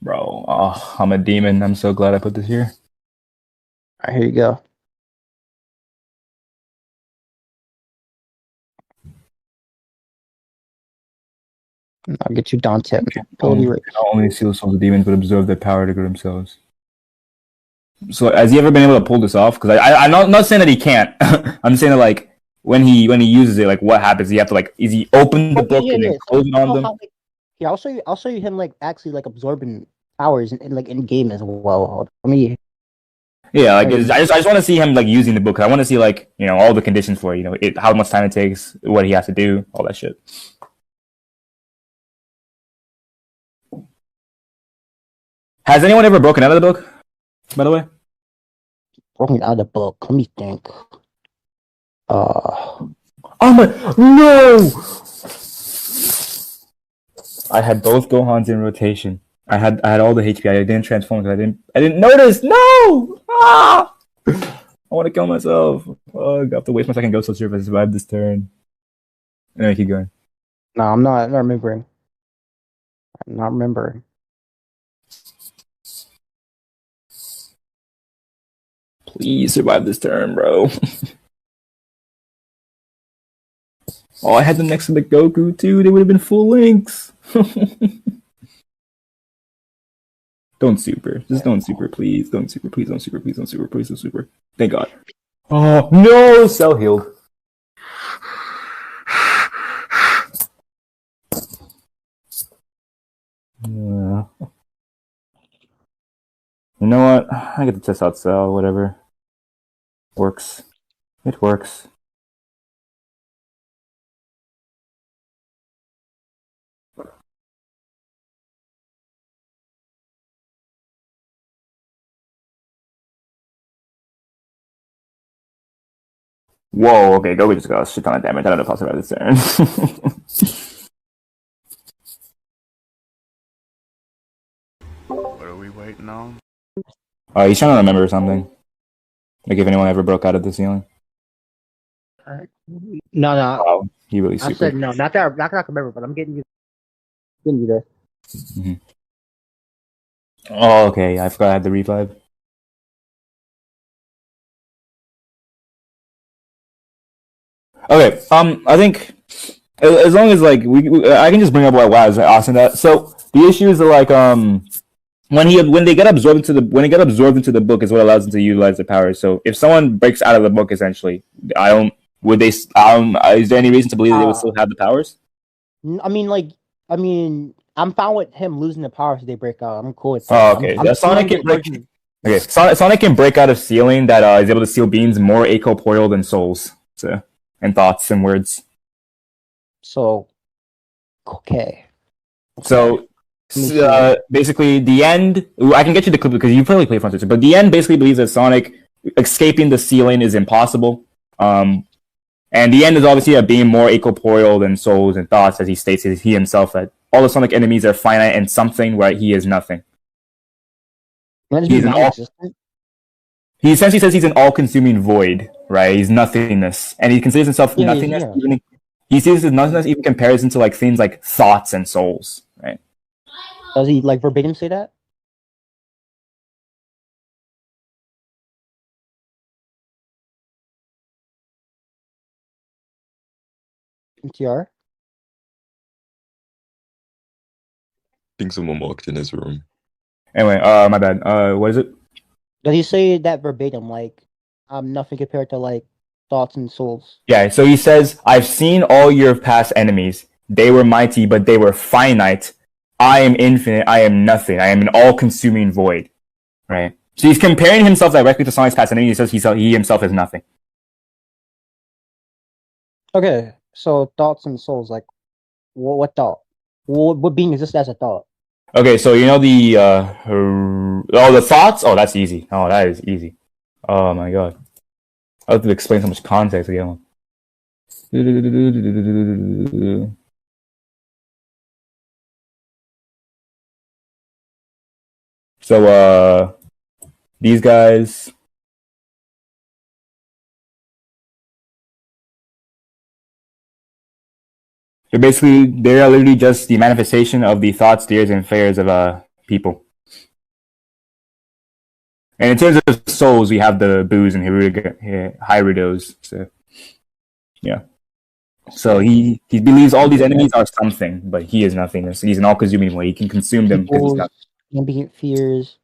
Bro, oh, I'm a demon. I'm so glad I put this here. All right, here you go. I'll get you Dante. Ability rate. Not only seal souls of demons, but absorb their power to grow themselves. So, has he ever been able to pull this off? Because I'm not saying that he can't. I'm saying that like when he uses it, like what happens? You have to like, is he open the book and then close it on them? Yeah, I'll show you him like actually like absorbing powers in like in game as well. I mean, yeah, like I just want to see him like using the book. I want to see like all the conditions for how much time it takes, what he has to do, all that shit. Has anyone ever broken out of the book? By the way, broken out of the book. Let me think. Oh my no! I had both Gohans in rotation. I had all the HP. I didn't transform because I didn't notice. No! Ah! I want to kill myself. Oh, I have to waste my second ghost soldier if I survive this turn. Anyway, keep going. No, I'm not remembering. I'm not remembering. Please survive this turn, bro. Oh, I had them next to the Goku too. They would have been full links. Don't super. Just don't super, please. Don't super, please. Don't super, please. Don't super, please. Don't super. Thank God. Oh no! Cell healed. Yeah. You know what? I get to test out cell. Whatever. Works. It works. Whoa, okay, Goku just got a shit ton of damage. I don't know if I'll survive this turn. What are we waiting on? He's trying to remember something. Like if anyone ever broke out of the ceiling. No. Wow, he really super. I said no, not that I can remember, but I'm getting you there. Mm-hmm. Oh, okay. I forgot I had the revive. Okay. I think as long as like I can just bring up what was awesome that. So the issues are like when they get absorbed into the book is what allows them to utilize the power. So if someone breaks out of the book, essentially, is there any reason to believe they would still have the powers? I mean, I'm fine with him losing the powers if they break out. I'm cool with that. Oh, okay. Sonic can break. Okay, Sonic can break out of ceiling that is able to seal beings more acorporeal than souls. So and thoughts and words. So, okay. So basically, the end. I can get you the clip because you probably played Frontier, but the end basically believes that Sonic escaping the ceiling is impossible. And the end is obviously a being more acorporeal than souls and thoughts, as he states he himself that all the Sonic enemies are finite and something where he is nothing. He essentially says he's an all-consuming void, right? He's nothingness, and he considers himself nothingness. Yeah. He sees his nothingness even comparison to like things like thoughts and souls, right? Does he like verbatim say that? NTR? think someone walked in his room. Anyway, my bad. What is it? Does he say that verbatim? Like, I'm nothing compared to like thoughts and souls. Yeah, so he says, I've seen all your past enemies. They were mighty, but they were finite. I am infinite. I am nothing. I am an all-consuming void. Right? So he's comparing himself directly to Sonic's past enemies. He says he himself is nothing. Okay, so thoughts and souls, like, what thought? What being exists as a thought? Okay, so you know the thoughts? Oh, that's easy. Oh, that is easy. Oh my god. I have to explain so much context again. So, these guys. They are literally just the manifestation of the thoughts, fears, and fears of people. And in terms of souls, we have the Boos and Hyrudos. So, yeah. So he believes all these enemies are something, but he is nothing. He's an all-consuming one. He can consume them because he's not. Ambient fears,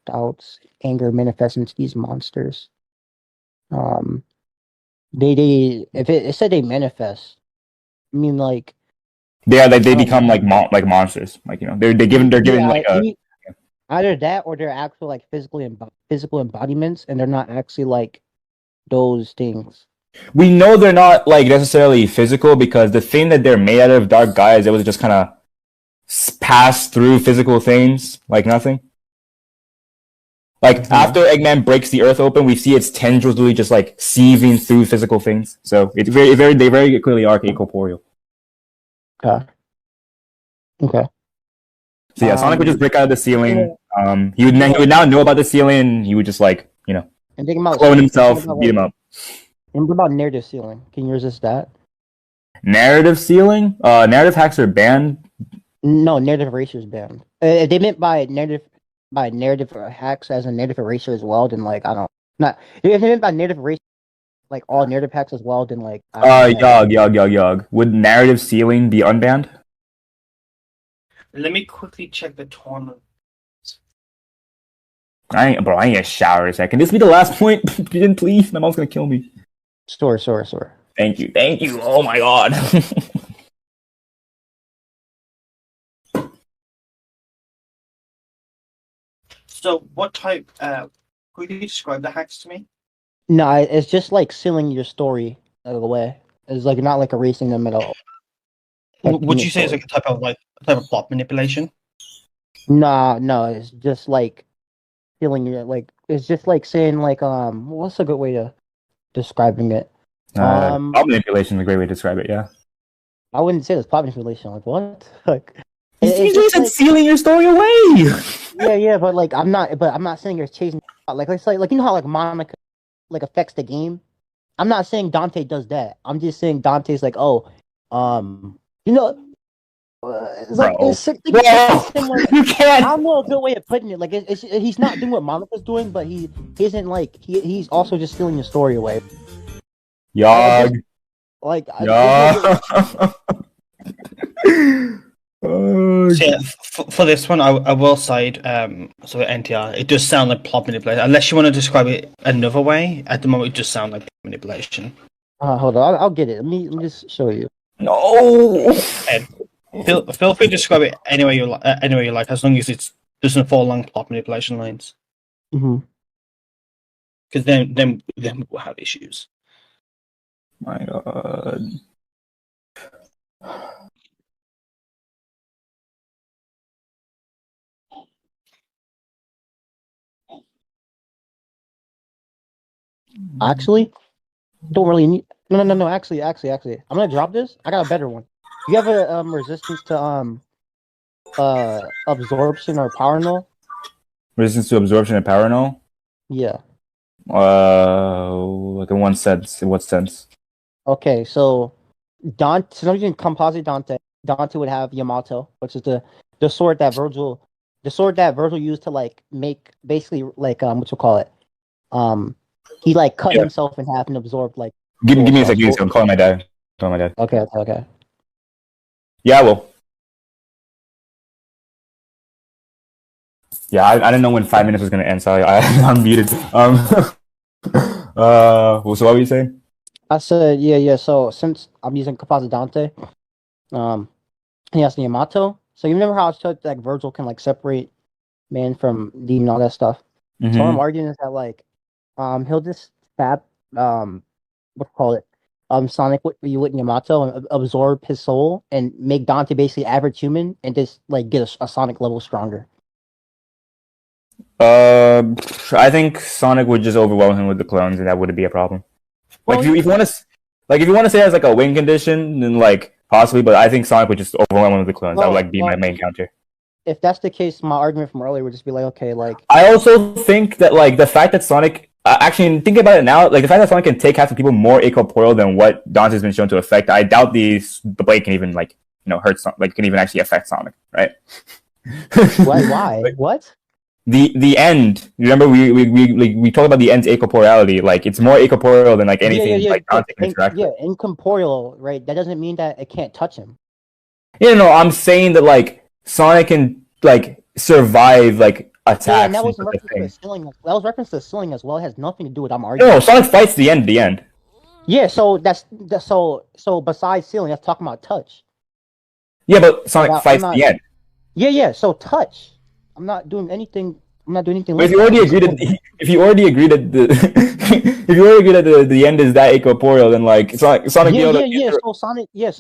doubts, anger manifest into these monsters. If it said they manifest, I mean like They become like monsters. Like they're given like a. Either that or they're actual like physical embodiments, and they're not actually like those things. We know they're not like necessarily physical because the thing that they're made out of, Dark Gaia, is able to just kind of pass through physical things like nothing. Like after Eggman breaks the earth open, we see its tendrils literally just like sieving through physical things. So they very clearly are corporeal. Okay. So yeah, Sonic would just break out of the ceiling. He would now know about the ceiling, and he would just like and think about clone himself, beat him up. And what about narrative ceiling? Can you resist that? Narrative ceiling? Narrative hacks are banned. No, narrative erasure is banned. If they meant by narrative hacks as a narrative erasure as well, then like I don't not if they meant by narrative erasure like all narrative hacks as well, then like Yog. Would narrative ceiling be unbanned? Let me quickly check the tournament. I ain't gonna shower in a second. This be the last point, Jin, please. My mom's gonna kill me. Store. Thank you. Oh my god. So, what type? Could you describe the hacks to me? No, it's just like sealing your story out of the way. It's like not like erasing them at all. Like, would you say it's like a type of plot manipulation? No, it's just like feeling your like it's just like saying like what's a good way to describing it? Plot manipulation is a great way to describe it. Yeah. I wouldn't say it's plot manipulation. Like what? Like you just said sealing your story away. yeah, but like I'm not saying you're chasing. Like it's like you know how like Monica like affects the game. I'm not saying Dante does that. I'm just saying Dante's like you know. It's like, you can't. I don't know a good way of putting it. Like, he's not doing what Monica's doing, but he isn't like he's also just stealing your story away. Yog. So yeah, for this one, I will side so NTR. It does sound like plot manipulation. Unless you want to describe it another way, at the moment it just sounds like manipulation. Hold on, I'll get it. Let me just show you. No. Feel free to describe it any way you like, as long as it doesn't fall along plot manipulation lines. Mm-hmm. Because then we'll have issues. My god. Actually, don't really need. No. Actually, I'm gonna drop this. I got a better one. You have a resistance to absorption or power null? Resistance to absorption and power null? Yeah. Like in one sense. In what sense? Okay, so Dante. So using composite Dante. Dante would have Yamato, which is the sword that Virgil used to like make basically like what you call it. He like cut himself in half and absorbed like. Give me a second. I'm calling my dad. Don't my dad. Okay. Yeah, well. Yeah, I didn't know when 5 minutes was gonna end, so I unmuted. So what were you saying? I said, yeah. So since I'm using composite Dante, he has the Yamato. So you remember how I said like Virgil can like separate man from demon, all that stuff. So what I'm arguing is that like, he'll just fab, what call it, Sonic with Yamato and absorb his soul and make Dante basically average human and just like get a Sonic level stronger. I think Sonic would just overwhelm him with the clones, and that wouldn't be a problem. Like, Well, if you want to, like, if you want to say it as like a win condition, then like possibly, but I think Sonic would just overwhelm him with the clones. That would like be my main counter. If that's the case, my argument from earlier would just be like, okay, like I also think that like the fact that Sonic, actually thinking about it now, like the fact that Sonic can take half the people more incorporeal than what Dante's been shown to affect, I doubt the blade can even like hurt like can even actually affect Sonic, right? why? Like, what? The end. Remember we talked about the end's incorporeality. Like it's more incorporeal than like anything like Dante can interact with. Incorporeal, right? That doesn't mean that it can't touch him. No, I'm saying that like Sonic can like survive like attacks. Yeah, and that was reference to the ceiling. That was reference to the ceiling as well. It has nothing to do with I'm arguing. No, Sonic fights the end. The end. Yeah, so that's so besides ceiling, that's talking about touch. Yeah, but Sonic fights the end. Yeah. So touch. I'm not doing anything. But if you already agreed that, if you already agreed that the end is that incorporeal, then like Sonic. So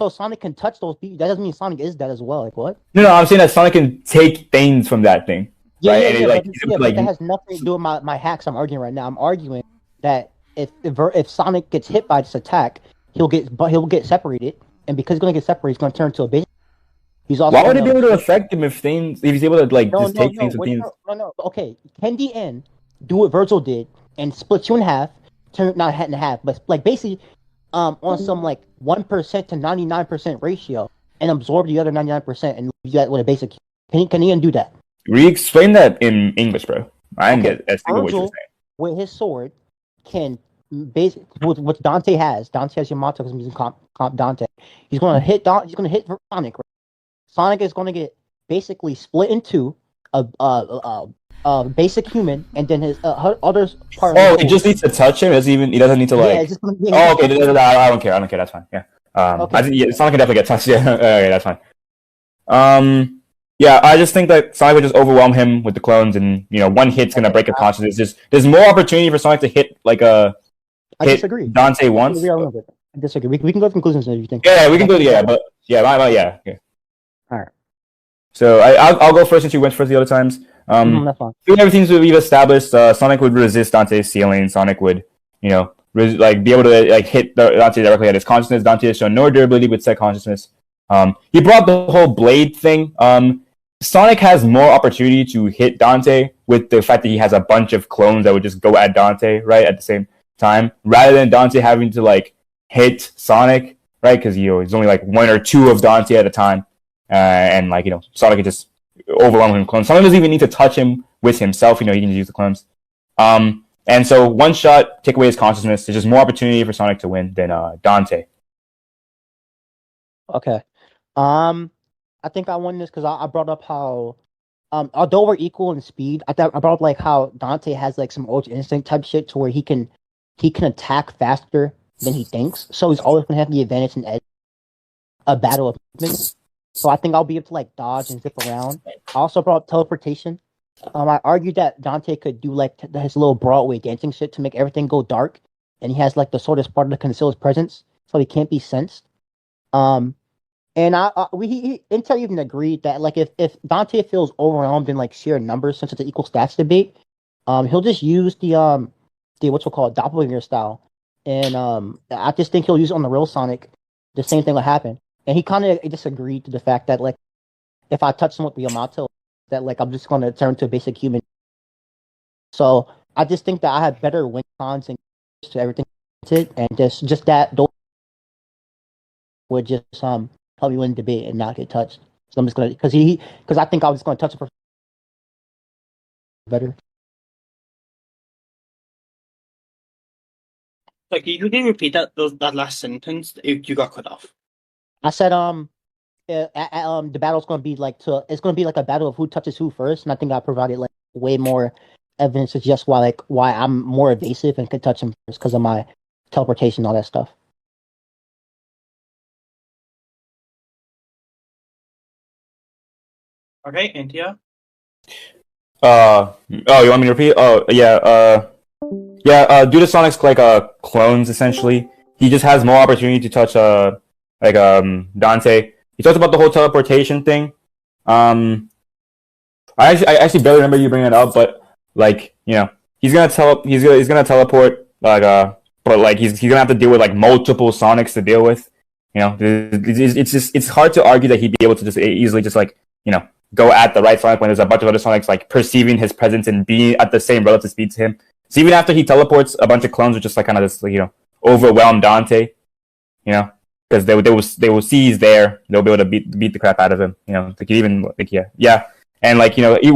Sonic can touch those people. That doesn't mean Sonic is that as well. Like what? No, I'm saying that Sonic can take things from that thing. But that has nothing to do with my hacks. I'm arguing right now. I'm arguing that if Sonic gets hit by this attack, he'll get separated, and because he's gonna get separated, he's gonna turn into a bitch. He's also. Why would it be able to affect him if he's able to like take things from things? No. Okay, can the end do what Virgil did and split you in half? Not in half, but like basically, on some like 1% to 99% ratio, and absorb the other 99% and leave that with a basic. Can he undo that? Re-explain that in English, bro. I didn't get a single what you're saying. With his sword, can what Dante has. Dante has Yamato because I'm using comp Dante. He's gonna hit Sonic. Right? Sonic is gonna get basically split into a basic human, and then his other part. Oh, he just needs to touch him. He doesn't need to like. Yeah, it's just gonna be okay. I don't care. That's fine. Yeah. Okay. I think Sonic can definitely get touched. Yeah. Okay, that's fine. Yeah, I just think that Sonic would just overwhelm him with the clones, and one hit's gonna break a consciousness. There's more opportunity for Sonic to hit like a. I disagree. Dante once. I disagree. We can go to conclusions if you think. Yeah, we can go. Yeah, but yeah. All right. So I'll go first since you went first the other times. That's fine. Doing everything that we've established, Sonic would resist Dante's ceiling. Sonic would, be able to like hit Dante directly at his consciousness. Dante has shown no durability with set consciousness. He brought the whole blade thing. Sonic has more opportunity to hit Dante with the fact that he has a bunch of clones that would just go at Dante right at the same time, rather than Dante having to like hit Sonic, right? Because he's only like one or two of Dante at a time, and like Sonic can just overwhelm him with clones. Sonic doesn't even need to touch him with himself. He can use the clones. And so one shot, take away his consciousness. There's just more opportunity for Sonic to win than Dante. Okay. I think I won this because I brought up how, although we're equal in speed, I brought up like how Dante has like some ultra instinct type shit to where he can attack faster than he thinks. So he's always gonna have the advantage in a battle of movement. So I think I'll be able to like dodge and zip around. I also brought up teleportation. I argued that Dante could do like his little Broadway dancing shit to make everything go dark, and he has like the sword as part of the conceal his presence, so he can't be sensed. And NTR even agreed that like if Dante feels overwhelmed in like sheer numbers, since it's an equal stats debate, he'll just use the what's it called, doppelganger style, and I just think he'll use it on the real Sonic. The same thing will happen, and he kind of disagreed to the fact that like if I touch him with the Yamato, that like I'm just gonna turn to a basic human. So I just think that I have better win cons and to everything, and just that those would just help me win the debate and not get touched. So I'm just gonna because I think I was just gonna touch it for better. Like, you didn't repeat that last sentence. You got cut off. I said the battle's gonna be it's gonna be like a battle of who touches who first, and I think I provided like way more evidence to suggest why I'm more evasive and could touch him first because of my teleportation and all that stuff. Okay, NTR. Oh, you want me to repeat? Oh, yeah. Due to Sonic's clones essentially, he just has more opportunity to touch Dante. He talked about the whole teleportation thing. I actually barely remember you bringing it up, but he's gonna teleport but he's gonna have to deal with like multiple Sonics to deal with. It's hard to argue that he'd be able to just easily just go at the right Sonic when there's a bunch of other Sonics like perceiving his presence and being at the same relative speed to him. So even after he teleports, a bunch of clones are just like kind of this overwhelm Dante, because they will see he's there. They'll be able to beat the crap out of him. And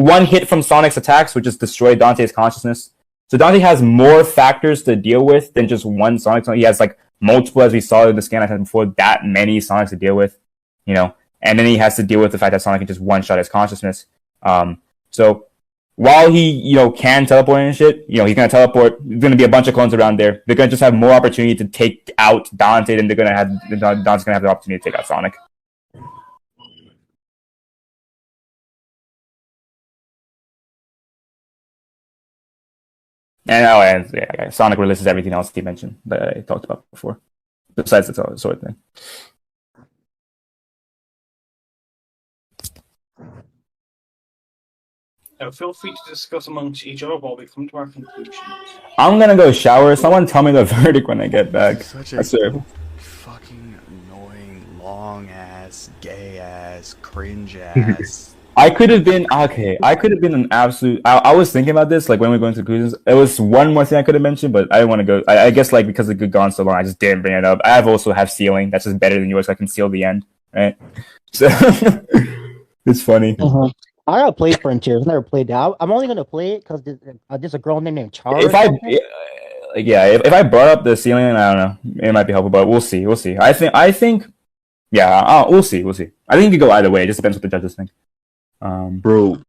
one hit from Sonic's attacks would just destroy Dante's consciousness. So Dante has more factors to deal with than just one Sonic. He has like multiple, as we saw in the scan I had before, that many Sonics to deal with. And then he has to deal with the fact that Sonic can just one-shot his consciousness. So while he, can teleport and shit, he's gonna teleport. There's gonna be a bunch of clones around there. They're gonna just have more opportunity to take out Dante than Dante's gonna have the opportunity to take out Sonic. And Sonic releases everything else he mentioned that I talked about before, besides the sword thing. Feel free to discuss amongst each other while we come to our conclusions. I'm gonna go shower. Someone tell me the verdict when I get back. Such a fucking annoying, long ass, gay ass, cringe ass. I could have been an absolute. I was thinking about this when we were going to conclusions. It was one more thing I could have mentioned, but I didn't want to go. I guess because it had gone so long, I just didn't bring it up. I also have ceiling. That's just better than yours. So I can seal the end, right? So it's funny. Uh-huh. I gotta play Frontiers. I've never played that. I'm only gonna play it because there's a girl named Charles. If I brought up the ceiling, I don't know, it might be helpful, but we'll see. We'll see. We'll see. I think you could go either way. It just depends what the judges think. Bro,